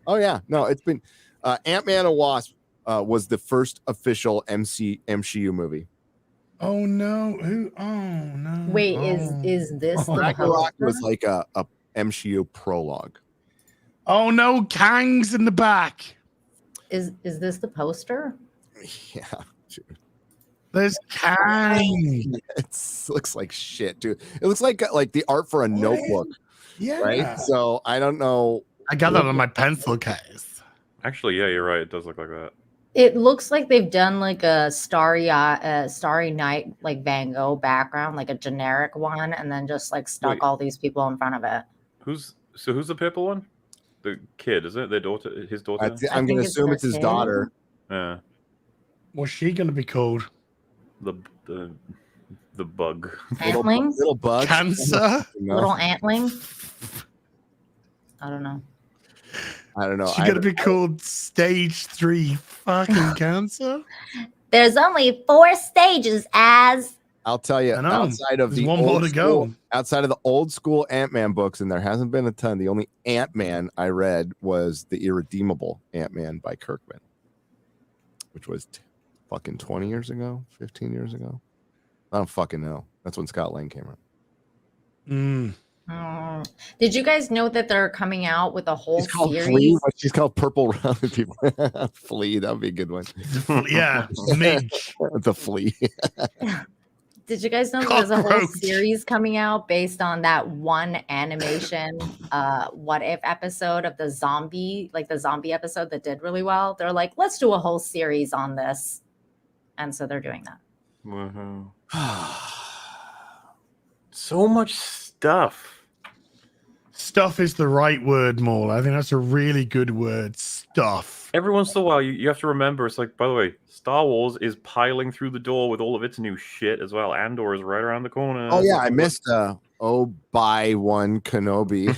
Oh yeah. No, it's been Ant-Man and Wasp was the first official MCU movie. Oh no! Who? Oh no! Wait, is this the Ragnarok poster? was like a MCU prologue. Oh no! Kang's in the back. Is this the poster? Yeah. There's Kang. It looks like shit, dude. It looks like the art for a notebook. Yeah. Right. So I don't know. I got that on my pencil case. Actually, yeah, you're right. It does look like that. It looks like they've done like a starry night, like Van Gogh background, like a generic one, and then just like stuck all these people in front of it. Who's the purple one? The kid, is it? Their daughter, his daughter. I'm gonna assume it's his daughter. Yeah. What's she gonna be called? The bug. Antling? Little bug. Cancer. Little antling? I don't know. She's gonna be called Stage 3 fucking cancer. There's only 4 stages, as I'll tell you, outside of There's one more to go. Outside of the old school Ant-Man books, and there hasn't been a ton. The only Ant-Man I read was the Irredeemable Ant-Man by Kirkman, which was fucking 20 years ago, 15 years ago. I don't fucking know. That's when Scott Lang came out. Did you guys know that they're coming out with a whole series? Flea, but she's called Purple Round People. Flea, that would be a good one. Yeah, Midge. The Flea. Did you guys know there's a whole series coming out based on that one animation what if episode of the zombie episode that did really well? They're like, let's do a whole series on this. And so they're doing that. Wow. So much stuff. Stuff is the right word, Maul. I think that's a really good word. Stuff. Every once in a while, you have to remember, it's like, by the way, Star Wars is piling through the door with all of its new shit as well. Andor is right around the corner. Oh, yeah, I missed Obi-Wan Kenobi.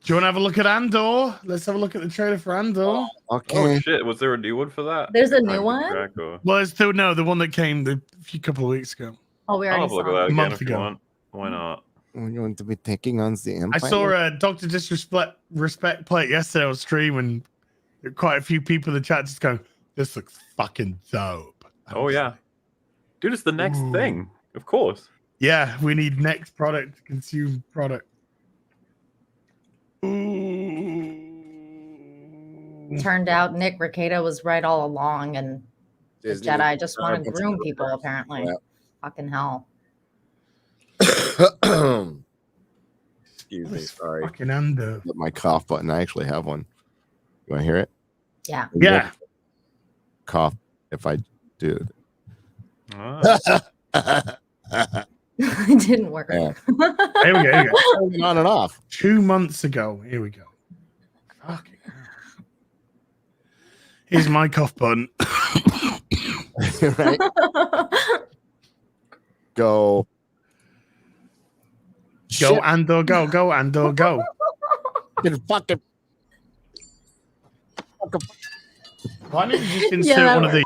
Do you want to have a look at Andor? Let's have a look at the trailer for Andor. Okay. Oh, shit. Was there a new one for that? There's a new one? Well, it's still, no, the one that came a couple of weeks ago. Oh, we I'll already have a look saw at that it. again month if you ago. want. Why not? We're going to be taking on the Empire. I saw Dr. Disrespect play it yesterday on stream, and quite a few people in the chat just going, this looks fucking dope. Oh, yeah. Dude, it's the next thing. Of course. Yeah, we need next product to consume product. Turned out Nick Rekieta was right all along, and Disney the Jedi just want to gets groom it. people, apparently. Yeah. Fucking hell. Excuse me, sorry. Fucking Andor. My cough button. I actually have one. You want to hear it? Yeah. Yeah. Cough if I do. It didn't work. Yeah. Here we go. On and off. 2 months ago. Here we go. Fucking hell. Here's my cough button. Right? Go. Go, Andor, go. Go, Andor, go. Fucking. Why don't you just insert one of these,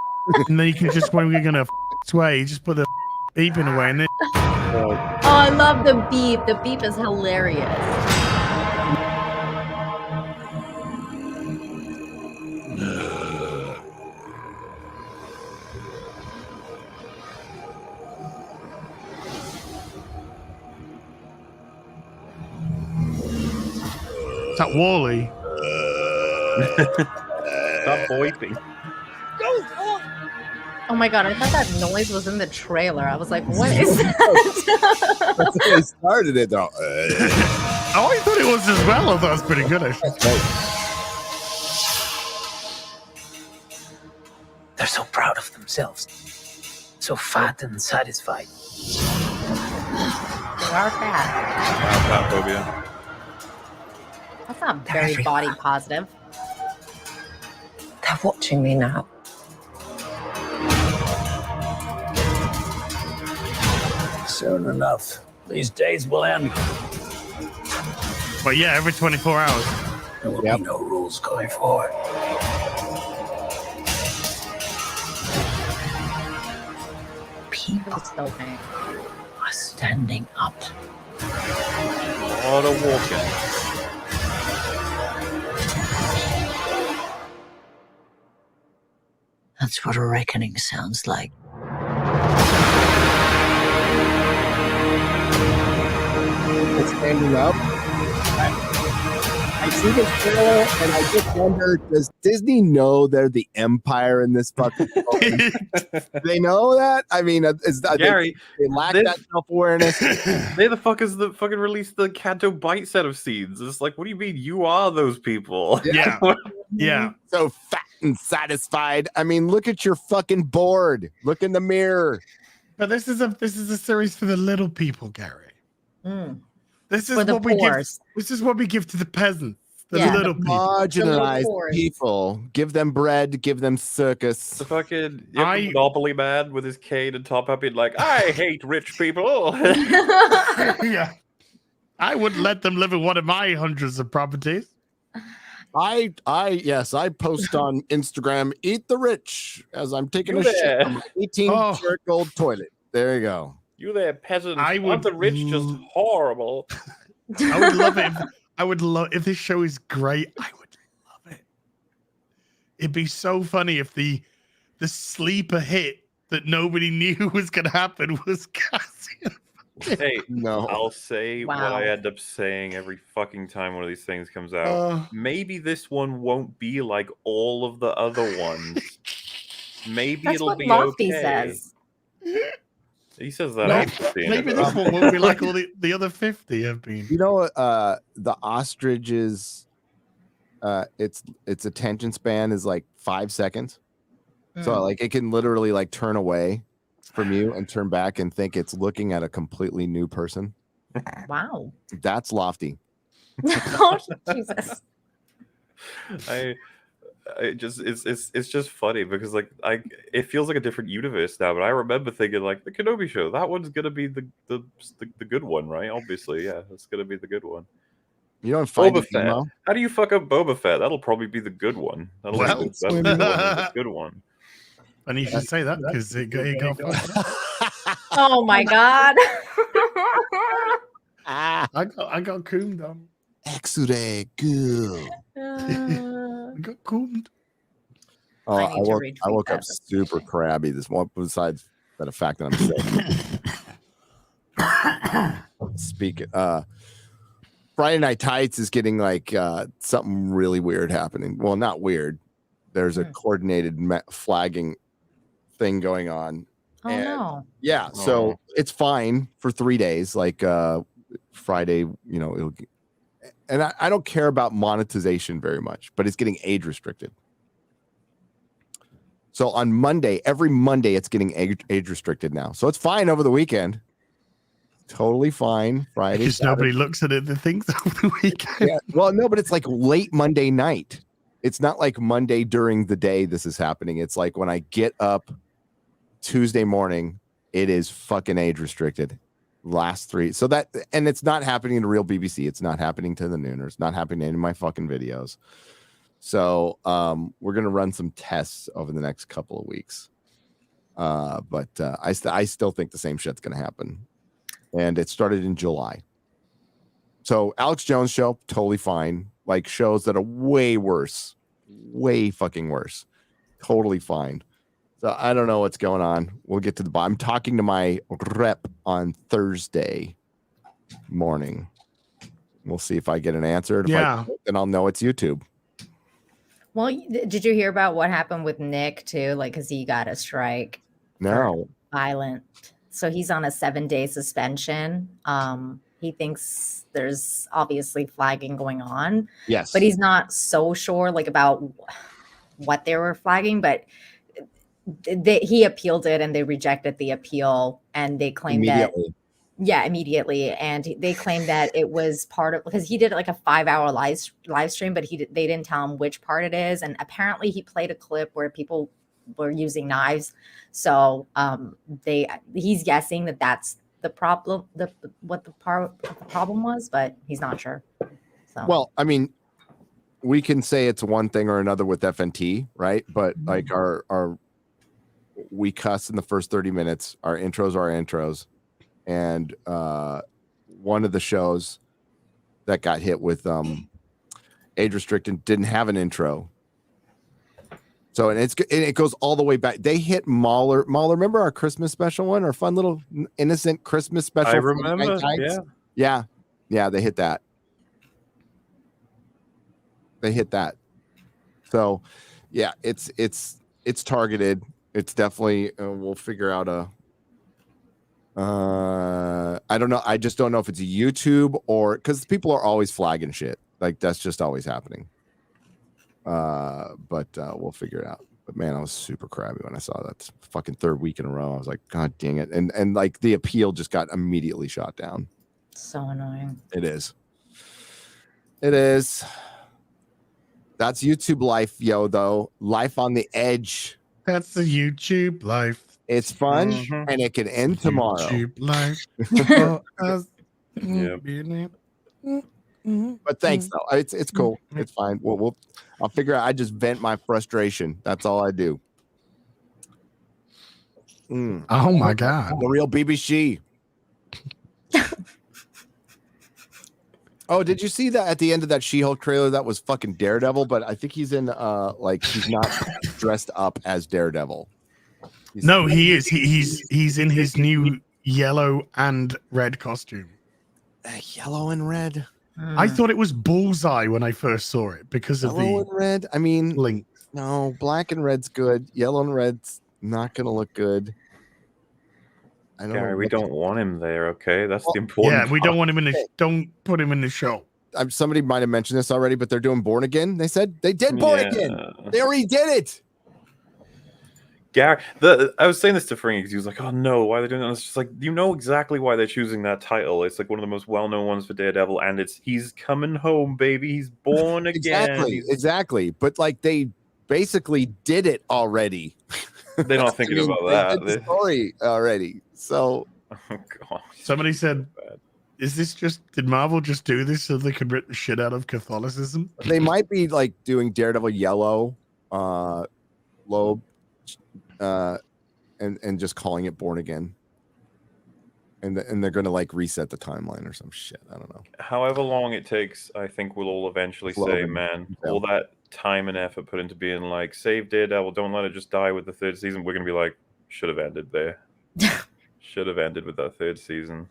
and then you can just, when we're going to sway, you just put the beeping away, and then... Oh, I love the beep. The beep is hilarious. Is that Wally? Stop voiping. Oh my god, I thought that noise was in the trailer. I was like, what is that? That's how they started it, though. Oh, I thought it was as well. I thought it was pretty good, actually. They're so proud of themselves. So fat and satisfied. They are fat. Fat phobia. That's not very body positive. They're watching me now. Soon enough, these days will end. But yeah, every 24 hours. There will be no rules going forward. People still think. Are standing up. A lot of walking. That's what a reckoning sounds like. It's standing up. I see this trailer and I just wonder, does Disney know they're the Empire in this fucking world? Do they know that? I mean, Gary, they lack that self-awareness. They the fuckers that fucking released the Canto Bite set of scenes. It's like, what do you mean you are those people? Yeah. Yeah. So fat and satisfied. I mean, look at your fucking board. Look in the mirror. But this is a series for the little people, Gary. Mm. This is For the what we give. poors. This is what we give to the peasants, the Yeah. little people. Marginalized poor. people. Give them bread. Give them circus. The fucking Monopoly man with his cane and top up, being like, I hate rich people. Yeah. I wouldn't let them live in one of my hundreds of properties. I post on Instagram, eat the rich, as I'm taking You a shit there. from my 18-year-old toilet. There you go. You there, peasants. I Aren't would the rich just horrible? I would love it. I would love if this show is great. I would love it. It'd be so funny if the sleeper hit that nobody knew was gonna happen was Cassian. Hey, No. I'll say what Wow. I end up saying every fucking time one of these things comes out. Maybe this one won't be like all of the other ones. Maybe That's it'll what be Lofty okay. says. He says that. No, after seeing maybe it, this though. one won't be like all the other 50 have been. You know, the ostrich's its attention span is like 5 seconds. So like it can literally like turn away from you and turn back and think it's looking at a completely new person. Wow. That's lofty. Oh, Jesus. It's just funny because like it feels like a different universe now, but I remember thinking like the Kenobi show, that one's gonna be the good one, right? Obviously, yeah, it's gonna be the good one. You don't find Boba Fett. How do you fuck up Boba Fett? That'll probably be the good one. That'll be the good one. And you should say that because it got Oh my God. I got coomed on. X-ray good. I got coomed. Oh, I woke up super crabby this morning. Besides the fact that I'm sick. Speaking, Friday Night Tights is getting like something really weird happening. Well, not weird. There's a coordinated flagging thing going on. Oh no. Yeah, so it's fine for 3 days. Like Friday, you know, it'll. And I don't care about monetization very much, but it's getting age restricted. So on Monday, every Monday, it's getting age restricted now. So it's fine over the weekend. Totally fine. Friday. Because nobody looks at it and thinks over the weekend. Yeah. Well, no, but it's like late Monday night. It's not like Monday during the day this is happening. It's like when I get up Tuesday morning, it is fucking age restricted. Last 3. So that, and it's not happening to real BBC. It's not happening to the Nooners. It's not happening in my fucking videos. So we're going to run some tests over the next couple of weeks. But I still think the same shit's going to happen. And it started in July. So Alex Jones show, totally fine. Like shows that are way worse, way fucking worse. Totally fine. So I don't know what's going on. We'll get to the bottom. I'm talking to my rep on Thursday morning. We'll see if I get an answer. If I don't, then I'll know it's YouTube. Well, did you hear about what happened with Nick too? Like, because he got a strike. No. Violent. So he's on a 7-day suspension. He thinks there's obviously flagging going on. Yes. But he's not so sure like about what they were flagging, but he appealed it and they rejected the appeal and they claimed that immediately, and they claimed that it was part of, because he did like a 5-hour live stream, but they didn't tell him which part it is, and apparently he played a clip where people were using knives, so he's guessing that that's the problem, what the problem was, but he's not sure. So. Well, I mean, we can say it's one thing or another with FNT, right? But like our we cuss in the first 30 minutes. Our intros are our intros. And one of the shows that got hit with age restricted didn't have an intro. So, and it goes all the way back. They hit Mahler. Remember our Christmas special one? Our fun little innocent Christmas special? I remember, yeah. They hit that. So, yeah, it's targeted. It's definitely, we'll figure out I don't know. I just don't know if it's YouTube or, because people are always flagging shit. Like that's just always happening. But we'll figure it out. But man, I was super crabby when I saw that fucking 3rd week in a row. I was like, God dang it. And like the appeal just got immediately shot down. So annoying. It is. That's YouTube life, yo, though. Life on the edge. That's the YouTube life. It's fun and it can end tomorrow. YouTube life. But thanks though. It's cool. It's fine. I'll figure out. I just vent my frustration. That's all I do. Oh my God. The real BBC. Oh, did you see that at the end of that She-Hulk trailer? That was fucking Daredevil, but I think he's in like he's not dressed up as Daredevil. No, he is. He's in his new yellow and red costume. Yellow and red. I thought it was Bullseye when I first saw it because of yellow and red. I mean, link. No, black and red's good. Yellow and red's not gonna look good. I don't Gary, know we don't want him there. Okay, that's the important. Yeah, we don't want him in the. Don't put him in the show. Somebody might have mentioned this already, but they're doing Born Again. They said they did Born Again. They already did it. Gary, I was saying this to Fringy because he was like, "Oh no, why are they doing that?" And it's just like, you know exactly why they're choosing that title. It's like one of the most well-known ones for Daredevil, and it's he's coming home, baby. He's born again. Exactly. But like they basically did it already. They're not thinking about that. They did the story already. So, oh god. Somebody said, "Is this did Marvel just do this so they could rip the shit out of Catholicism?" They might be like doing Daredevil Yellow, Loeb, and just calling it Born Again. And they're going to like reset the timeline or some shit. I don't know. However long it takes, I think we'll all eventually say, man, all that time and effort put into being like, save Daredevil, don't let it just die with the third season. We're going to be like, should have ended there. Should have ended with that third season.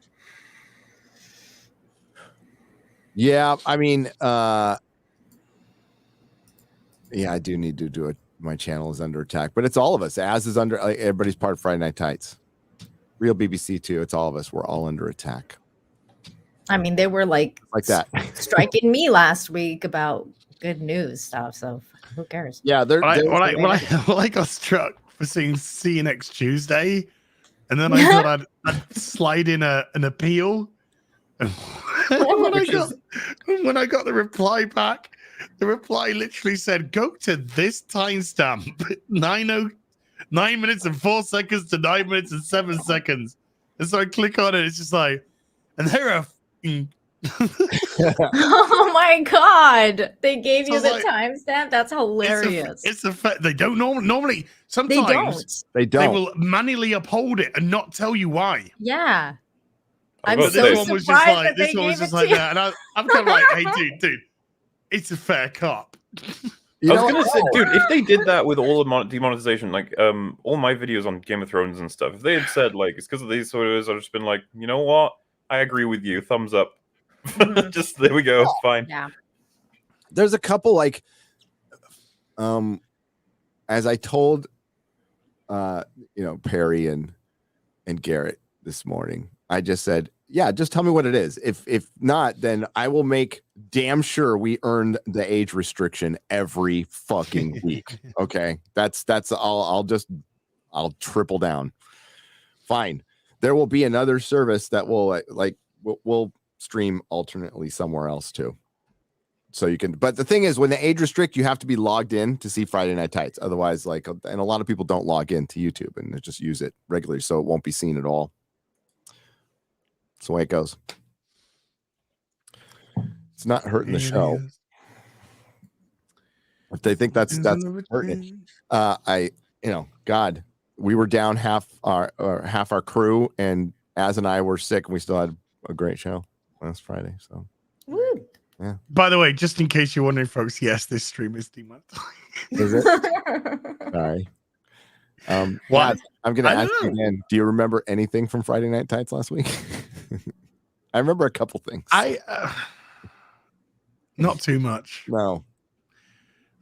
Yeah, I mean, yeah, I do need to do it. My channel is under attack, but it's all of us. As is under, like, everybody's part of Friday Night Tights. Real BBC too. It's all of us. We're all under attack. I mean, they were like that striking me last week about good news stuff. So who cares? Yeah, I got struck for seeing next Tuesday, and then I thought I'd slide in an appeal. And when I got the reply back, the reply literally said, "Go to this timestamp, 9 minutes and 4 seconds to 9 minutes and 7 seconds." And so I click on it. It's just like, and there are. Oh my god! They gave you the timestamp. That's hilarious. It's a fact. They don't normally. Sometimes they don't. They will manually uphold it and not tell you why. Yeah. I'm so this one was just like this one was just like that, and I'm kind of like, hey, dude, it's a fair cop. I was gonna say, dude, if they did that with all the demonetization, like all my videos on Game of Thrones and stuff, if they had said like it's because of these sort of, I've just been like, you know what, I agree with you, thumbs up. Just there we go, fine. Yeah. There's a couple like, as I told, Perry and Garrett this morning, I just said, yeah, just tell me what it is. If not, then I will make damn sure we earn the age restriction every fucking week. Okay, that's I'll triple down. Fine, there will be another service that will we'll stream alternately somewhere else too. So you can, but the thing is, when the age restrict, you have to be logged in to see Friday Night Tights. Otherwise, and a lot of people don't log in to YouTube and they just use it regularly, so it won't be seen at all. That's the way it goes. It's not hurting the show. If they think that's hurting, God, we were down half our crew, and Az and I were sick, and we still had a great show last Friday. So, woo. Yeah. By the way, just in case you're wondering, folks, yes, this stream is demonetized. Is it? Sorry. What? I'm gonna ask you again. Do you remember anything from Friday Night Tights last week? I remember a couple things. Not too much. No.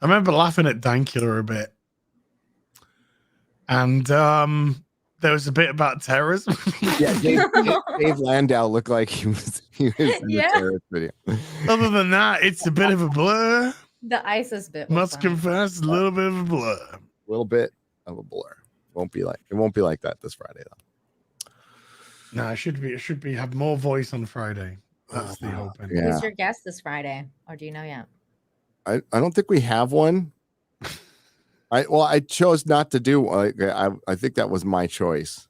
I remember laughing at Dankula a bit. And there was a bit about terrorism. Yeah, Dave Landau looked like he was in the terrorist video. Other than that, it's a bit of a blur. The ISIS bit. Must confess, a little bit of a blur. A little bit of a blur. It won't be like that this Friday though. No, it should be have more voice on Friday. That's the hope. Yeah. Who's your guest this Friday? Or do you know yet? I don't think we have one. I chose not to do. I think that was my choice.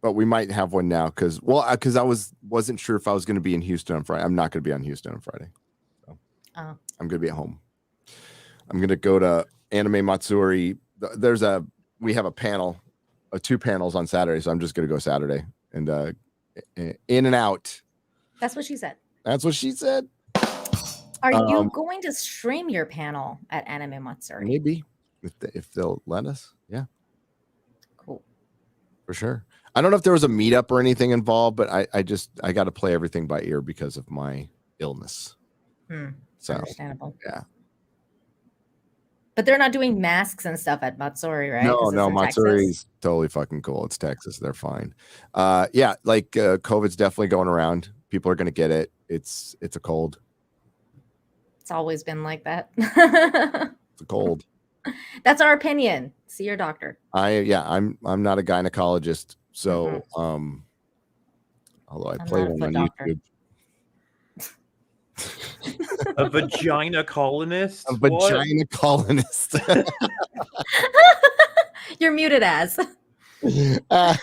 But we might have one now because I wasn't sure if I was going to be in Houston on Friday. I'm not going to be on Houston on Friday. So I'm going to be at home. I'm going to go to Anime Matsuri. We have a panel, 2 panels on Saturday, so I'm just going to go Saturday and in and out. That's what she said. That's what she said. Are you going to stream your panel at Anime Matsuri? Maybe if they'll let us. Yeah. Cool. For sure. I don't know if there was a meetup or anything involved, but I got to play everything by ear because of my illness. So understandable. Yeah. But they're not doing masks and stuff at Matsuri, right? No, Matsuri's totally fucking cool. It's Texas. They're fine. Yeah, COVID's definitely going around. People are going to get it. It's a cold. It's always been like that. It's a cold. That's our opinion. See your doctor. I'm not a gynecologist, so although I played one on YouTube. A vagina colonist? A vagina colonist. You're muted as. I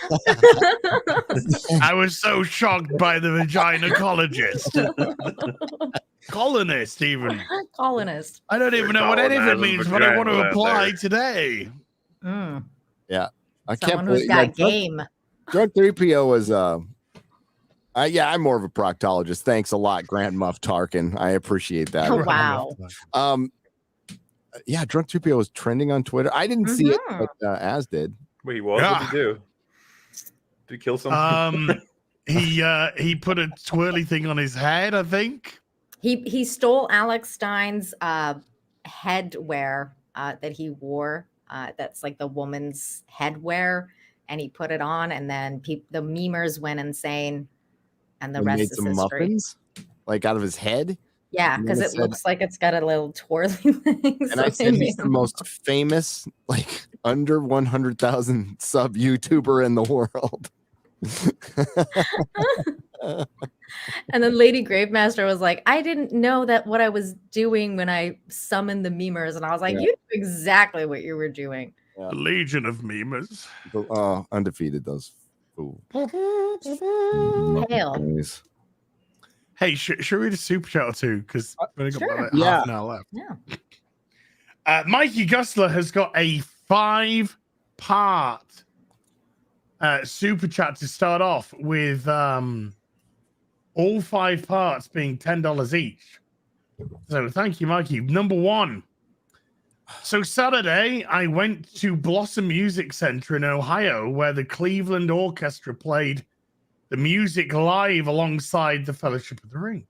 was so shocked by the vaginacologist. Colonist, even. Colonist. I don't even know what any of it means, but I want to apply today. Yeah. I Someone can't who's believe got game. Drug 3PO was I'm more of a proctologist. Thanks a lot, Grant Muff Tarkin. I appreciate that. Oh, wow. Yeah, Drunk 2PO was trending on Twitter. I didn't see it, but Az did. Wait, what? What did he do? Did he kill someone? He put a twirly thing on his head, I think. He stole Alex Stein's headwear that he wore. That's like the woman's headwear, and he put it on, and then the memers went insane, and the rest is history. Muffins, like out of his head. Yeah, because it looks like it's got a little twirly thing. And I said he's the most famous, like under 100,000 sub YouTuber in the world. And then Lady Gravemaster was like, I didn't know that what I was doing when I summoned the memers. And I was like, you knew exactly what you were doing. The Legion of Memers. Undefeated, those fools. Hail. Hey, should we read a super chat or two? Because we've only got about half an hour left. Yeah. Mikey Gustler has got a 5-part super chat to start off with all 5 parts being $10 each. So thank you, Mikey. Number 1. So Saturday, I went to Blossom Music Center in Ohio, where the Cleveland Orchestra played the music live alongside the Fellowship of the Ring.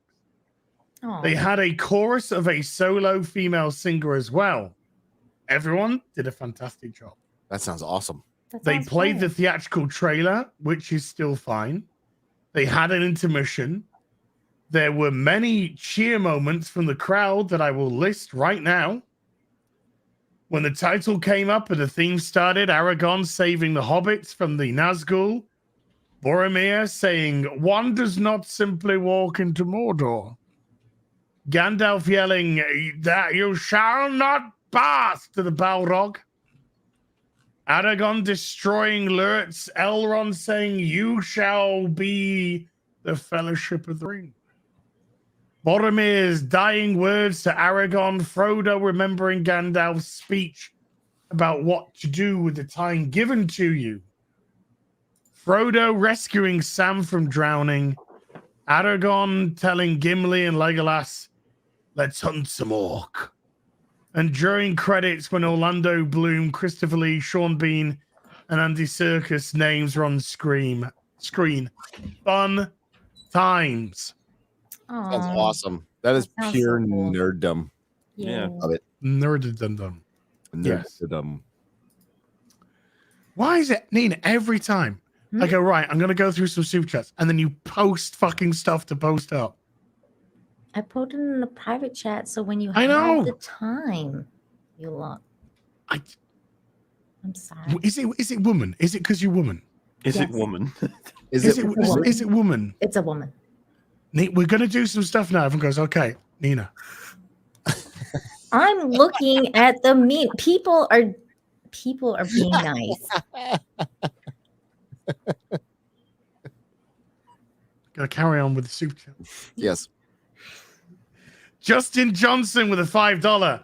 Aww. They had a chorus of a solo female singer as well. Everyone did a fantastic job. That sounds awesome. They played the theatrical trailer, which is still fine. They had an intermission. There were many cheer moments from the crowd that I will list right now. When the title came up and the theme started, Aragorn saving the hobbits from the Nazgul, Boromir saying, "One does not simply walk into Mordor." Gandalf yelling, "That you shall not pass," to the Balrog. Aragorn destroying Lurtz, Elrond saying, "You shall be the Fellowship of the Ring." Boromir's dying words to Aragorn, Frodo remembering Gandalf's speech about what to do with the time given to you. Frodo rescuing Sam from drowning. Aragorn telling Gimli and Legolas, "Let's hunt some orc." And during credits, when Orlando Bloom, Christopher Lee, Sean Bean, and Andy Serkis names are on screen. Fun times. That's awesome. That is pure nerddom. Yeah. Love it. Nerddom. Nerddom. Why is it, Nina, every time I go, right, I'm going to go through some super chats, and then you post fucking stuff to post up? I put it in the private chat, so when you I know. have the time, you look. I'm sorry. Is it woman? Is it because you're woman? Is it woman? Is it woman? It's a woman. We're going to do some stuff now. Everyone goes, okay, Nina. I'm looking at the meme. People are being nice. Gotta carry on with the super chat. Yes. Justin Johnson with a $5.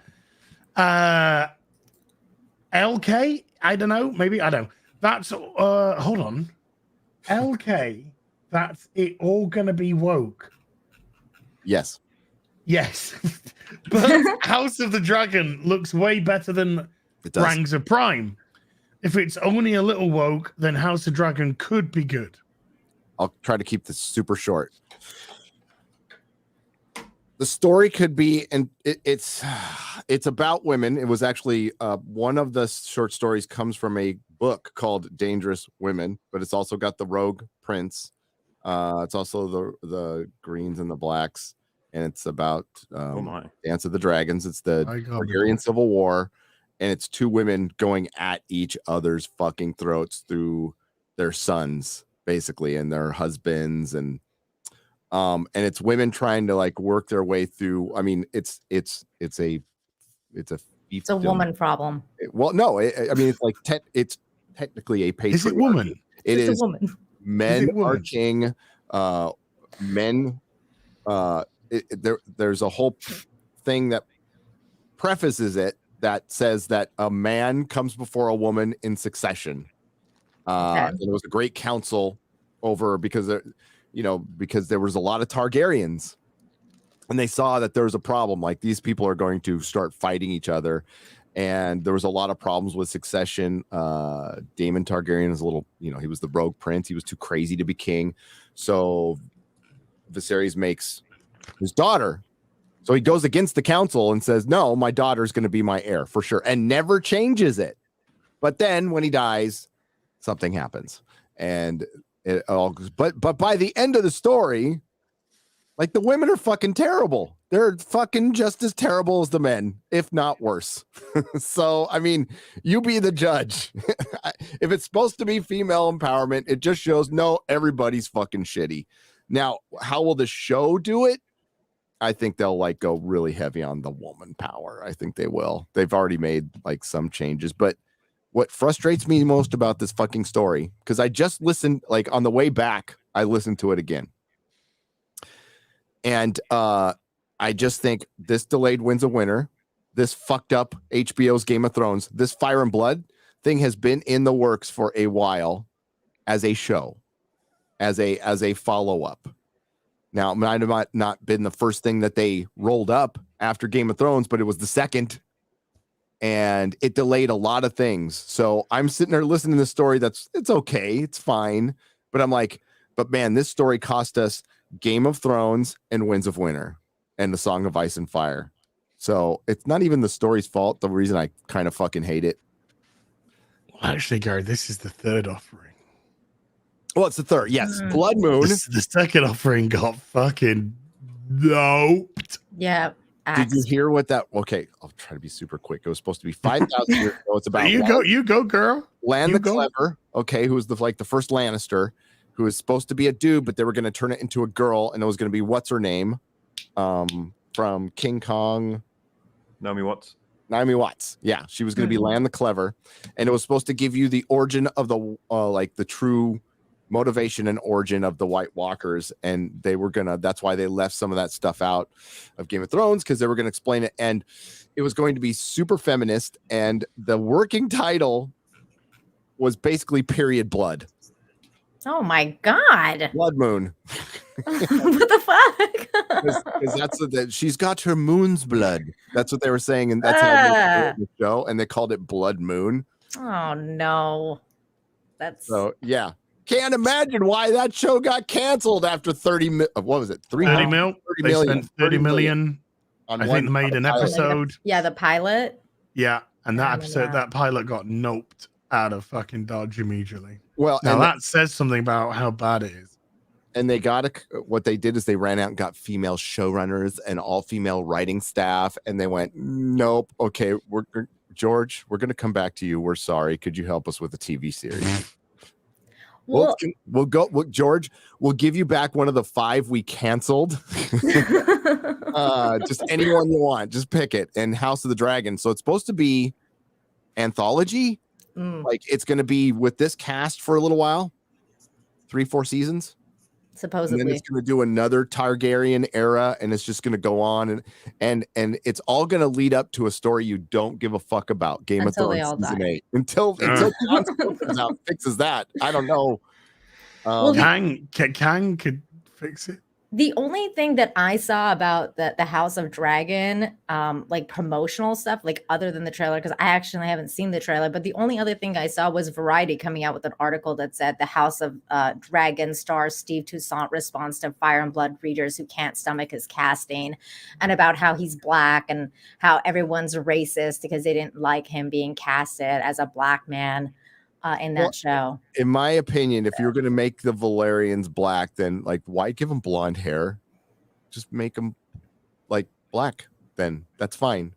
LK? I don't know. Maybe I don't. That's hold on. LK. That's it all gonna be woke. Yes. Yes. But House of the Dragon looks way better than Rangs of Prime. If it's only a little woke, then House of Dragon could be good. I'll try to keep this super short. The story could be, and it's about women. It was actually one of the short stories comes from a book called Dangerous Women, but it's also got the Rogue Prince. It's also the Greens and the Blacks, and it's about Dance of the Dragons. It's the Targaryen Civil War, and it's two women going at each other's fucking throats through their sons, basically, and their husbands, and it's women trying to like work their way through. I mean, it's a woman problem. Well, no, I mean, it's like it's technically a patriarchy. Is it woman? It is a woman. Men are king. Men. There's a whole thing that prefaces it that says that a man comes before a woman in succession. And it was a great council over because there was a lot of Targaryens, and they saw that there was a problem. Like, these people are going to start fighting each other, and there was a lot of problems with succession. Daemon Targaryen is a little, he was the rogue prince. He was too crazy to be king. So Viserys makes his daughter. So he goes against the council and says, no, my daughter is going to be my heir for sure, and never changes it. But then when he dies, something happens, and it all goes. But by the end of the story, like, the women are fucking terrible. They're fucking just as terrible as the men, if not worse. So, I mean, you be the judge. If it's supposed to be female empowerment, it just shows, no, everybody's fucking shitty. Now, how will the show do it? I think they'll like go really heavy on the woman power. I think they will. They've already made like some changes, but what frustrates me most about this fucking story, because I just listened, like on the way back, I listened to it again. And I just think this delayed wins a winner. This fucked up HBO's Game of Thrones. This Fire and Blood thing has been in the works for a while as a show, as a follow-up. Now, it might have not been the first thing that they rolled up after Game of Thrones, but it was the second, and it delayed a lot of things. So I'm sitting there listening to this story. It's okay. It's fine. But I'm like, but man, this story cost us Game of Thrones and Winds of Winter and the Song of Ice and Fire. So it's not even the story's fault. The reason I kind of fucking hate it. Actually, Gary, this is the third offering. Well, it's the third. Yes. Blood Moon. The second offering got fucking noped. Yeah. Did you hear what that? Okay, I'll try to be super quick. It was supposed to be 5,000 years ago. It's about you go, girl. Lan the Clever. Okay, who was the first Lannister, who was supposed to be a dude, but they were going to turn it into a girl, and it was going to be what's her name, from King Kong. Naomi Watts. Naomi Watts. Yeah, she was going to be Lan the Clever, and it was supposed to give you the origin of the the true motivation and origin of the White Walkers, and they were gonna, that's why they left some of that stuff out of Game of Thrones, because they were gonna explain it, and it was going to be super feminist, and the working title was basically period blood. Oh my god. Blood Moon. What the fuck? Because that's that she's got her moon's blood. That's what they were saying, and that's how they did the show, and they called it Blood Moon. Oh no. That's so yeah. Can't imagine why that show got canceled after 30 what was it? 30 million. I think they made an episode. Yeah, the pilot. Yeah, and that episode, that pilot got noped out of fucking Dodge immediately. Well, now that says something about how bad it is. And they got what they did is they ran out and got female showrunners and all female writing staff, and they went, nope, okay, George, we're going to come back to you. We're sorry. Could you help us with a TV series? We'll go, George. We'll give you back one of the 5 we canceled. Just anyone you want, just pick it. And House of the Dragon. So it's supposed to be anthology. Like it's going to be with this cast for a little while, 3-4 seasons. Supposedly, and then it's going to do another Targaryen era, and it's just going to go on, and it's all going to lead up to a story you don't give a fuck about. Game of Thrones season 8 until Jon Snow comes out, fixes that. I don't know. Kang could fix it. The only thing that I saw about the House of Dragon, like promotional stuff, like other than the trailer, because I actually haven't seen the trailer, but the only other thing I saw was Variety coming out with an article that said the House of Dragon star Steve Toussaint responds to Fire and Blood readers who can't stomach his casting, and about how he's black and how everyone's racist because they didn't like him being casted as a black man. In that show, in my opinion, if you're going to make the Valerians black, then like why give them blonde hair? Just make them like black. Then that's fine.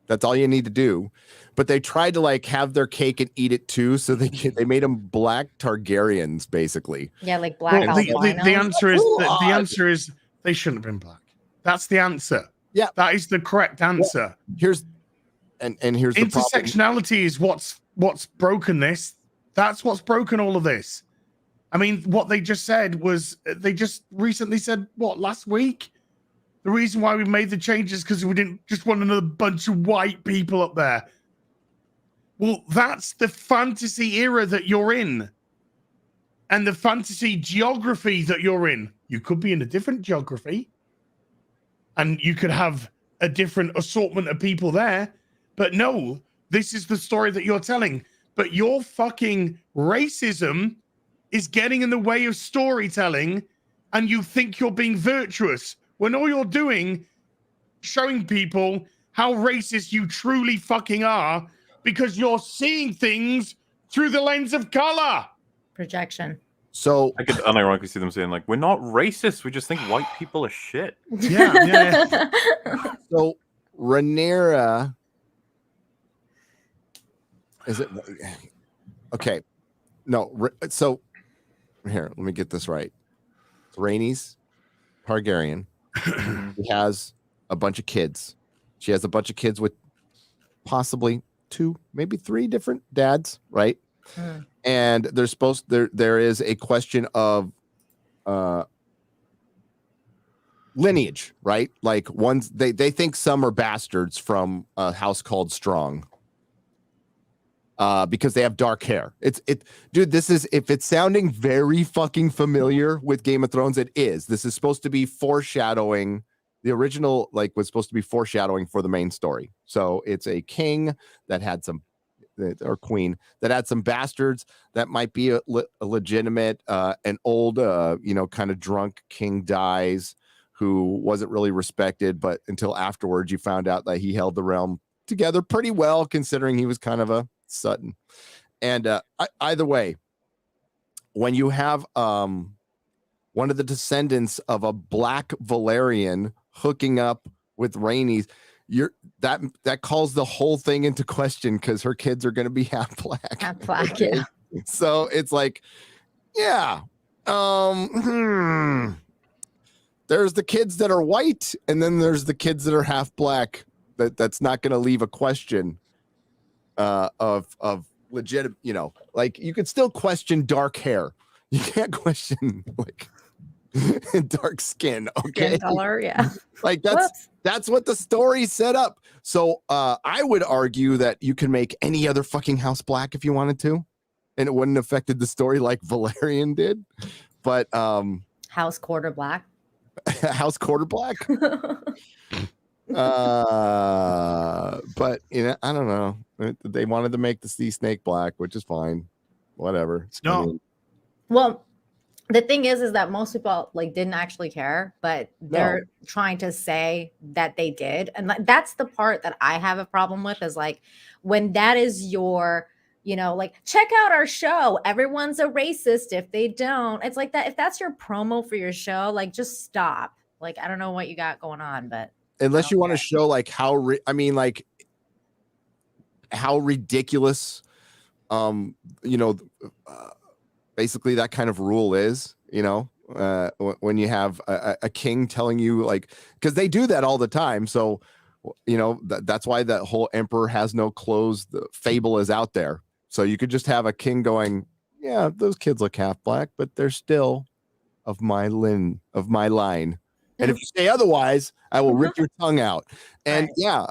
That's all you need to do. But they tried to like have their cake and eat it too, so they made them black Targaryens, basically. Yeah, like black the answer is they shouldn't have been black. That's the answer. Yeah, that is the correct answer. Here's the intersectionality is what's broken this. That's what's broken all of this. I mean, what they just said was they just recently said last week. The reason why we made the changes because we didn't just want another bunch of white people up there. Well, that's the fantasy era that you're in. And the fantasy geography that you're in. You could be in a different geography. And you could have a different assortment of people there. But no, this is the story that you're telling. But your fucking racism is getting in the way of storytelling. And you think you're being virtuous. When all you're doing, showing people how racist you truly fucking are because you're seeing things through the lens of color. Projection. So I could unironically see them saying, like, we're not racist. We just think white people are shit. Yeah. So Rhaenyra, is it okay? No, so here, let me get this right. Rhaenys Targaryen. She has a bunch of kids. She has a bunch of kids with possibly 2, maybe 3 different dads, right? And there is a question of lineage, right? Like ones they think some are bastards from a house called Strong. Because they have dark hair. Dude, this is, if it's sounding very fucking familiar with Game of Thrones, it is. This is supposed to be foreshadowing. The original was supposed to be foreshadowing for the main story. So it's a king that had some, or queen that had some bastards that might be a legitimate, an old, kind of drunk king dies who wasn't really respected, but until afterwards you found out that he held the realm together pretty well, considering he was kind of a Sutton. And either way, when you have one of the descendants of a black Valyrian hooking up with Rhaenys, that calls the whole thing into question because her kids are going to be half black. Half black, yeah. So it's like, yeah, there's the kids that are white, and then there's the kids that are half black. That's not going to leave a question of legit, like you could still question dark hair. You can't question like dark skin. Okay. Skin color, yeah. Like that's what the story set up. So I would argue that you can make any other fucking house black if you wanted to, and it wouldn't have affected the story like Valerian did. But house quarter black. House quarter black. But I don't know. They wanted to make the sea snake black, which is fine. Whatever. No. Well, the thing is that most people didn't actually care, but they're trying to say that they did, and that's the part that I have a problem with. Is when that is your, check out our show. Everyone's a racist if they don't. It's like that. If that's your promo for your show, just stop. I don't know what you got going on, but. Unless you want to show how ridiculous, basically that kind of rule is, when you have a king telling you because they do that all the time. So, that's why that whole emperor has no clothes. The fable is out there. So you could just have a king going, yeah, those kids look half black, but they're still of my line. And if you say otherwise, I will rip your tongue out. And yeah,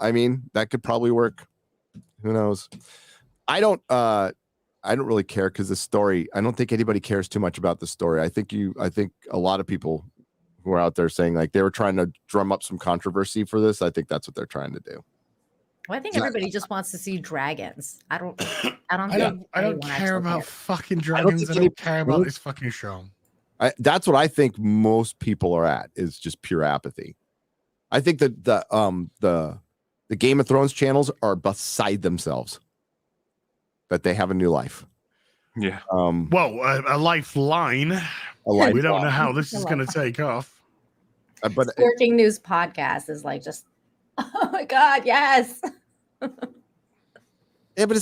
that could probably work. Who knows? I don't really care because the story, I don't think anybody cares too much about the story. I think a lot of people who are out there saying they were trying to drum up some controversy for this. I think that's what they're trying to do. Well, I think everybody just wants to see dragons. I don't care about fucking dragons. I don't care about this fucking show. That's what I think most people are at, is just pure apathy. I think that the Game of Thrones channels are beside themselves that they have a new life. Yeah. A lifeline. We don't know how this is going to take off. But Sporting News podcast is just, oh my God, yes. Yeah, but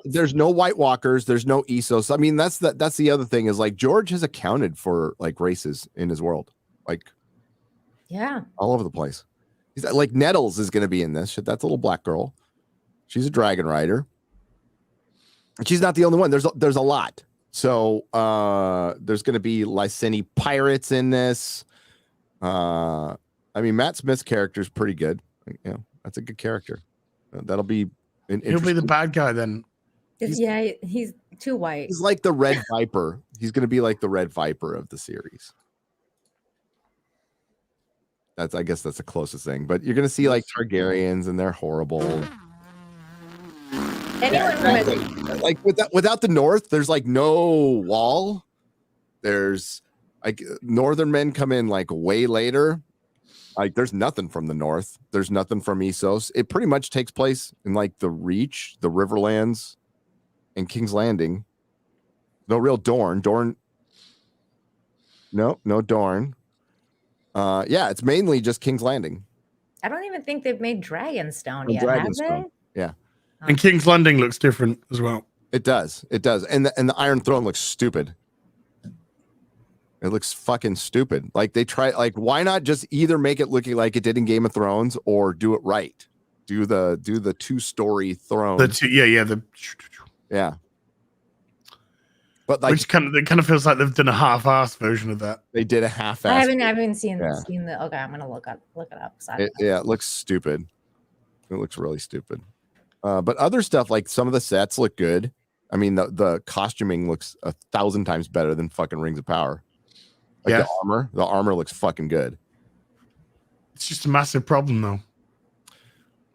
there's no White Walkers, there's no Essos. I mean, that's the other thing is like George has accounted for like races in his world, like all over the place. He's like Nettles is going to be in this. That's a little black girl. She's a dragon rider. And she's not the only one. There's a lot. So there's going to be Lyseni pirates in this. I mean, Matt Smith's character is pretty good. You know, that's a good character. That'll be he'll be the bad guy then. He's too white. He's like the Red Viper. He's going to be like the Red Viper of the series. I guess that's the closest thing. But you're going to see like Targaryens, and they're horrible. Like without the North, there's like no wall. There's like Northern men come in like way later. Like there's nothing from the North. There's nothing from Essos. It pretty much takes place in like the Reach, the Riverlands, and King's Landing. No real Dorne. No Dorne. Yeah, it's mainly just King's Landing. I don't even think they've made Dragonstone yet, have they? Yeah. And King's Landing looks different as well. It does. And the Iron Throne looks stupid. It looks fucking stupid. Like they try, like, why not just either make it looking like it did in Game of Thrones or do it right? Do the 2-story throne. Yeah. But like, it kind of feels like they've done a half-assed version of that. They did a half-assed. I haven't seen the. Okay, I'm gonna look it up. It looks stupid. It looks really stupid. But other stuff, like some of the sets look good. I mean, the costuming looks 1,000 times better than fucking Rings of Power. Like the armor looks fucking good. It's just a massive problem, though.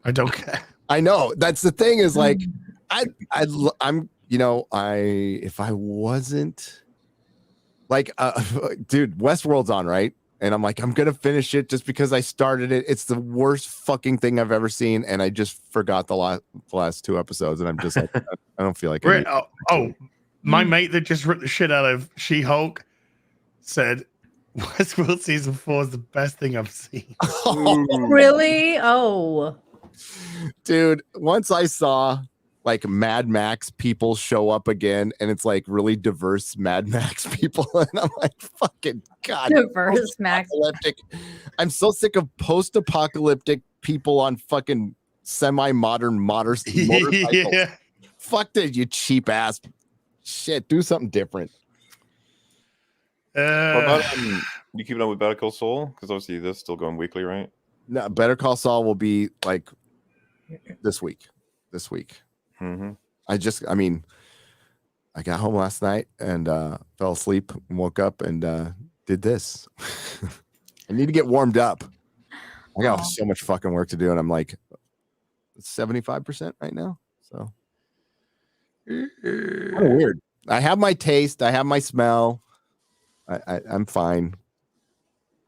I don't care. I know. That's the thing. Is like, I'm. You know, if I wasn't like, dude, Westworld's on, right? And I'm like, I'm gonna finish it just because I started it. It's the worst fucking thing I've ever seen, and I just forgot the last 2 episodes, and I'm just like, I don't feel like it. My mate that just ripped the shit out of She-Hulk said Westworld season 4 is the best thing I've seen. Really? Oh, dude, once I saw like Mad Max people show up again, and it's like really diverse Mad Max people, and I'm like, fucking God, diverse Max. I'm so sick of post-apocalyptic people on fucking semi-modern motorcycles. Yeah. Fuck that, you cheap ass shit. Do something different. What about, you keeping up with Better Call Saul? Because obviously this is still going weekly, right? No, Better Call Saul will be like this week. Mm-hmm. I mean, I got home last night and fell asleep and woke up and did this. I need to get warmed up. I got so much fucking work to do, and I'm like 75% right now. So kind of weird. I have my taste. I have my smell. I'm fine.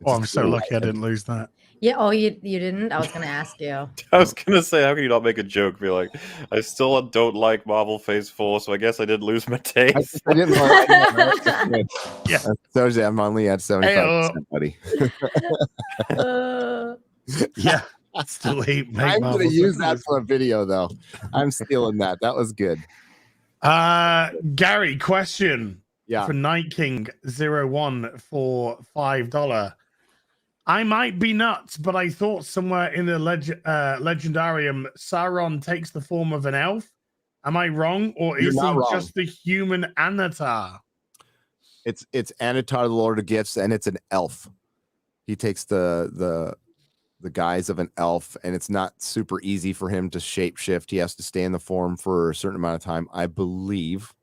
I'm so lucky I didn't lose that. Yeah. Oh, you didn't? I was gonna ask you. I was gonna say, how can you not make a joke? Be like, I still don't like Marvel Phase 4, so I guess I did lose my taste. I didn't like. Yeah. Thursday, I'm only at 75%, buddy. Yeah. Still hate. I'm gonna use that for a video, though. I'm stealing that. That was good. Gary, question. Yeah. For Night King 01 for $5. I might be nuts, but I thought somewhere in the Legendarium, Sauron takes the form of an elf. Am I wrong, or is he just the human Anatar? It's Anatar, the Lord of Gifts, and it's an elf. He takes the guise of an elf, and it's not super easy for him to shapeshift. He has to stay in the form for a certain amount of time, I believe.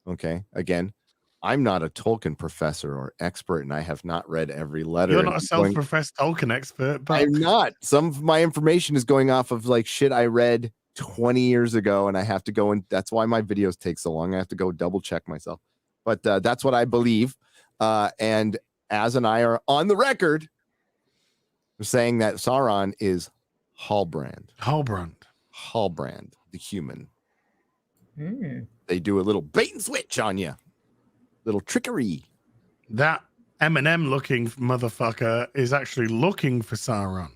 Okay, again, I'm not a Tolkien professor or expert, and I have not read every letter. You're not a self-professed Tolkien expert, but I'm not. Some of my information is going off of like shit I read 20 years ago, and I have to go, and that's why my videos take so long. I have to go double check myself, but that's what I believe. And Az and I are on the record saying that Sauron is Halbrand, the human. They do a little bait and switch on you. Little trickery. That Eminem looking motherfucker is actually looking for Sauron.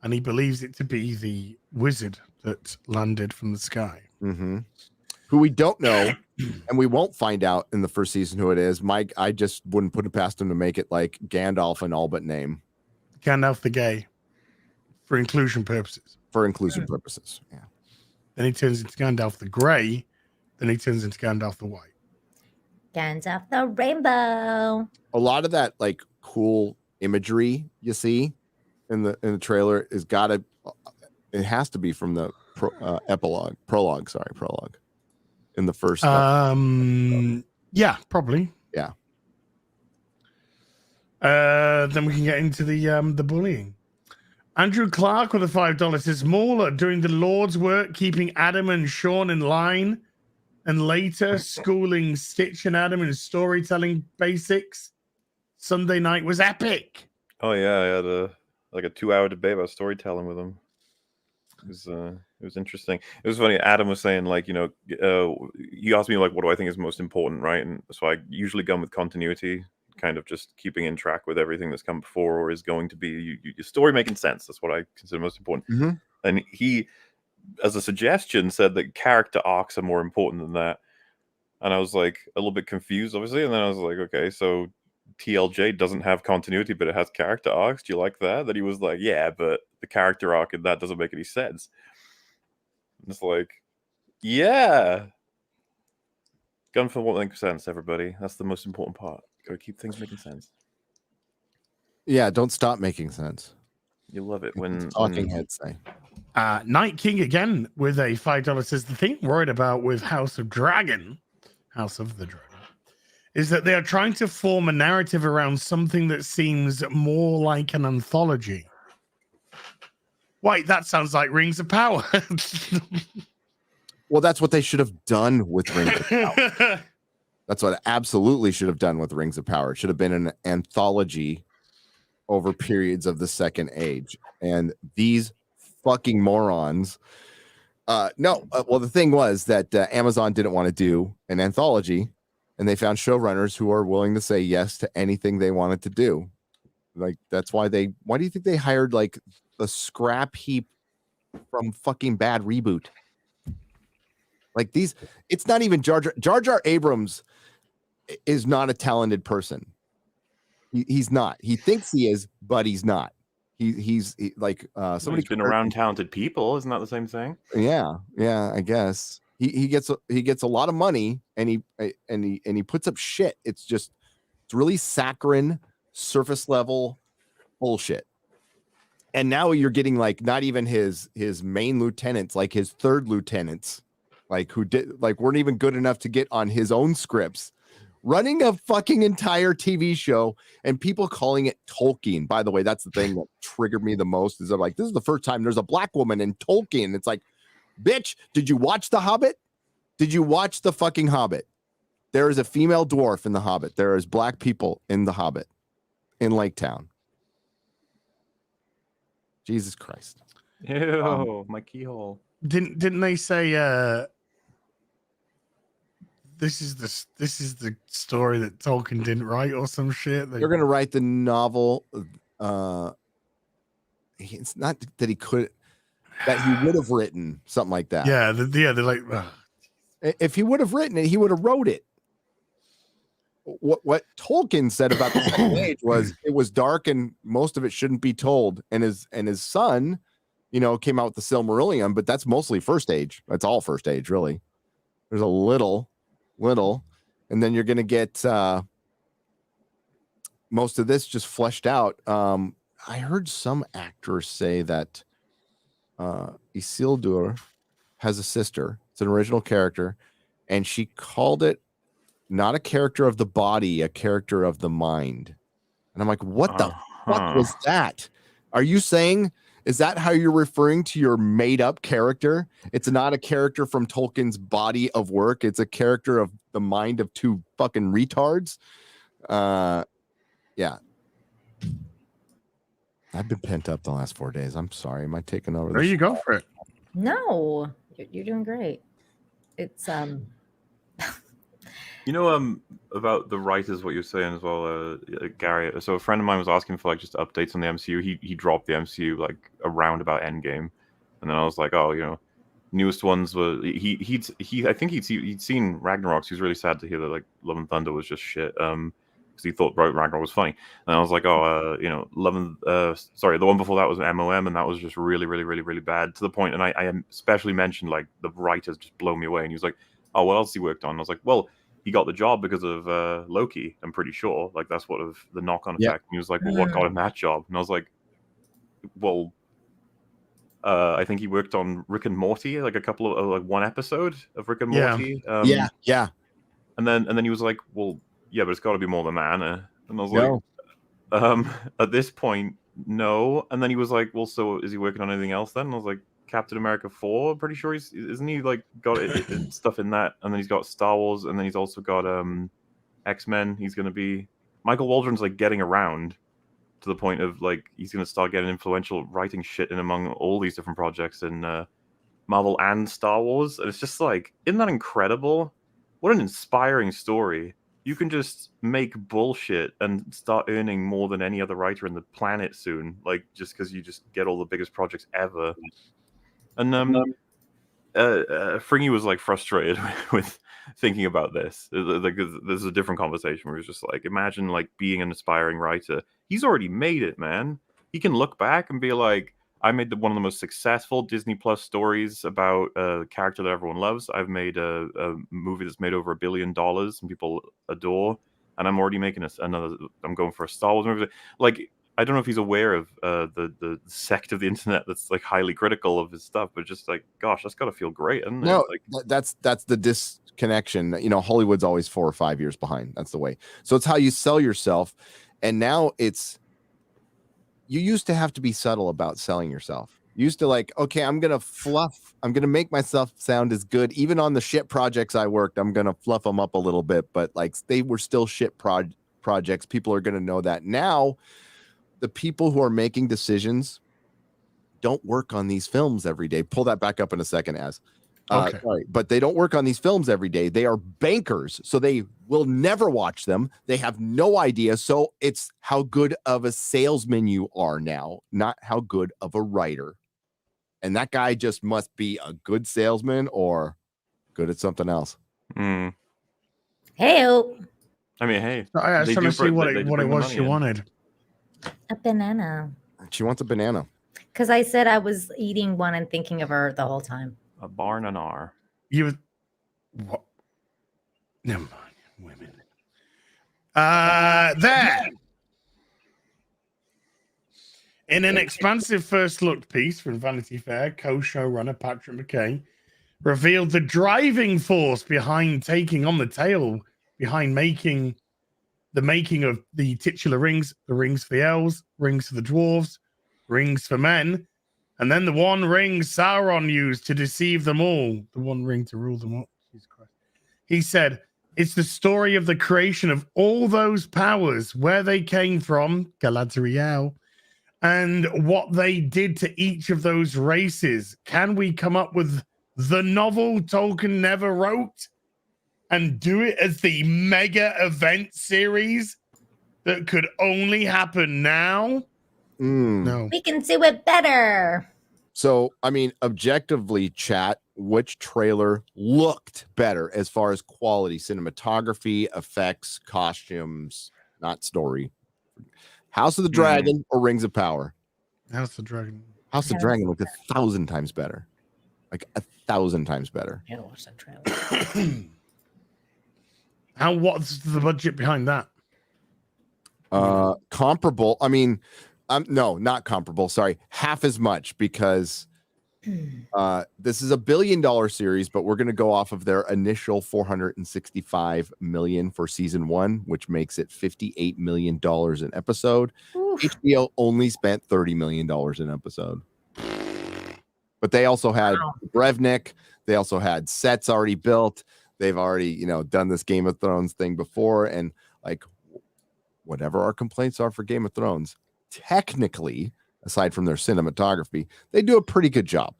and he believes it to be the wizard that landed from the sky. Mm-hmm. Who we don't know, and we won't find out in the first season who it is. Mike, I just wouldn't put it past him to make it like Gandalf an all but name. Gandalf the Gay, for inclusion purposes. For inclusion purposes, yeah. Then he turns into Gandalf the Grey. Then he turns into Gandalf the White. Gandalf the Rainbow. A lot of that like cool imagery you see in the trailer is gotta. It has to be from the prologue. In the first. Yeah, probably. Yeah. Then we can get into the bullying. Andrew Clark with a $5 says Mauler doing the Lord's work, keeping Adam and Sean in line, and later schooling Stitch and Adam in storytelling basics. Sunday night was epic. Oh yeah, I had a 2-hour debate about storytelling with him. It was interesting. It was funny. Adam was saying like, you know, he asked me like, what do I think is most important, right? And so I usually go with continuity, kind of just keeping in track with everything that's come before or is going to be your story making sense. That's what I consider most important. Mm-hmm. And he, as a suggestion, said that character arcs are more important than that. And I was like a little bit confused, obviously. And then I was like, okay, so TLJ doesn't have continuity, but it has character arcs. Do you like that? That he was like, yeah, but the character arc in that doesn't make any sense. And it's like, yeah. Gun for what makes sense, everybody. That's the most important part. Gotta keep things making sense. Yeah, don't stop making sense. You love it when talking heads say. Night King again with a $5 says the thing I'm worried about with House of the Dragon, is that they are trying to form a narrative around something that seems more like an anthology. Wait, that sounds like Rings of Power. Well, that's what they should have done with Rings of Power. That's what it absolutely should have done with Rings of Power. It should have been an anthology over periods of the Second Age. And these fucking morons. Well, the thing was that Amazon didn't want to do an anthology, and they found showrunners who are willing to say yes to anything they wanted to do. Like, that's why do you think they hired like the scrap heap from fucking Bad Reboot? Like these, it's not even Jar Jar Abrams is not a talented person. He's not. He thinks he is, but he's not. He's somebody's been around talented people. Isn't that the same thing? Yeah, I guess he gets a lot of money and he puts up shit. It's really saccharine, surface level bullshit. And now you're getting like not even his main lieutenants, like his third lieutenants, like who weren't even good enough to get on his own scripts, running a fucking entire TV show and people calling it Tolkien. By the way, that's the thing that triggered me the most is they're like, this is the first time there's a black woman in Tolkien. It's like, bitch, did you watch The Hobbit? Did you watch the fucking Hobbit? There is a female dwarf in The Hobbit. There is black people in The Hobbit in Lake Town. Jesus Christ. Ew, my keyhole. Didn't they say this is the story that Tolkien didn't write or some shit? They're gonna write the novel. It's not that he could, that he would have written something like that. Yeah, they're like, ugh. If he would have written it, he would have wrote it. What Tolkien said about the Second Age was it was dark and most of it shouldn't be told. And his son, came out with the Silmarillion, but that's mostly First Age. That's all First Age, really. There's a little, and then you're gonna get most of this just fleshed out. I heard some actors say that Isildur has a sister. It's an original character, and she called it not a character of the body, a character of the mind. And I'm like, what the fuck was that? Are you saying, is that how you're referring to your made up character? It's not a character from Tolkien's body of work. It's a character of the mind of two fucking retards. Yeah. I've been pent up the last 4 days. I'm sorry. Am I taking over? There you go for it. No, you're doing great. It's You know, about the writers, what you're saying as well, Gary. So a friend of mine was asking for like just updates on the MCU. He dropped the MCU like around about Endgame, and then I was like, oh, you know, newest ones were he I think he'd seen Ragnarok. So he was really sad to hear that like Love and Thunder was just shit. Because he thought Ragnarok was funny, and I was like, oh, you know, the one before that was MOM, and that was just really, really, really, really bad to the point. And I especially mentioned like the writers just blow me away, and he was like, oh, what else he worked on? And I was like, well, he got the job because of Loki. I'm pretty sure, like that's what of the knock-on effect. And he was like, well, what got him that job? And I was like, well, I think he worked on Rick and Morty, like a couple of like one episode of Rick and Morty. Yeah. And then he was like, well, yeah, but it's got to be more than that. And I was like, at this point, no. And then he was like, well, so is he working on anything else then? And I was like, Captain America 4, pretty sure isn't he like got stuff in that? And then he's got Star Wars, and then he's also got X-Men. He's going to be Michael Waldron's like getting around to the point of like he's going to start getting influential writing shit in among all these different projects in Marvel and Star Wars. And it's just like, isn't that incredible? What an inspiring story. You can just make bullshit and start earning more than any other writer in the planet soon, like just because you just get all the biggest projects ever. And Fringy was like frustrated with thinking about this. Like, there's a different conversation where he was just like, imagine like being an aspiring writer. He's already made it, man. He can look back and be like, I made one of the most successful Disney Plus stories about a character that everyone loves. I've made a movie that's made over $1 billion and people adore, and I'm already making another. I'm going for a Star Wars movie. Like, I don't know if he's aware of the sect of the internet that's like highly critical of his stuff, but just like, gosh, that's got to feel great, isn't it? No, like, that's the disconnection. You know, Hollywood's always 4 or 5 years behind. That's the way. So it's how you sell yourself, and now it's. You used to have to be subtle about selling yourself. You used to like, okay, I'm going to make myself sound as good. Even on the shit projects I worked, I'm going to fluff them up a little bit, but like they were still shit projects. People are going to know that. Now, the people who are making decisions don't work on these films every day. Pull that back up in a second, Okay. Sorry, but they don't work on these films every day. They are bankers, so they will never watch them. They have no idea. So it's how good of a salesman you are now, not how good of a writer. And that guy just must be a good salesman or good at something else. Mm. Hey, I mean, hey. I was trying to see what it was she wanted. A banana. She wants a banana. Because I said I was eating one and thinking of her the whole time. A barn and R. You what? Never mind, women. There. In an expansive first look piece from Vanity Fair, co-showrunner Patrick McKay revealed the driving force behind taking on the tale behind making of the titular rings, the rings for the elves, rings for the dwarves, rings for men. And then the one ring Sauron used to deceive them all. The one ring to rule them all. Jesus Christ. He said, it's the story of the creation of all those powers, where they came from, Galadriel, and what they did to each of those races. Can we come up with the novel Tolkien never wrote and do it as the mega event series that could only happen now? No. We can do it better. So, I mean, objectively, chat, which trailer looked better as far as quality, cinematography, effects, costumes, not story? House of the Dragon or Rings of Power? House of the Dragon. House of the Dragon looked 1,000 times better. Like 1,000 times better. I gotta watch that trailer. What's the budget behind that? Comparable. I mean, no, not comparable. Sorry, half as much, because this is $1 billion series, but we're going to go off of their initial $465 million for season 1, which makes it $58 million an episode. Oof. HBO only spent $30 million an episode, but they also had Brevnik. They also had sets already built. They've already, done this Game of Thrones thing before, and like whatever our complaints are for Game of Thrones, technically, aside from their cinematography, they do a pretty good job.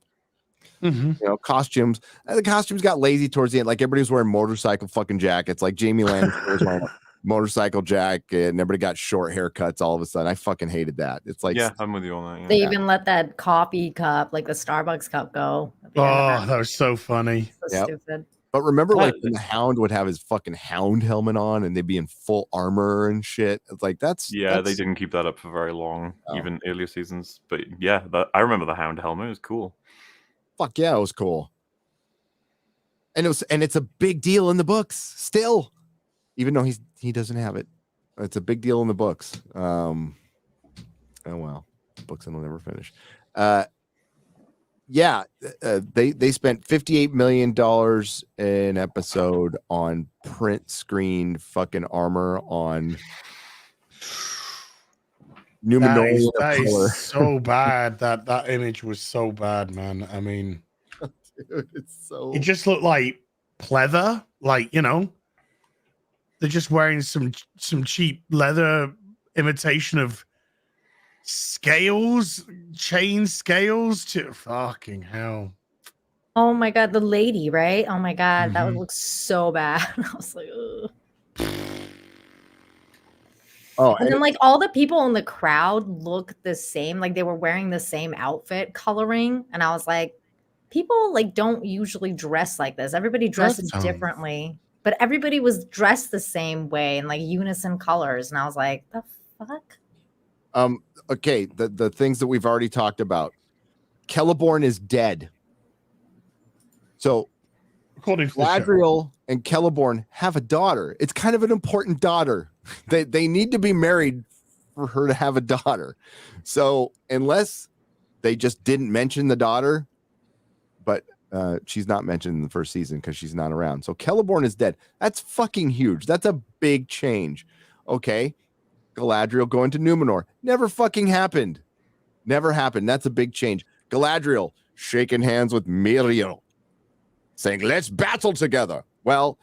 Mm-hmm. You know, costumes. The costumes got lazy towards the end. Like everybody was wearing motorcycle fucking jackets. Like Jamie Lannister was wearing a motorcycle jacket, and everybody got short haircuts all of a sudden. I fucking hated that. It's like, Yeah, I'm with you on that. Yeah. They even let that coffee cup, like the Starbucks cup, go. Oh, that was so funny. So stupid. But remember, like when the Hound would have his fucking Hound helmet on, and they'd be in full armor and shit. It's like they didn't keep that up for very long, even earlier seasons. But yeah, I remember the Hound helmet. It was cool. Fuck yeah, it was cool. And it's a big deal in the books still, even though he doesn't have it. It's a big deal in the books. Oh well, books will never finish. Yeah, they spent $58 million an episode on print screen fucking armor on Numenorian That color. is so bad. That image was so bad, man. I mean, dude, it just looked like pleather, like, you know, they're just wearing some cheap leather imitation of scales, chain scales. To fucking hell. Oh my god, the lady, right? Oh my god, that would look so bad. I was like, ugh. Oh, and then like all the people in the crowd look the same, like they were wearing the same outfit coloring, and I was like, people like don't usually dress like this. Everybody dresses differently, but everybody was dressed the same way in like unison colors, and I was like, the fuck. Okay, the things that we've already talked about. Celeborn is dead. So according to Galadriel and Celeborn have a daughter. It's kind of an important daughter. They need to be married for her to have a daughter. So unless they just didn't mention the daughter, but she's not mentioned in the first season because she's not around. So Celeborn is dead. That's fucking huge. That's a big change. Okay. Galadriel going to Numenor. Never fucking happened. Never happened. That's a big change. Galadriel shaking hands with Miriel, saying, let's battle together. Well,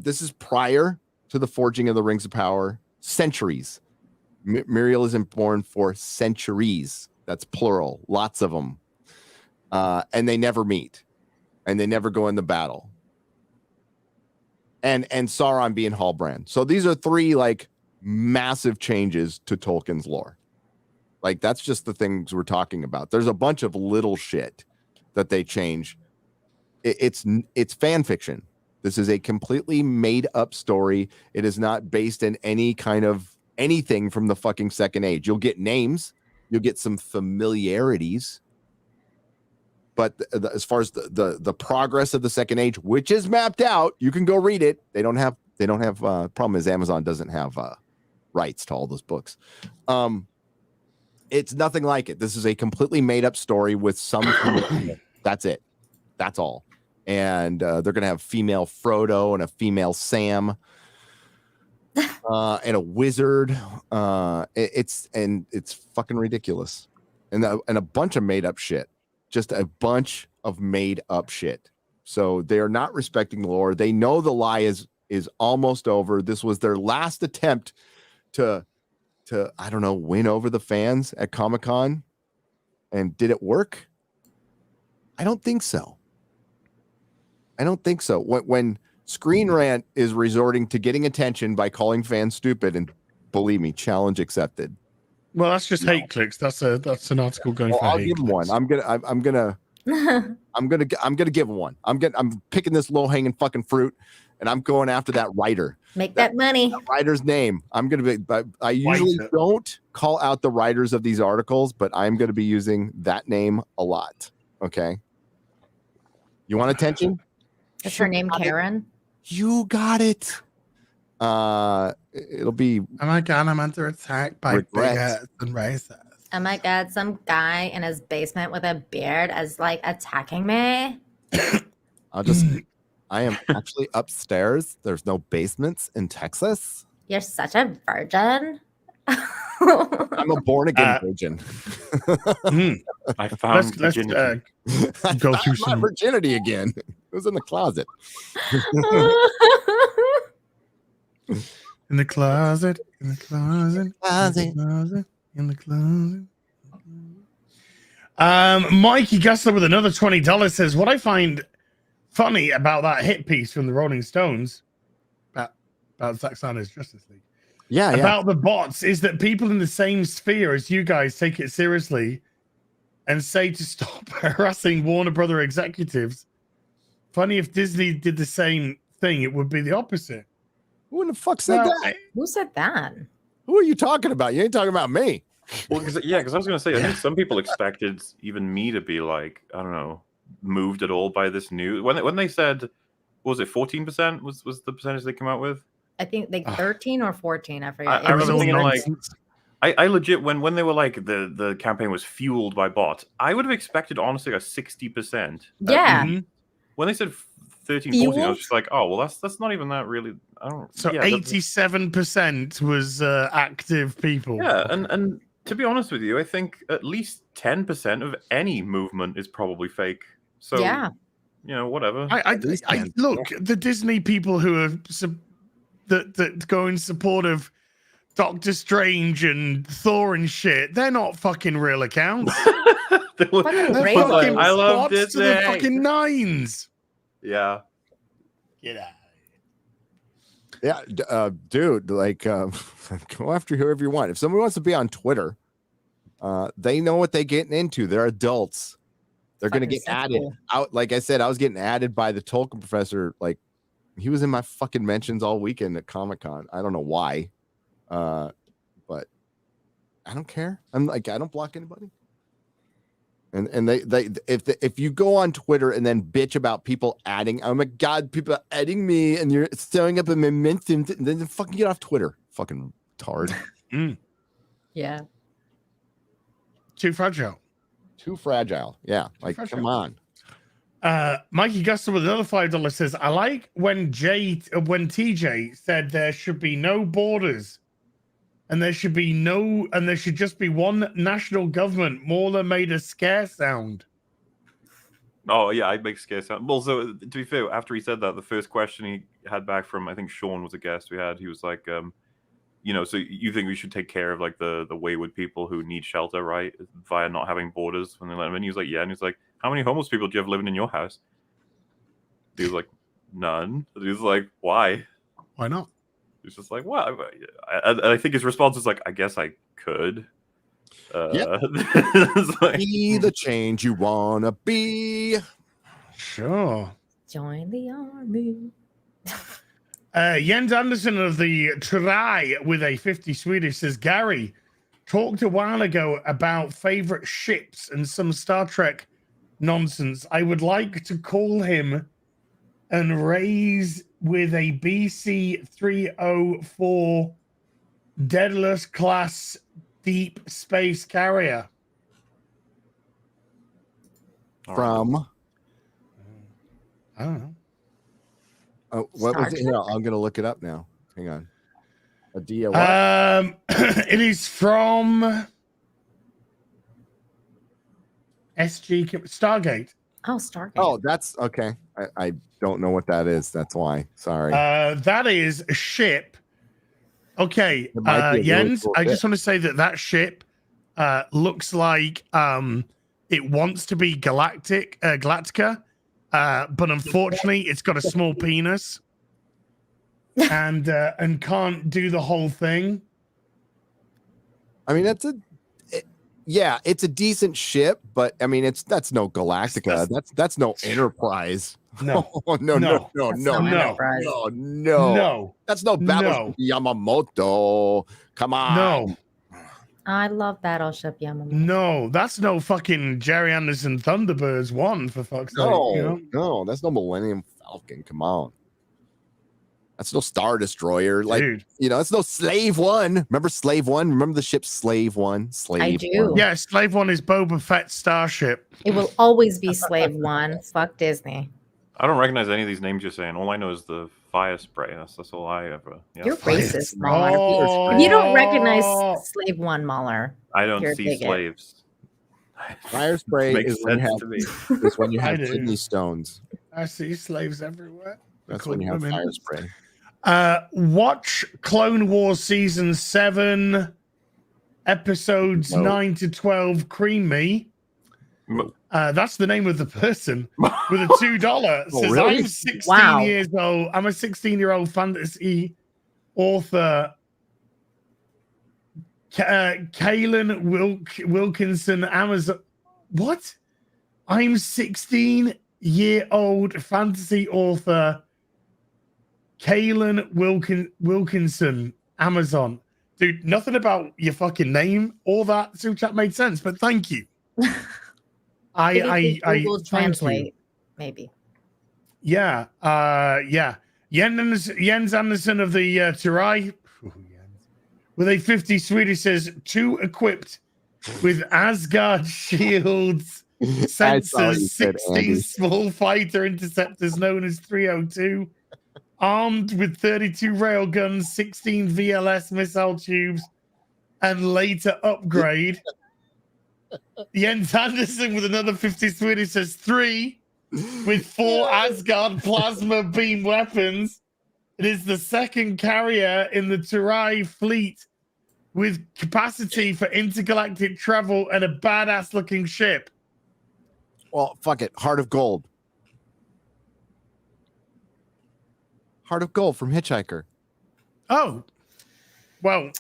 this is prior to the forging of the Rings of Power. Centuries. Miriel isn't born for centuries. That's plural. Lots of them. And they never meet. And they never go in the battle. And Sauron being Halbrand. So these are three, like, massive changes to Tolkien's lore. Like, that's just the things we're talking about. There's a bunch of little shit that they change. It's fan fiction. This is a completely made up story. It is not based in any kind of anything from the fucking Second Age. You'll get names, you'll get some familiarities, but as far as the progress of the Second Age, which is mapped out, you can go read it. They don't have problem is Amazon doesn't have rights to all those books. It's nothing like it. This is a completely made up story with some that's it. That's all. And they're gonna have female Frodo and a female Sam and a wizard. It's fucking ridiculous. And a bunch of made up shit. Just a bunch of made up shit. So they are not respecting the lore. They know the lie is almost over. This was their last attempt to I don't know, win over the fans at Comic-Con. And did it work? I don't think so. When Screen Rant is resorting to getting attention by calling fans stupid, and believe me, challenge accepted. Well, that's just hate clicks. That's an article going for I'll hate give him clicks. one. I'm gonna give him one. I'm picking this low hanging fucking fruit, and I'm going after that writer. Make that money. That writer's name. I'm gonna be. I usually don't call out the writers of these articles, but I'm gonna be using that name a lot. Okay. You want attention? Is her name Karen? You got it. It'll be. Oh my god, I'm under attack by bigots and racists. Oh my god, some guy in his basement with a beard is like attacking me. I am actually upstairs. There's no basements in Texas. You're such a virgin. I'm a born again virgin. I found let's go through my virginity again. It was in the closet. In the closet, in the closet, in the closet, in the closet. Mikey Gessler with another $20 says, what I find funny about that hit piece from the Rolling Stones about Zack Snyder's Justice League. About the bots is that people in the same sphere as you guys take it seriously and say to stop harassing Warner Brother executives. Funny if Disney did the same thing, it would be the opposite. Who in the fuck said that? Who said that? Who are you talking about? You ain't talking about me. Well, because I was going to say, I think some people expected even me to be like, I don't know, moved at all by this news. When they said, what was it, 14% was the percentage they came out with? I think like 13 or 14. I forget. I remember thinking like, I legit when they were like the campaign was fueled by bots, I would have expected honestly a 60%. Yeah. When they said 13, 14, I was just like, oh well, that's not even that really. I don't. So 87% was active people. Yeah, and to be honest with you, I think at least 10% of any movement is probably fake. So yeah, whatever. I look, the Disney people who are that go in support of Doctor Strange and Thor and shit, they're not fucking real accounts. they're fucking I love bots to the fucking nines. Yeah. Get out. Yeah, dude, like, go after whoever you want. If somebody wants to be on Twitter, they know what they're getting into. They're adults. They're going to get added out. Like I said, I was getting added by the Tolkien professor. Like, he was in my fucking mentions all weekend at Comic-Con. I don't know why, but I don't care. I'm like, I don't block anybody. And if you go on Twitter and then bitch about people adding, oh my god, people are adding me, and you're stirring up a momentum, then fucking get off Twitter, fucking tard. Yeah. Too fragile. Yeah, like come on. Mikey Guster with another $5 says, I like when TJ said there should be no borders. And there should just be one national government. Mauler made a scare sound. Oh yeah, I'd make scare sound. Also, to be fair, after he said that, the first question he had back from, I think Sean was a guest we had. He was like, so you think we should take care of like the wayward people who need shelter, right? Via not having borders when they let them in. He was like, yeah. And he's like, how many homeless people do you have living in your house? He was like, none. He was like, why? Why not? He's just like, well, I think his response is like, I guess I could. Like, be the change you wanna be. Sure. Join the army. Jens Anderson of the Try with a 50 Swedish says, Gary talked a while ago about favorite ships and some Star Trek nonsense. I would like to call him and raise with a BC 304 Daedalus class deep space carrier. From? I don't know. Oh, what was it? Here, I'm gonna look it up now. Hang on. A DIY. It is from Stargate. Oh, Stargate. Oh, that's okay. I don't know what that is. That's why. Sorry. That is a ship. Okay, Jens, I just want to say that ship looks like it wants to be Galactica, but unfortunately, it's got a small penis and can't do the whole thing. I mean, it's a decent ship, but I mean, that's no Galactica. That's no Enterprise. No, no. That's no Battleship Yamamoto. Come on. No. I love Battleship Yamamoto. No, that's no fucking Jerry Anderson Thunderbirds 1, for fuck's sake. No, that's no Millennium Falcon. Come on. That's no Star Destroyer. Like, dude. That's no Slave One. Remember Slave One? Remember the ship Slave One? I do. One. Yeah, Slave One is Boba Fett's starship. It will always be Slave One. Fuck Disney. I don't recognize any of these names you're saying. All I know is the fire spray. That's all I ever. Yeah. You're racist, Mahler. You don't recognize Slave One, Mahler. I don't see slaves. Fire spray is when you have kidney stones. I see slaves everywhere. That's when you have fire spray. Watch Clone Wars Season 7, Episodes 9 to 12, Cream Me. That's the name of the person with a $2. Says, really? I'm 16 years old. I'm a 16-year-old fantasy author. Kaylin Wilkinson, Amazon. What? I'm 16-year-old fantasy author. Kaylin Wilkinson, Amazon. Dude, nothing about your fucking name or that super chat made sense, but thank you. Google Translate, maybe. Yeah. Jens Anderson of the Turai with a 50 Swedish says 2 equipped with Asgard shields, sensors, 16 small fighter interceptors known as 302, armed with 32 railguns, 16 VLS missile tubes, and later upgrade. Jens Anderson with another 50 Swedish says 3 with 4 Asgard plasma beam weapons. It is the second carrier in the Turai fleet with capacity for intergalactic travel and a badass looking ship. Well, fuck it. Heart of Gold. Heart of Gold from Hitchhiker. Oh. Well.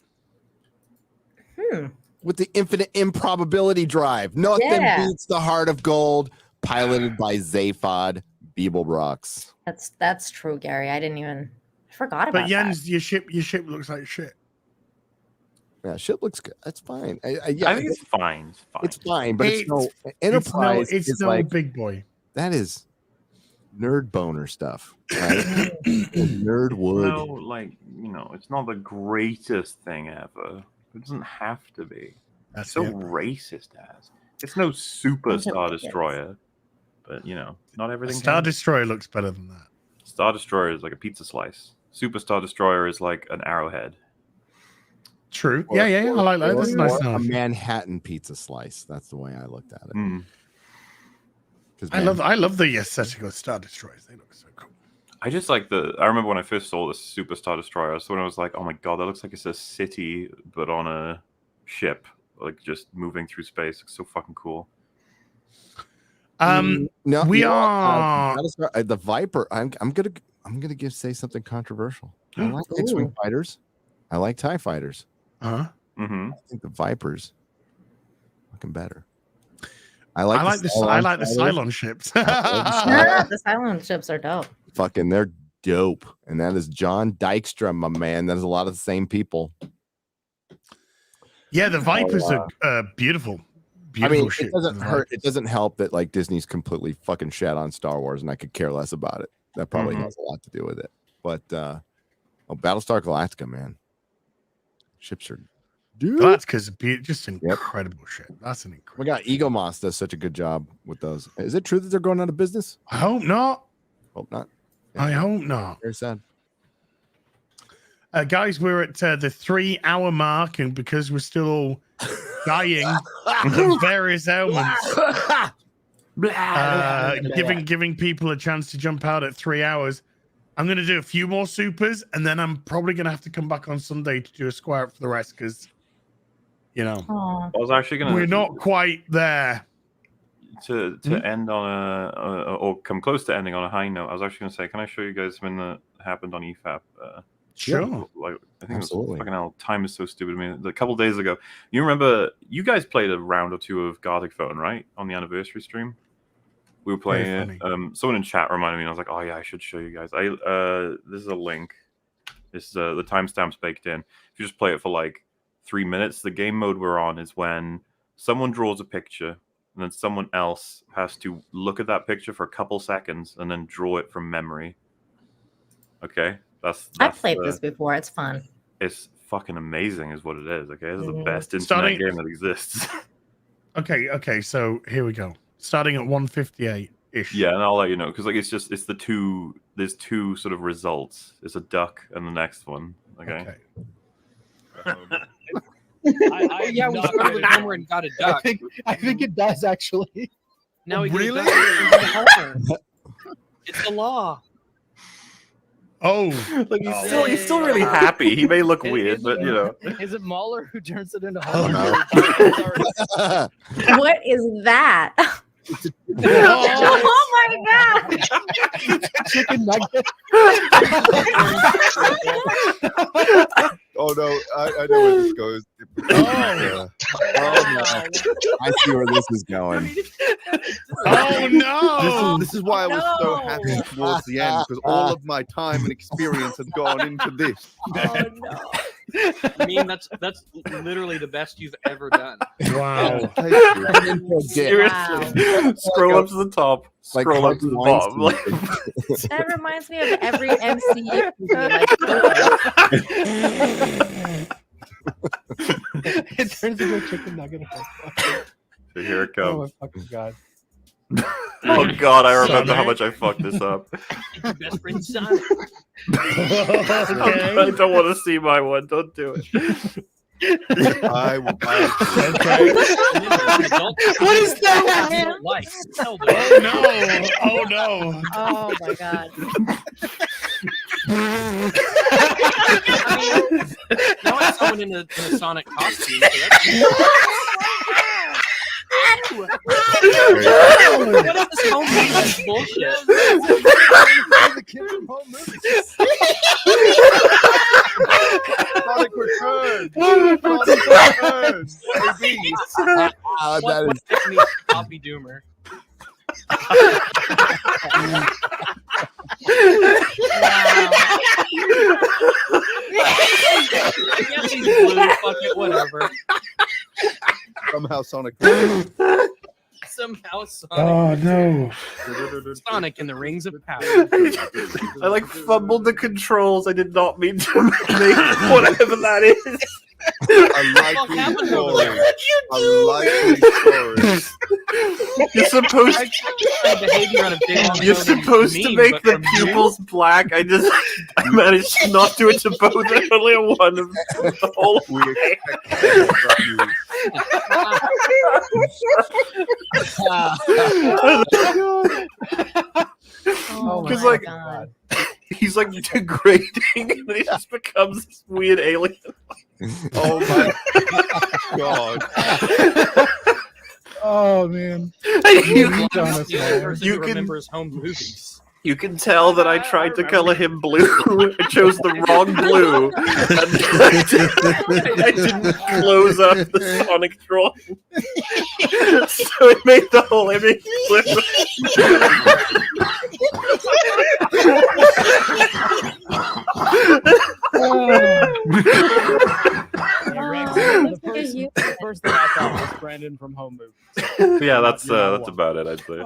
With the infinite improbability drive. Nothing beats the Heart of Gold, piloted by Zaphod Beeblebrox. That's true, Gary. I forgot about that. But Jens, your ship looks like shit. Yeah, ship looks good. That's fine. I think it's fine. It's fine, but it's no Enterprise. It's no like, big boy. That is nerd boner stuff. Right? Nerd wood. No, like, it's not the greatest thing ever. It doesn't have to be. That's so racist as. It's no super Star Destroyer, but not everything. Star Destroyer looks better than that. Star Destroyer is like a pizza slice. Super Star Destroyer is like an arrowhead. True. Yeah. I like that. That's nice. A Manhattan pizza slice. That's the way I looked at it. I love the aesthetic of Star Destroyers. They look so cool. I just like I remember when I first saw the Super Star Destroyer, so when I was like, oh my god, that looks like it's a city, but on a ship, like just moving through space. It's so fucking cool. We are the Viper. I'm gonna say something controversial. I like X-Wing fighters. I like TIE fighters. Uh-huh. Mm-hmm. I think the Vipers looking better. I like the Cylon ships. The Cylon ships are dope. Fucking, they're dope. And that is John Dykstra, my man. That is a lot of the same people. Yeah, the Vipers are beautiful. Beautiful ships. It doesn't hurt. It doesn't help that like Disney's completely fucking shat on Star Wars, and I could care less about it. That probably has a lot to do with it. But Battlestar Galactica, man. Ships are Galactica's just incredible shit. That's an incredible. We got Ego Moss does such a good job with those. Is it true that they're going out of business? I hope not. Hope not. Yeah. I hope not. Very sad. Guys, we're at the 3-hour mark, and because we're still all dying of various ailments, giving people a chance to jump out at 3 hours. I'm going to do a few more supers, and then I'm probably going to have to come back on Sunday to do a square up for the rest because, I was actually going to. We're not quite there. To end on or come close to ending on a high note, I was actually going to say, can I show you guys something that happened on EFAP? Sure. Like, I think it was fucking hell. Time is so stupid to me. A couple days ago, you remember you guys played a round or two of Gartic Phone, right? On the anniversary stream. We were playing it. Someone in chat reminded me, and I was like, "Oh yeah, I should show you guys." This is a link. This is the timestamps baked in. If you just play it for like 3 minutes, the game mode we're on is when someone draws a picture, and then someone else has to look at that picture for a couple seconds and then draw it from memory. Okay, that's I've played this before. It's fun. It's fucking amazing, is what it is. Okay, this is the best internet game that exists. Okay. So here we go. Starting at 158-ish. Yeah, and I'll let you know because like it's the two. There's two sort of results. It's a duck and the next one. Okay. We started with one where it got a duck. I think it does actually. Now we really? It's the law. Oh, like he's still really happy. He may look weird, but Is it Mahler who turns it into Oh, Hunter? no. What is that? Oh my god! Chicken nugget. Oh no, I know where this goes. Oh no. I see where this is going. Oh no! This is why I was so happy towards the end, because all of my time and experience had gone into this. Oh no! I mean, that's literally the best you've ever done. Wow. Seriously. Scroll up to the top. Like Scroll up to the bottom. Like, That reminds me of every MCU movie. It turns into a chicken nugget. here it Oh comes. my fucking god. Oh god, I remember how much I fucked this up. Best friend Sonic. Okay. I don't want to see my one. Don't do it. What is that? Like, Oh no! Oh no! Oh my god! I mean, now it's someone in a Sonic costume. So that's... What is this home movies bullshit? Sonic returns. That is Copy Doomer. Whatever. Somehow Sonic. Somehow Sonic. Oh no! Sonic in the Rings of Power. I like fumbled the controls. I did not mean to make whatever that is. A likely story. A likely story. You're supposed to make the pupils black. I managed to not do it to both. Only one of the whole way. Because like he's like degrading and he just becomes this weird alien. Oh my god. Oh man. You can remember his home movies. You can tell that I tried to color him blue. I chose the wrong blue. And I didn't close up the Sonic drawing. So it made the whole image blue. The first thing I thought was Brandon from Home Movies. Yeah, that's about it, I'd say.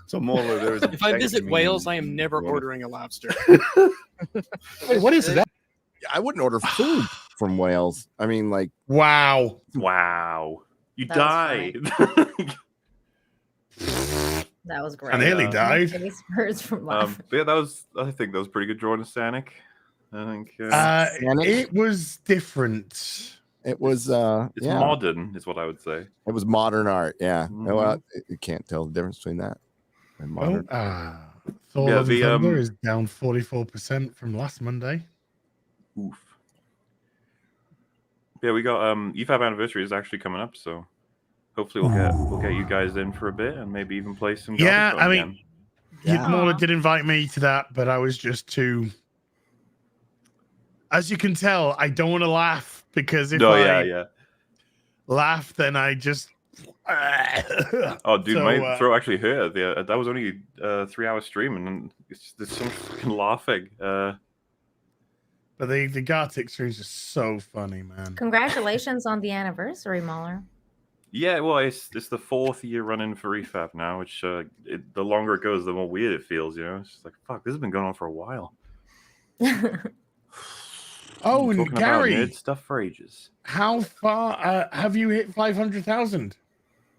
So more there is. If I visit Wales, I am never ordering a lobster. Wait, what is that? I wouldn't order food from Wales. I mean, like, wow. You That died. That was great. I nearly died. Face hurts from laughing. Yeah, I think that was pretty good drawing of Sonic. I think it was different. it was it's yeah. modern, is what I would say. It was modern art. Yeah. Mhm. Well, you can't tell the difference between that and modern. Thor Yeah, Love and the, Thunder is down 44% from last Monday. Oof. Yeah, we got E5 anniversary is actually coming up, so hopefully we'll get you guys in for a bit and maybe even play some. Yeah, Gothic I mean, again. Yudmora did invite me to that, but I was just too. As you can tell, I don't want to laugh because if I laugh, then I just. Oh, dude, So, my throat actually hurt. Yeah, that was only a 3-hour stream, and there's so much fucking laughing. But the Gartic streams are so funny, man. Congratulations on the anniversary, Mahler. Yeah, well, it's the 4th year running for EFAP now, which the longer it goes, the more weird it feels. You know, it's just like fuck, this has been going on for a while. Oh, and Talking Gary, about nerd stuff for ages. how far have you hit 500,000?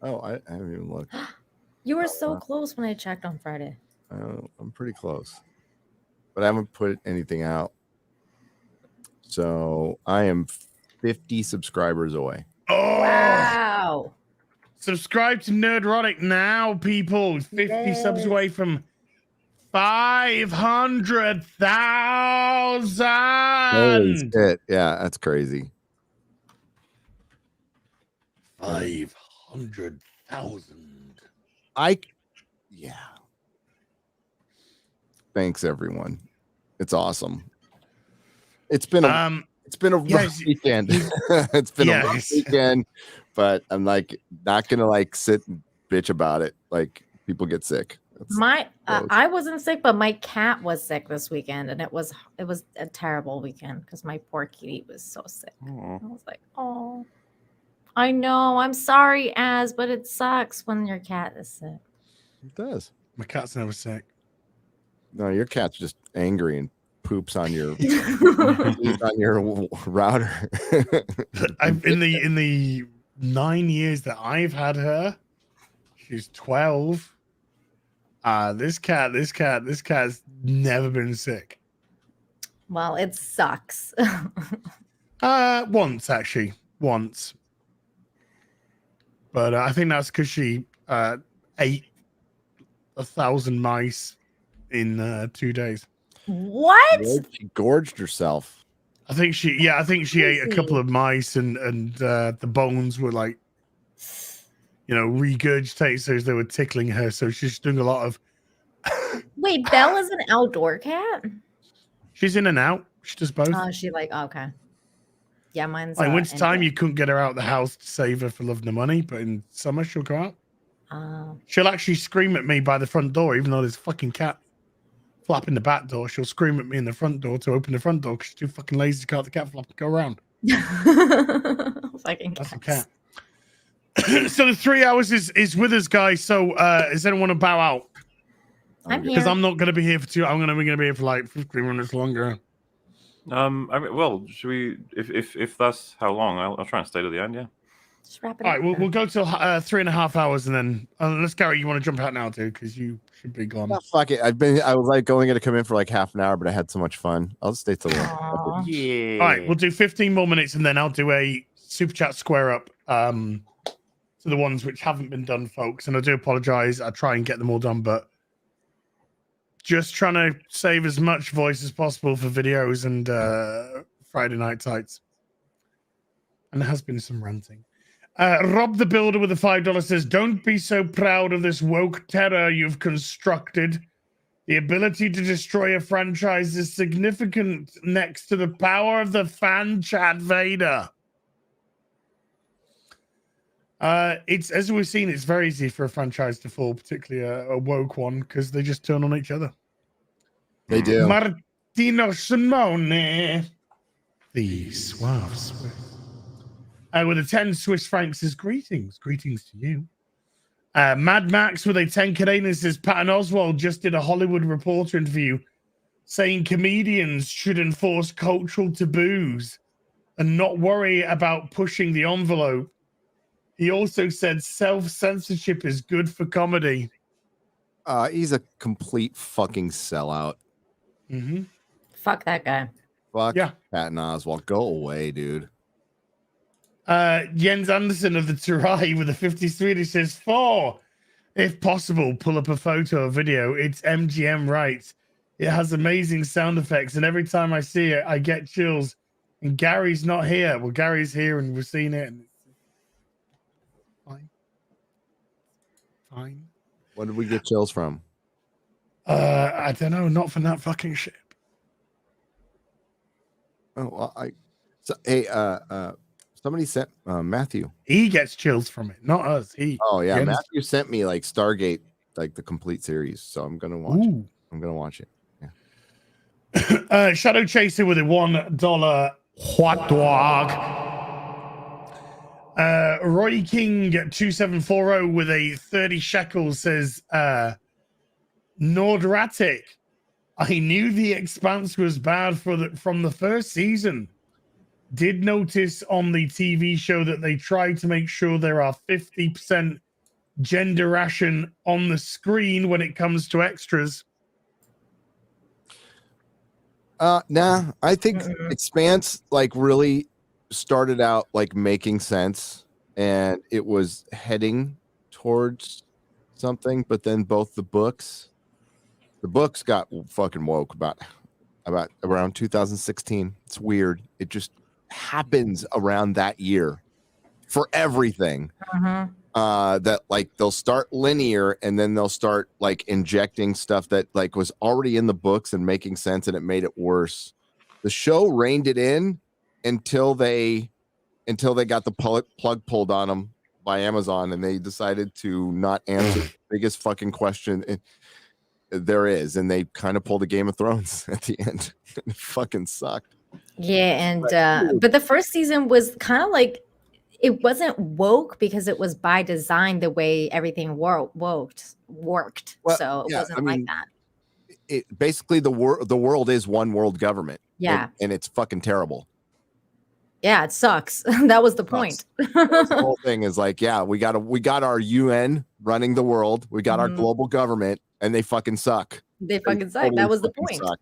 Oh, I haven't even looked. You were so close when I checked on Friday. I'm pretty close, but I haven't put anything out. So I am 50 subscribers away. Oh, wow. Subscribe to Nerdrotic now, people. 50 subs away from 500,000. Holy shit. Yeah, that's crazy. 500,000. Yeah. Thanks, everyone. It's awesome. It's been a rough weekend. It's been a rough weekend, but I'm like not gonna like sit and bitch about it. Like people get sick. I wasn't sick, but my cat was sick this weekend, and it was a terrible weekend because my poor kitty was so sick. I was like, oh, I know, I'm sorry, but it sucks when your cat is sick. It does. My cat's never sick. No, your cat's just angry and poops on your on your router. I've in the 9 years that I've had her, she's 12. This cat's never been sick. Well, it sucks. Once. But I think that's because she ate 1,000 mice in 2 days. What? She gorged herself. I think she ate a couple of mice and the bones were like, regurgitate, so they were tickling her. So she's doing a lot of. Wait, Belle is an outdoor cat? She's in and out. She does both. Oh, she okay. Yeah, mine's. Like winter time, you couldn't get her out of the house to save her for love and the money, but in summer she'll go out. She'll actually scream at me by the front door, even though there's a fucking cat flapping the back door. She'll scream at me in the front door to open the front door because she's too fucking lazy to cut the cat flap and go around. Fucking that's a cat. So the 3 hours is with us, guys. So does anyone want to bow out? I'm here because I'm not going to be here for 2. I'm going to be here for like 15 minutes longer. I mean, well, should we? If that's how long, I'll try and stay to the end. Yeah. Just wrap it All up. right, we'll go till 3.5 hours, and then unless Gary, you want to jump out now too, because you should be gone. Oh, fuck it. I was like only going to come in for like half an hour, but I had so much fun. I'll stay till the end. Yeah. All right, we'll do 15 more minutes, and then I'll do a super chat square up to the ones which haven't been done, folks. And I do apologize. I try and get them all done, but just trying to save as much voice as possible for videos and Friday night tights. And there has been some ranting. Rob the Builder with the $5 says, don't be so proud of this woke terror you've constructed. The ability to destroy a franchise is significant next to the power of the fan chat Vader. It's, as we've seen, it's very easy for a franchise to fall, particularly a woke one, because they just turn on each other. They do. Martino Simone, the suave Swiss. With a 10 Swiss francs says, greetings to you. Mad Max with a 10 Canadian says, Patton Oswalt just did a Hollywood Reporter interview saying comedians should enforce cultural taboos and not worry about pushing the envelope. He also said self-censorship is good for comedy. He's a complete fucking sellout. Mm-hmm. Fuck that guy. Fuck Patton Oswalt. Go away, dude. Jens Anderson of the Turai with a 53 he says, 4, if possible, pull up a photo or video. It's MGM rights. It has amazing sound effects, and every time I see it, I get chills. And Gary's not here. Well, Gary's here, and we've seen it. And fine. What did we get chills from? I don't know. Not from that fucking ship. Oh, hey, somebody sent Matthew. He gets chills from it, not us. Oh yeah, Matthew sent me like Stargate, like the complete series. So I'm gonna watch it. I'm gonna watch it. Yeah. Shadow Chaser with a $1 hot dog. Roy King 2740 with a 30 shekels says, Nordratic. I knew The Expanse was bad from the first season. Did notice on the TV show that they tried to make sure there are 50% gender ration on the screen when it comes to extras. Nah, I think Expanse like really started out like making sense and it was heading towards something, but then both the books got fucking woke about around 2016. It's weird. It just happens around that year for everything. that like they'll start linear and then they'll start like injecting stuff that like was already in the books and making sense, and it made it worse. The show reined it in until they got the plug pulled on them by Amazon, and they decided to not answer the biggest fucking question there is, and they kind of pulled a Game of Thrones at the end. It fucking sucked. Yeah, and but the first season was kind of like, it wasn't woke because it was by design the way everything worked. Well, So it yeah, wasn't I like mean, that. It basically the world is one world government. Yeah. and it's fucking terrible. Yeah, it sucks. That was the point. The whole thing is like, yeah, we got our UN running the world. We got our global government, and they fucking suck. They fucking suck. That was the point. Suck.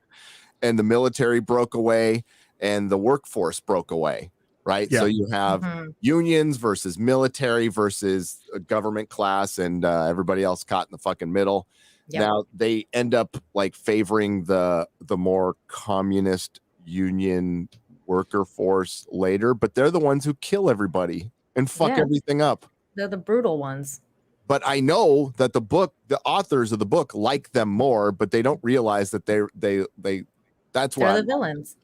And the military broke away, and the workforce broke away. Right. Yeah. So you have unions versus military versus a government class, and everybody else caught in the fucking middle. Yep. Now they end up like favoring the more communist union worker force later, but they're the ones who kill everybody and fuck everything up. They're the brutal ones. But I know that the authors of the book like them more, but they don't realize that that's why they're the villains.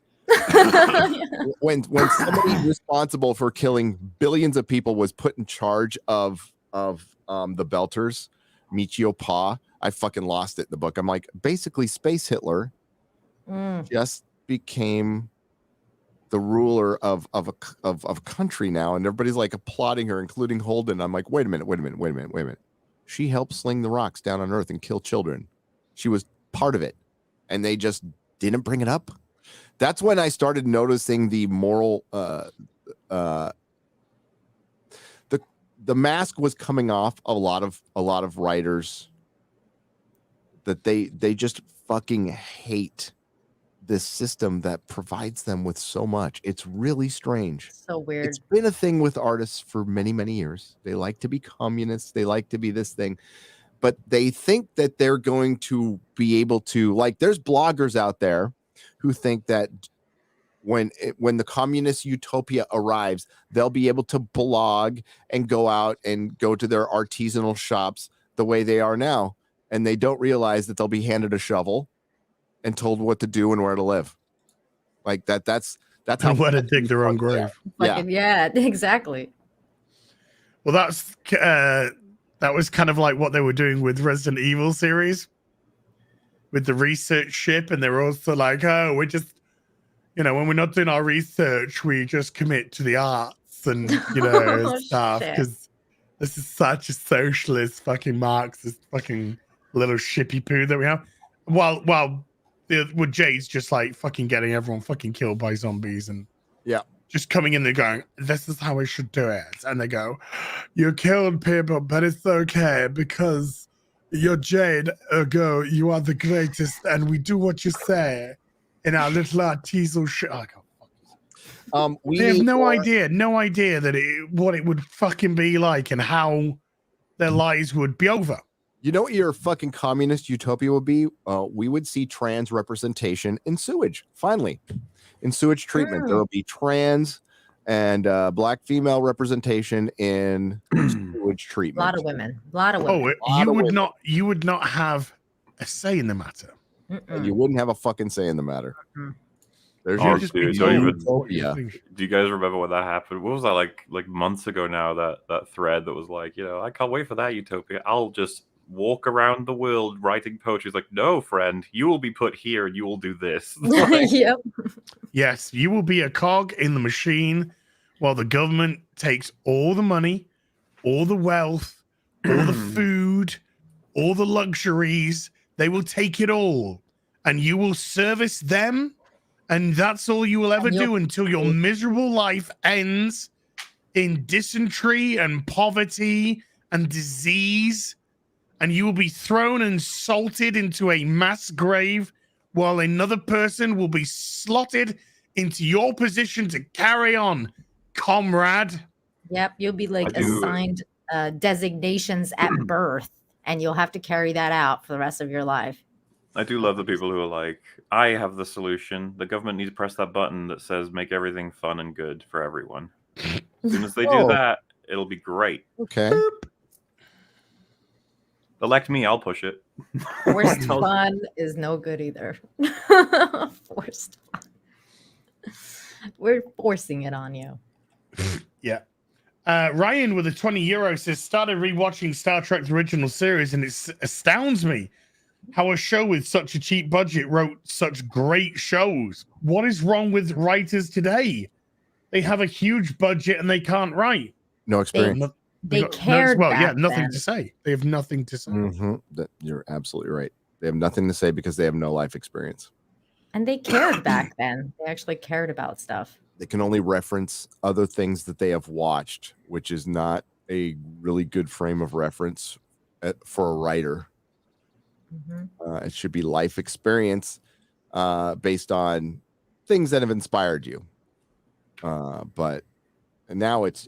when somebody responsible for killing billions of people was put in charge of the Belters, Michio Pa, I fucking lost it in the book. I'm like, basically Space Hitler just became the ruler of a country now, and everybody's like applauding her, including Holden. I'm like, wait a minute. She helped sling the rocks down on Earth and kill children. She was part of it, and they just didn't bring it up. That's when I started noticing the moral. The mask was coming off a lot of writers that they just fucking hate this system that provides them with so much. It's really strange. So weird. It's been a thing with artists for many, many years. They like to be communists. They like to be this thing, but they think that they're going to be able to, like, there's bloggers out there who think that when the communist utopia arrives, they'll be able to blog and go out and go to their artisanal shops the way they are now. And they don't realize that they'll be handed a shovel and told what to do and where to live. Like that's how where to dig their own grave. Yeah, exactly. Well, that was kind of like what they were doing with Resident Evil series, with the research ship, and they were also like, oh, we're just, when we're not doing our research, we just commit to the arts and stuff, because this is such a socialist fucking Marxist fucking little shippy poo that we have. While Jade's just like fucking getting everyone fucking killed by zombies and just coming in there going, this is how we should do it. And they go, you killed people, but it's okay because you're Jade. You are the greatest, and we do what you say in our little artisanal shit. They have no idea that what it would fucking be like and how their lives would be over. You know what your fucking communist utopia would be? We would see trans representation in sewage. Finally, in sewage treatment, there will be trans and black female representation in sewage treatment. A lot of women. You would not have a say in the matter. You wouldn't have a fucking say in the matter. Do you guys remember when that happened? What was that like months ago now? That thread that was like, I can't wait for that utopia. I'll just walk around the world writing poetry. It's like, no, friend, you will be put here and you will do this. Yep. Yes, you will be a cog in the machine while the government takes all the money, all the wealth, all the food, all the luxuries. They will take it all, and you will service them, and that's all you will ever do until your miserable life ends in dysentery and poverty and disease. And you will be thrown and salted into a mass grave while another person will be slotted into your position to carry on, comrade. Yep, you'll be assigned designations at birth, and you'll have to carry that out for the rest of your life. I do love the people who are like, I have the solution. The government needs to press that button that says make everything fun and good for everyone. As soon as they do that, it'll be great. Okay. Elect me, I'll push it. Forced fun is no good either. Forced fun. We're forcing it on you. Yeah. Ryan with a 20 euro says, started rewatching Star Trek's original series, and it astounds me how a show with such a cheap budget wrote such great shows. What is wrong with writers today? They have a huge budget and they can't write. No experience. They cared back nothing then. to say. They have nothing to say. You're absolutely right. They have nothing to say because they have no life experience. And they cared back then. They actually cared about stuff. They can only reference other things that they have watched, which is not a really good frame of reference for a writer. It should be life experience based on things that have inspired you. But now it's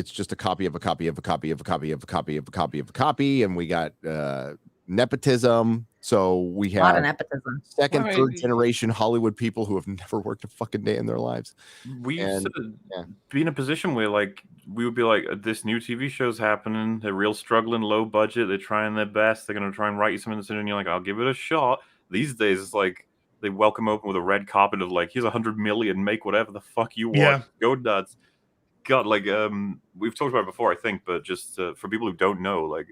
just a copy of a copy of a copy of a copy of a copy of a copy of a copy, and we got nepotism. So we have A lot of nepotism. Second, third generation Hollywood people who have never worked a fucking day in their lives. We used to be in a position where like we would be like, this new TV show's happening, they're real struggling, low budget, they're trying their best, they're gonna try and write you something, and you're like, I'll give it a shot. These days it's like they welcome open with a red carpet of like, here's 100 million, make whatever the fuck you want, go nuts. God, like we've talked about it before, I think, but just for people who don't know, like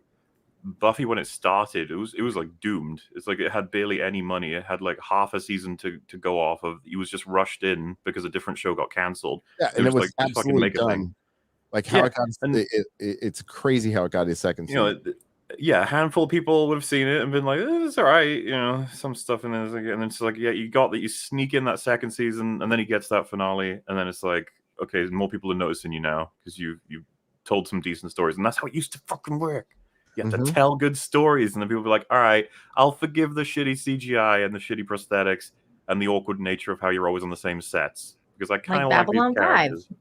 Buffy, when it started, it was like doomed. It's like it had barely any money. It had like half a season to go off of. It was just rushed in because a different show got canceled. Yeah, and it was like, absolutely done. Like how it got, it's crazy how it got a second season. A handful of people would have seen it and been like, it's all right, some stuff in there. And then it's like, you got that, you sneak in that second season, and then he gets that finale, and then it's like, okay, more people are noticing you now because you told some decent stories, and that's how it used to fucking work. You have to tell good stories, and then people be like, all right, I'll forgive the shitty CGI and the shitty prosthetics and the awkward nature of how you're always on the same sets, because I kind of like Babylon these characters. 5.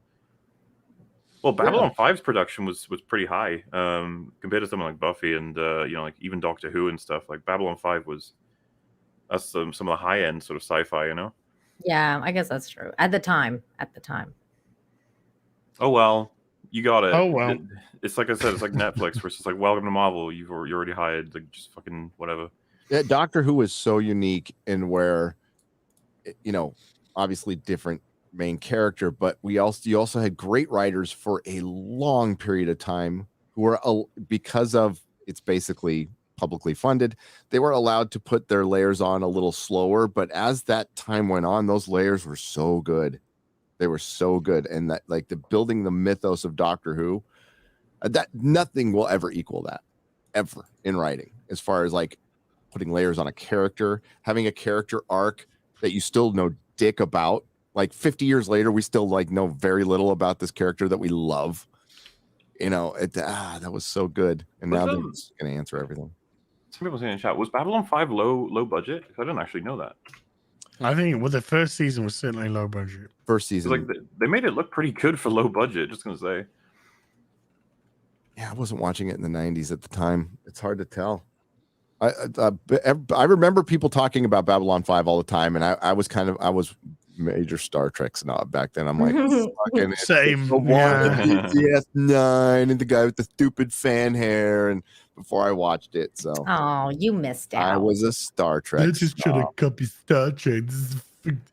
Well, Babylon 5's production was pretty high compared to something like Buffy and like even Doctor Who and stuff. Like Babylon 5 that's some of the high end sort of sci-fi, Yeah, I guess that's true. At the time. Oh well, you got it. Oh well. It's like I said, it's like Netflix, where it's just like, welcome to Marvel. You're already hired. Like, just fucking whatever. Yeah, Doctor Who is so unique in where, obviously different main character, but you also had great writers for a long period of time who were, because of it's basically publicly funded, they were allowed to put their layers on a little slower. But as that time went on, those layers were so good. They were so good, and that like building the mythos of Doctor Who, that nothing will ever equal that ever in writing, as far as like putting layers on a character, having a character arc that you still know dick about. Like 50 years later, we still like know very little about this character that we love. That was so good. And now they're just gonna answer everything. Some people saying in chat, was Babylon 5 low budget? I didn't actually know that. I think the first season was certainly low budget. First season, like they made it look pretty good for low budget. Just gonna say. Yeah, I wasn't watching it in the 90s at the time. It's hard to tell. I remember people talking about Babylon 5 all the time, and I was major Star Trek snob back then. I'm like, fucking same. DS9 and the guy with the stupid fan hair, and before I watched it, so you missed out. I was a Star Trek. I just should have copied Star Trek. This is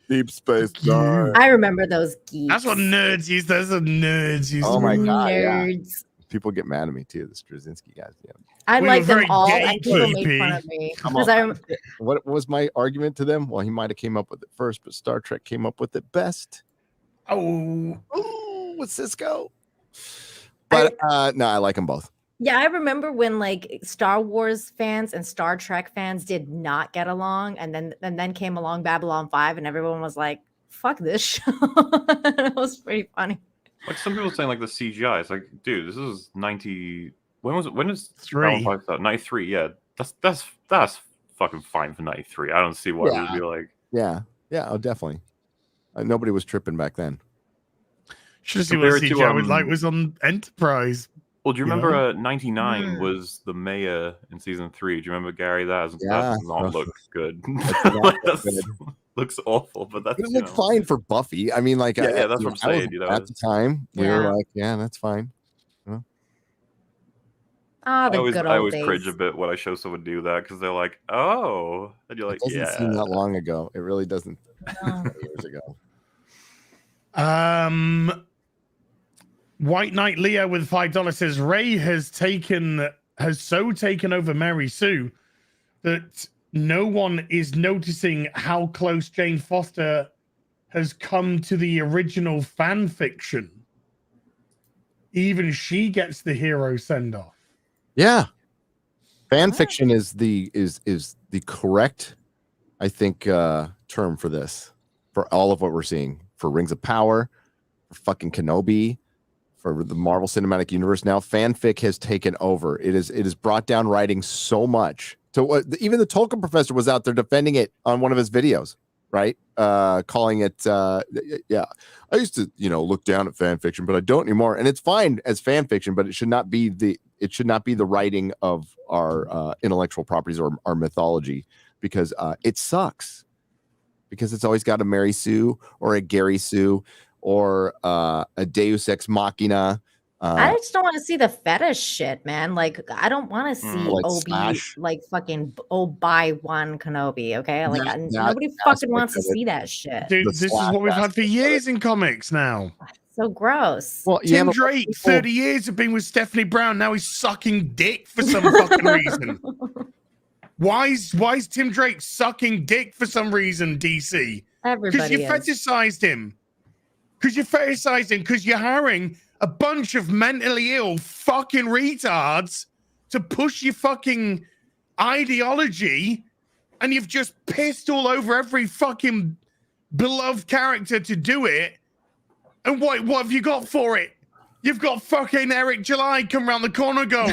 Deep Space Nine. I remember those geeks. That's what nerds use. Those are nerds use. Oh my god, nerds. Yeah. People get mad at me too. The Straczynski guys. Yeah. I like them all, and people make fun of me because What was my argument to them? Well, he might have came up with it first, but Star Trek came up with it best. Oh, with Cisco. But no, I like them both. Yeah, I remember when like Star Wars fans and Star Trek fans did not get along, and then came along Babylon 5, and everyone was like, "Fuck this show." It was pretty funny. Like some people saying like the CGI. It's like, dude, this is 90. When was it? When is 3? 93? Yeah, that's fucking fine for 93. I don't see why it would be like. Yeah, oh, definitely. Nobody was tripping back then. Should see what CGI was on Enterprise. Well, do you remember 99 was the mayor in season 3? Do you remember Gary? That does not look good. Looks awful, but that's it looked fine for Buffy. I mean, like, yeah, that's what I'm saying. At the time, we were like, yeah, that's fine. Ah, the good I old always cringe days. a bit when I show someone do that because they're like, "Oh," and you're like, It doesn't seem "Yeah." that long ago. It really doesn't. No. Years ago. White Knight Leo with $5 says Ray has taken over Mary Sue that no one is noticing how close Jane Foster has come to the original fan fiction. Even she gets the hero send off. Yeah. Fan fiction is the correct, I think, term for this, for all of what we're seeing, for Rings of Power, for fucking Kenobi, for the Marvel Cinematic Universe. Now fanfic has taken over. It is brought down writing so much. So even the Tolkien professor was out there defending it on one of his videos, right? Calling it yeah, I used to look down at fan fiction, but I don't anymore. And it's fine as fan fiction, but it should not be the writing of our intellectual properties or our mythology, because it sucks, because it's always got a Mary Sue or a Gary Sue or a Deus Ex Machina. I just don't want to see the fetish shit, man. Like, I don't want to see like Obi Smash. like fucking Obi-Wan Kenobi. Okay, like nobody that fucking wants aspect to of it. see that shit. Dude, The this is slash what we've had for aspect of years in comics now. So gross. Well, Tim Drake, 30 years have been with Stephanie Brown. Now he's sucking dick for some fucking reason. Why is Tim Drake sucking dick for some reason, DC? Because you fetishized him. Because you're hiring a bunch of mentally ill fucking retards to push your fucking ideology, and you've just pissed all over every fucking beloved character to do it. And what have you got for it? You've got fucking Eric July come around the corner and go,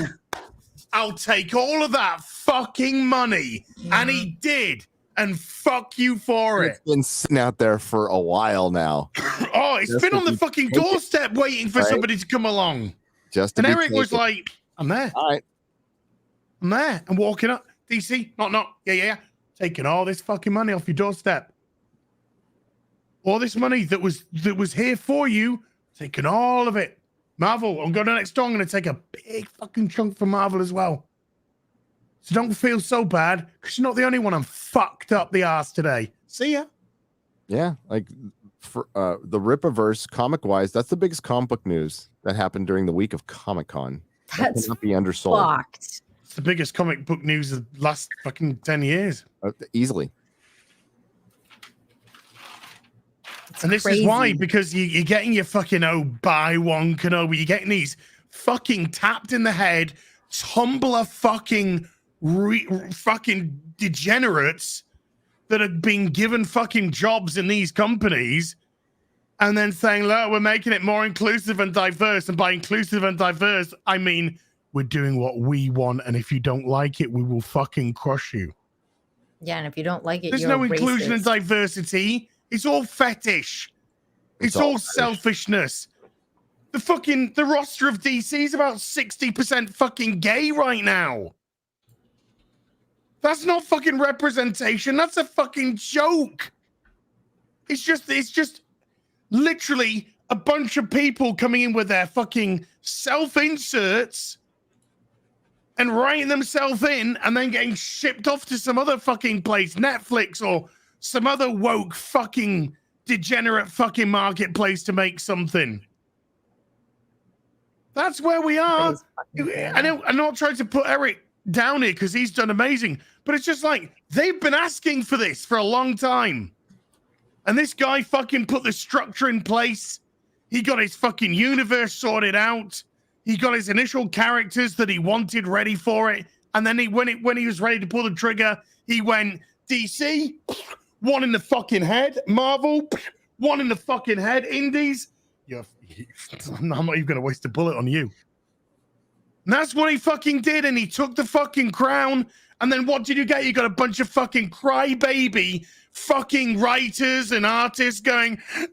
I'll take all of that fucking money. And he did. And fuck you for it. It's been sitting out there for a while now. Oh, it's been on the fucking doorstep waiting for somebody to come along. And Eric was like, I'm there. All right. I'm there. I'm walking up. DC, not. Yeah. Taking all this fucking money off your doorstep. All this money that was here for you, taking all of it. Marvel, I'm going to next door. I'm going to take a big fucking chunk from Marvel as well. So don't feel so bad, because you're not the only one I'm fucked up the ass today. See ya. Yeah, like for the Rippaverse, comic-wise, that's the biggest comic book news that happened during the week of Comic-Con. That cannot be undersold. Fucked. It's the biggest comic book news of the last fucking 10 years. Easily. And this is why, because you're getting your fucking Obi-Wan Kenobi, you're getting these fucking tapped in the head, Tumblr fucking fucking degenerates that have been given fucking jobs in these companies, and then saying, look, we're making it more inclusive and diverse. And by inclusive and diverse, I mean we're doing what we want, and if you don't like it, we will fucking crush you. Yeah, and if you don't like it, there's you're no a inclusion and racist. diversity. It's all fetish. It's all selfishness. The roster of DC is about 60% fucking gay right now. That's not fucking representation. That's a fucking joke. It's just literally a bunch of people coming in with their fucking self-inserts and writing themselves in and then getting shipped off to some other fucking place, Netflix or some other woke fucking degenerate fucking marketplace to make something. That's where we are. I'm not trying to put Eric down here because he's done amazing, but it's just like they've been asking for this for a long time. And this guy fucking put the structure in place. He got his fucking universe sorted out. He got his initial characters that he wanted ready for it. And then when he was ready to pull the trigger, he went, DC, one in the fucking head. Marvel, one in the fucking head. Indies, I'm not even going to waste a bullet on you. And that's what he fucking did. And he took the fucking crown. And then what did you get? You got a bunch of fucking crybaby fucking writers and artists going, it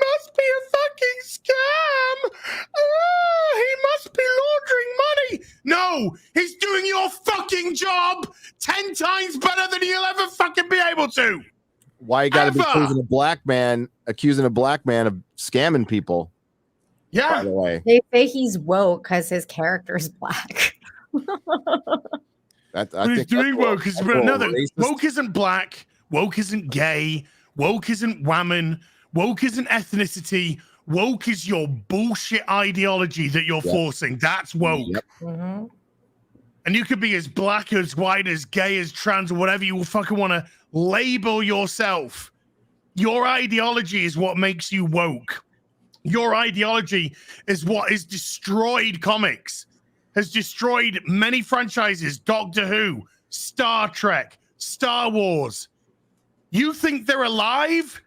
must be a fucking scam. He must be laundering money. No, he's doing your fucking job 10 times better than you'll ever fucking be able to. Why you got to be accusing a black man of scamming people? Yeah. By the way, They say he's woke because his character is black. I But he's think doing that's woke. a little No, racist. woke isn't black. Woke isn't gay. Woke isn't woman. Woke isn't ethnicity. Woke is your bullshit ideology that you're forcing. That's woke. Yep. Mm-hmm. And you could be as black, as white, as gay, as trans, or whatever you fucking want to label yourself. Your ideology is what makes you woke. Your ideology is what has destroyed comics, has destroyed many franchises, Doctor Who, Star Trek, Star Wars. You think they're alive?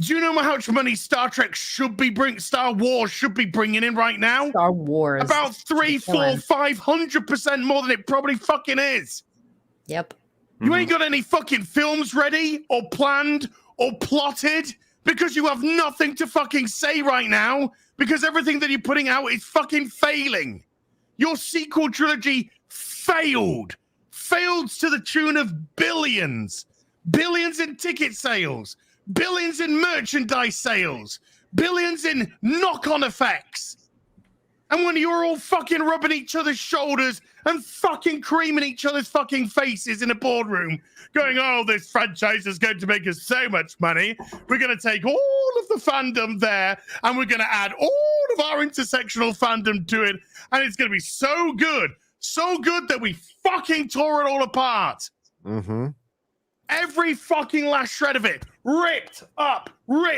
Do you know how much money Star Wars should be bringing in right now? Star Wars. About 300, 400, 500% more than it probably fucking is. Yep. You ain't got any fucking films ready or planned or plotted because you have nothing to fucking say right now because everything that you're putting out is fucking failing. Your sequel trilogy failed to the tune of billions in ticket sales, billions in merchandise sales, billions in knock-on effects. And when you're all fucking rubbing each other's shoulders and fucking creaming each other's fucking faces in a boardroom, going, oh, this franchise is going to make us so much money. We're going to take all of the fandom there and we're going to add all of our intersectional fandom to it. And it's going to be so good that we fucking tore it all apart. Mm-hmm. Every fucking last shred of it, ripped up. You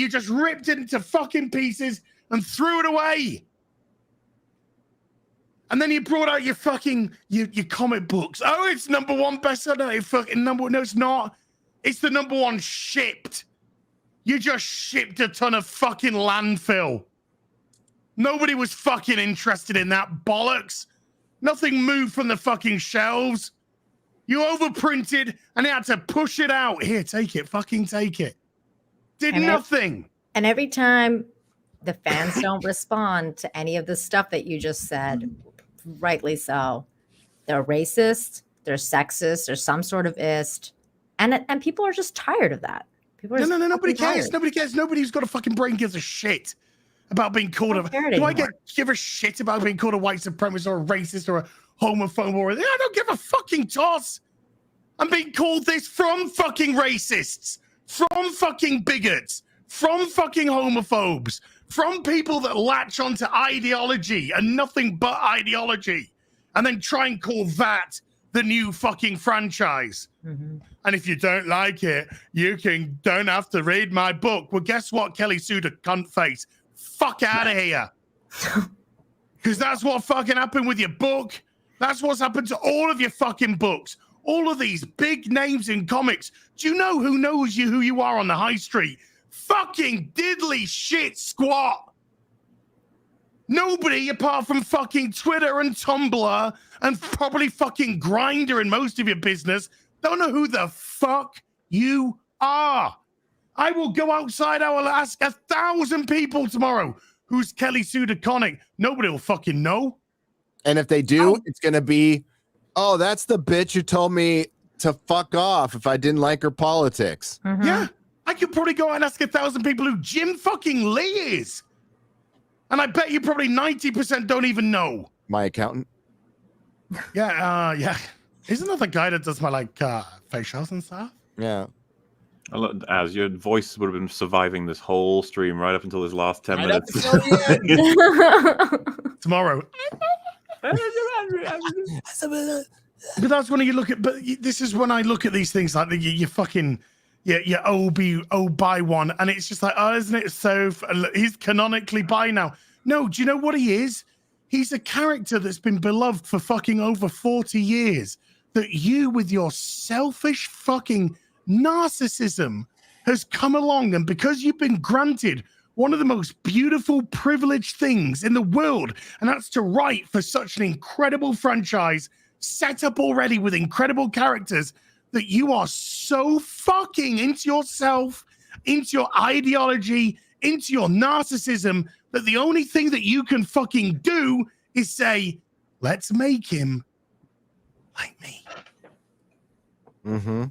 just ripped it into fucking pieces and threw it away. And then you brought out your fucking your comic books. Oh, it's #1 bestseller. No, it's not. It's the #1 shipped. You just shipped a ton of fucking landfill. Nobody was fucking interested in that bollocks. Nothing moved from the fucking shelves. You overprinted and they had to push it out. Here, take it. Fucking take it. Did nothing. And every time the fans don't respond to any of the stuff that you just said, rightly so, they're racist, they're sexist, they're some sort of ist, and people are just tired of that. People are Nobody cares. Nobody cares. Nobody who's got a fucking brain gives a shit about being called a. Do I give a shit about being called a white supremacist or a racist or a homophobe or? I don't give a fucking toss. I'm being called this from fucking racists, from fucking bigots, from fucking homophobes, from people that latch onto ideology and nothing but ideology, and then try and call that the new fucking franchise. Mm-hmm. And if you don't like it, you don't have to read my book. Well, guess what, Kelly Suda cunt face? Fuck out of here. Because that's what fucking happened with your book. That's what's happened to all of your fucking books. All of these big names in comics. Do you know who knows you, who you are on the high street? Fucking diddly shit squat. Nobody apart from fucking Twitter and Tumblr and probably fucking Grindr in most of your business don't know who the fuck you are. I will go outside. I will ask 1,000 people tomorrow who's Kelly Sue DeConnick. Nobody will fucking know. And if they do, it's going to be, oh, that's the bitch who told me to fuck off if I didn't like her politics. Mm-hmm. Yeah. I could probably go out and ask 1,000 people who Jim fucking Lee is. And I bet you probably 90% don't even know. My accountant? Yeah. Isn't that the guy that does my facials and stuff? Yeah. As your voice would have been surviving this whole stream right up until this last 10 minutes. Tomorrow. But that's when you look at. But this is when I look at these things like you fucking your Obi-Wan, and it's just like, oh, isn't it so? He's canonically bi now. No, do you know what he is? He's a character that's been beloved for fucking over 40 years. That you, with your selfish fucking narcissism, has come along, and because you've been granted one of the most beautiful, privileged things in the world, and that's to write for such an incredible franchise, set up already with incredible characters, that you are so fucking into yourself, into your ideology, into your narcissism, that the only thing that you can fucking do is say, let's make him like me. Mm-hmm.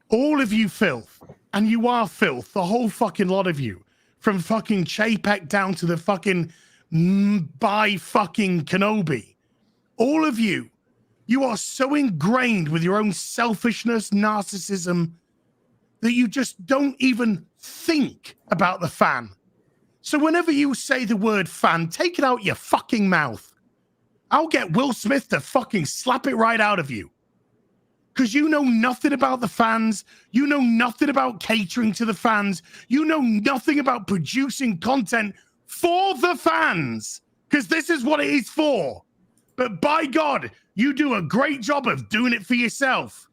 All of you filth, and you are filth, the whole fucking lot of you, from fucking Chapek down to the fucking by fucking Kenobi. All of you are so ingrained with your own selfishness, narcissism, that you just don't even think about the fan. So whenever you say the word fan, take it out your fucking mouth. I'll get Will Smith to fucking slap it right out of you. Because you know nothing about the fans. You know nothing about catering to the fans. You know nothing about producing content for the fans. Because this is what it is for. But by God, you do a great job of doing it for yourself.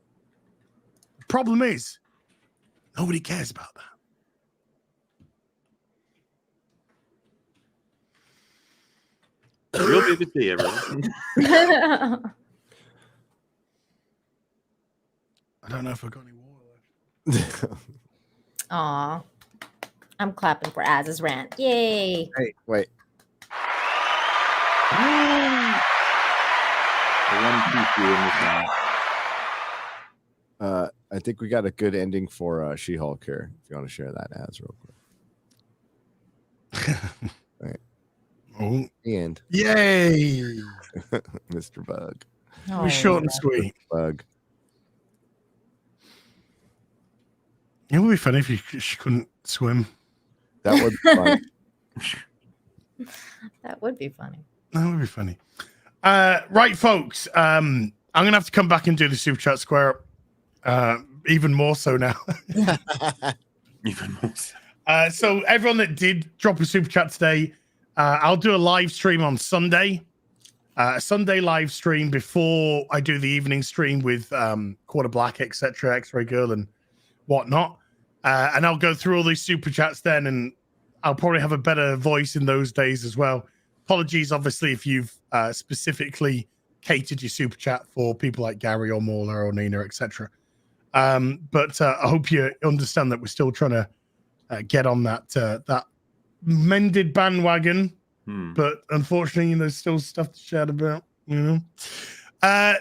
Problem is, nobody cares about that. Real BBC, everyone. I don't know if I've got any water left. Aw. I'm clapping for Az's rant. Yay. Hey, wait. I think we got a good ending for She-Hulk here. If you want to share that Az real quick. Right. Oh. And yay, Mr. Bug. It was short and sweet. Bug. It would be funny if she couldn't swim. That would be fun. That would be funny. That would be funny. Right, folks. I'm gonna have to come back and do the super chat square up. Even more so now. Even more so. So everyone that did drop a super chat today, I'll do a live stream on Sunday. A Sunday live stream before I do the evening stream with Quarter Black, etc., X-Ray Girl, and whatnot. And I'll go through all these super chats then, and I'll probably have a better voice in those days as well. Apologies, obviously, if you've specifically catered your super chat for people like Gary or Mauler or Nina, etc. But I hope you understand that we're still trying to get on that mended bandwagon. But unfortunately, there's still stuff to chat about, you know.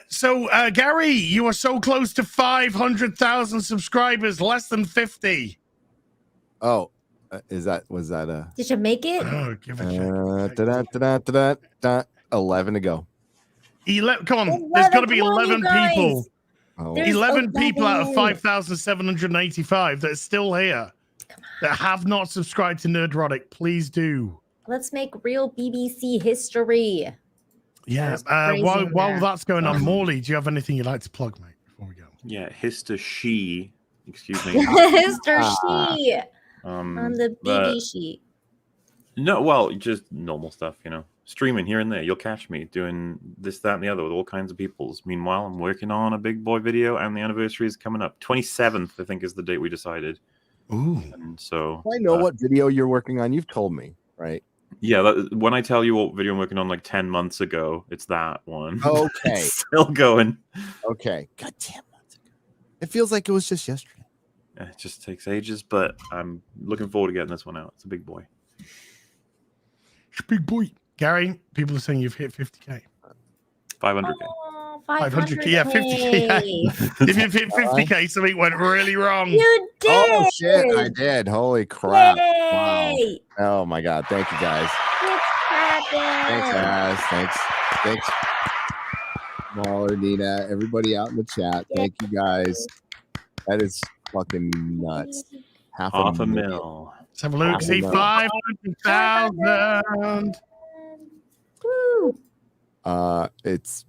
So Gary, you are so close to 500,000 subscribers, less than 50. Oh, was that a? Did you make it? Oh, give it 11 to go. 11. Come on, there's got to be 11 people. Oh. 11 people out of 5,785 that are still here that have not subscribed to Nerdrotic. Please do. Let's make real BBC history. Yeah. While that's going on, Morley, do you have anything you'd like to plug, mate, before we go? Yeah, Hister She. Excuse me. Hister She. On the BB sheet. No, well, just normal stuff, you know. Streaming here and there. You'll catch me doing this, that, and the other with all kinds of peoples. Meanwhile, I'm working on a big boy video, and the anniversary is coming up. 27th, I think, is the date we decided. Ooh. And so I know what video you're working on. You've told me, right? Yeah, when I tell you what video I'm working on like 10 months ago, it's that one. Okay. It's still going. Okay. God damn it. It feels like it was just yesterday. Yeah, it just takes ages, but I'm looking forward to getting this one out. It's a big boy. It's a big boy. Gary, people are saying you've hit 50K. 500K. Oh, 500K. Yeah, 50K. If you've hit 50K, something went really wrong. You did. Oh, shit. I did. Holy crap. Yay. Wow. Oh, my God. Thank you, guys. Thanks, guys. Thanks. Mauler, Nina, everybody out in the chat. Thank you, guys. That is fucking nuts. Half a mil. Let's have a look. See, 500,000. Woo. It's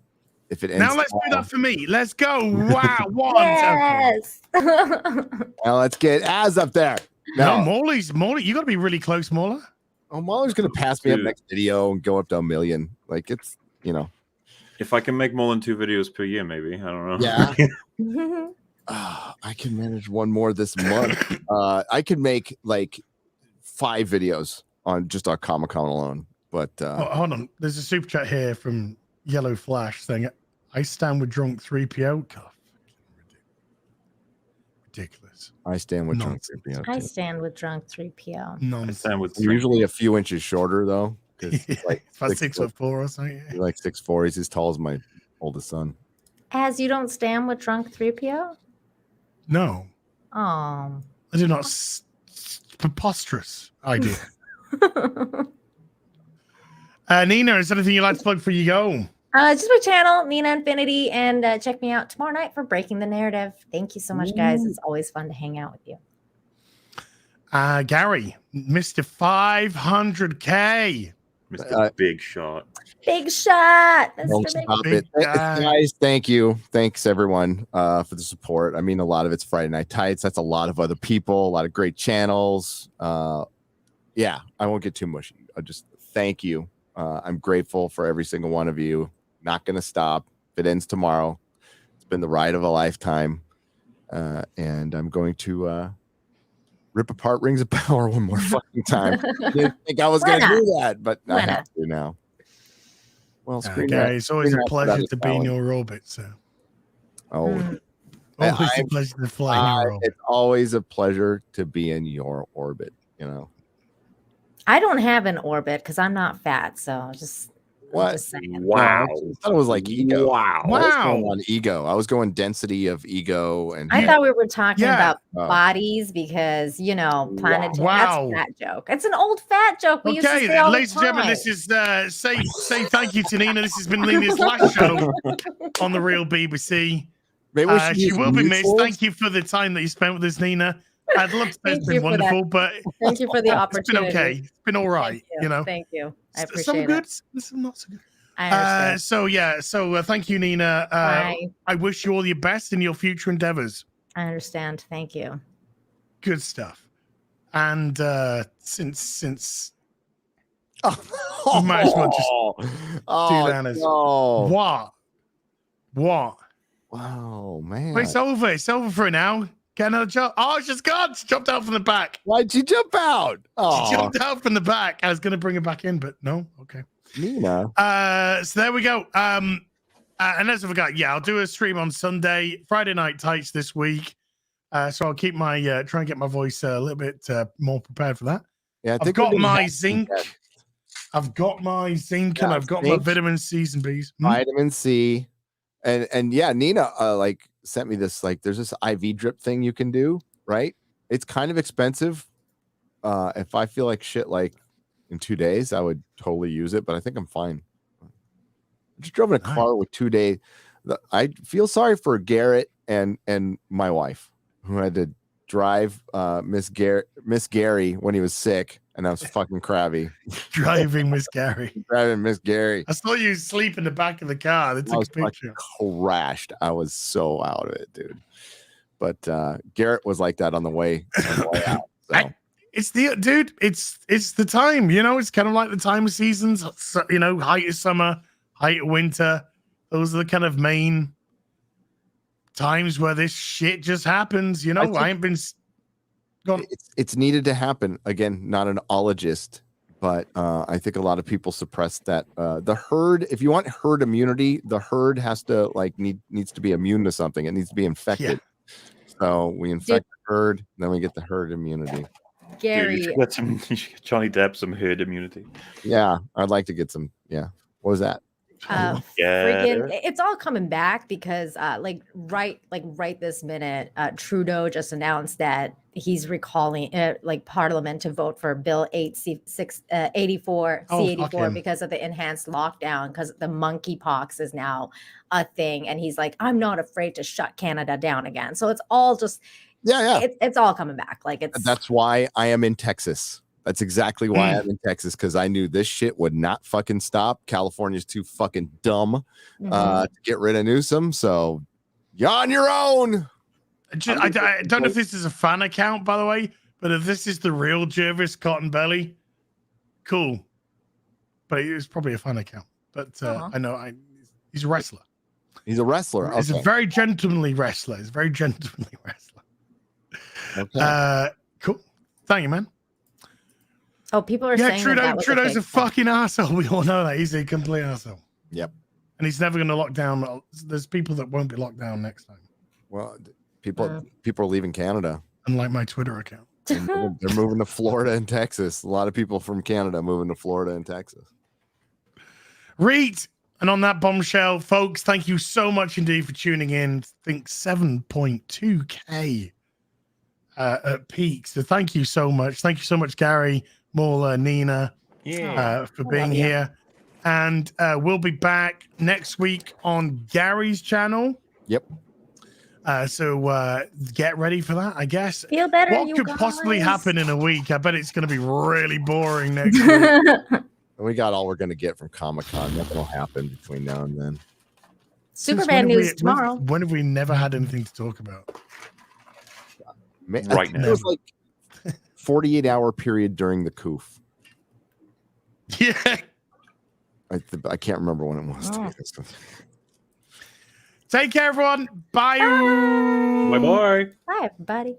if it ends. Now let's do that for me. Let's go. Wow. Yes. Now let's get Az up there. No, Morley, you got to be really close, Mauler. Oh, Mauler's going to pass me up next video and go up to 1 million. Like, it's, you know. If I can make more than 2 videos per year, maybe. I don't know. Yeah. I can manage one more this month. I could make like 5 videos on just our Comic-Con alone. But hold on. There's a super chat here from Yellow Flash saying, I stand with drunk 3PO. God, ridiculous. I stand with drunk 3PO. I stand with drunk 3PO. No, I stand with I'm usually a few inches shorter though. He's like it's about 6'4" or something. He's like 6'4". He's as tall as my oldest son. As you don't stand with drunk 3PO? No. Oh. I do not preposterous idea. Nina, is there anything you'd like to plug before you go? Just my channel, Nina Infinity, and check me out tomorrow night for Breaking the Narrative. Thank you so much, guys. It's always fun to hang out with you. Gary, Mr. 500K. Mr. Big Shot. Big shot. Don't stop it. Guys, thank you. Thanks, everyone, for the support. I mean, a lot of it's Friday Night Tights. That's a lot of other people, a lot of great channels. Yeah, I won't get too mushy. I just thank you. I'm grateful for every single one of you. Not going to stop. If it ends tomorrow, it's been the ride of a lifetime. And I'm going to rip apart Rings of Power one more fucking time. I didn't think I was going to do that, but I have to now. Well, Gary, it's always a pleasure to be in your orbit, so. Oh, always a pleasure to fly in your orbit. It's always a pleasure to be in your orbit, you know. I don't have an orbit because I'm not fat, so just what? Just saying. Wow! I thought it was like ego. Wow! I was going on ego. I was going density of ego, and I thought we were talking about bodies because planet. Wow! That's a fat joke. It's an old fat joke. We used to say all ladies the time. and gentlemen, this is say thank you to Nina. This has been Nina's last show on the Real BBC. She will be missed. Thank you for the time that you spent with us, Nina. I'd love to say it's been wonderful, but thank you for the opportunity. It's been okay. It's been all right. Thank you. I appreciate some good, it. some not so good. I understand. So thank you, Nina. I wish you all your best in your future endeavors. I understand. Thank you. Good stuff. And since you might as well just do that as what? Wow, man. Wait, it's over. It's over for now. Get another jump. Oh, she's gone. She jumped out from the back. Why'd she jump out? She jumped out from the back. I was going to bring her back in, but no. Okay. Nina. So there we go. And as I forgot, I'll do a stream on Sunday, Friday Night Tights this week. So I'll keep my try and get my voice a little bit more prepared for that. Yeah, I've got my zinc. I've got my zinc, and I've got my vitamin C's and B's. Vitamin C, and yeah, Nina sent me this, there's this IV drip thing you can do, right? It's kind of expensive. If I feel like shit in 2 days, I would totally use it, but I think I'm fine. I just drove in a car with 2 days. I feel sorry for Garrett and my wife who had to drive Miss Gary when he was sick, and I was fucking crabby. Driving Miss Gary. Driving Miss Gary. I saw you sleep in the back of the car. They took a picture. Crashed. I was so out of it, dude. But Garrett was like that on the way out. So. It's the time, it's kind of like the time of seasons, height of summer, height of winter. Those are the kind of main times where this shit just happens. I ain't been gone. It's needed to happen. Again, not an ologist, but I think a lot of people suppress that. The herd, if you want herd immunity, the herd has to needs to be immune to something. It needs to be infected. Yeah. So we infect the herd, then we get the herd immunity. Gary, you should get Johnny Depp some herd immunity. Yeah, I'd like to get some. Yeah, what was that? Freaking, it's all coming back because right this minute, Trudeau just announced that he's recalling Parliament to vote for Bill 84 C84 because of the enhanced lockdown, because the monkeypox is now a thing, and he's like, I'm not afraid to shut Canada down again. So it's all just it's all coming back. That's why I am in Texas. That's exactly why I'm in Texas, because I knew this shit would not fucking stop. California's too fucking dumb to get rid of Newsom. So you're on your own. I don't know if this is a fan account, by the way, but if this is the real Jervis Cotton Belly, cool. But it's probably a fan account. But I know he's a wrestler. He's a wrestler. He's a very gentlemanly wrestler. He's a very gentlemanly wrestler. Okay. Cool. Thank you, man. Oh, people are saying Trudeau's a fucking asshole. We all know that. He's a complete asshole. Yep. And he's never going to lock down. There's people that won't be locked down next time. Well, people are leaving Canada. Unlike my Twitter account. They're moving to Florida and Texas. A lot of people from Canada moving to Florida and Texas. Reed. And on that bombshell, folks, thank you so much indeed for tuning in. I think 7.2K at peak. So thank you so much. Thank you so much, Gary, Mola, Nina, for being here. And we'll be back next week on Gary's channel. Yep. So get ready for that, I guess. Feel better, What you could guys. possibly happen in a week? I bet it's going to be really boring next week. We got all we're going to get from Comic-Con. Nothing will happen between now and then. Superman news tomorrow. When have we never had anything to talk about? Right now. It was like 48-hour period during the coof. Yeah. I can't remember when it was. Oh. Take care, everyone. Bye. Bye-bye. Bye, everybody.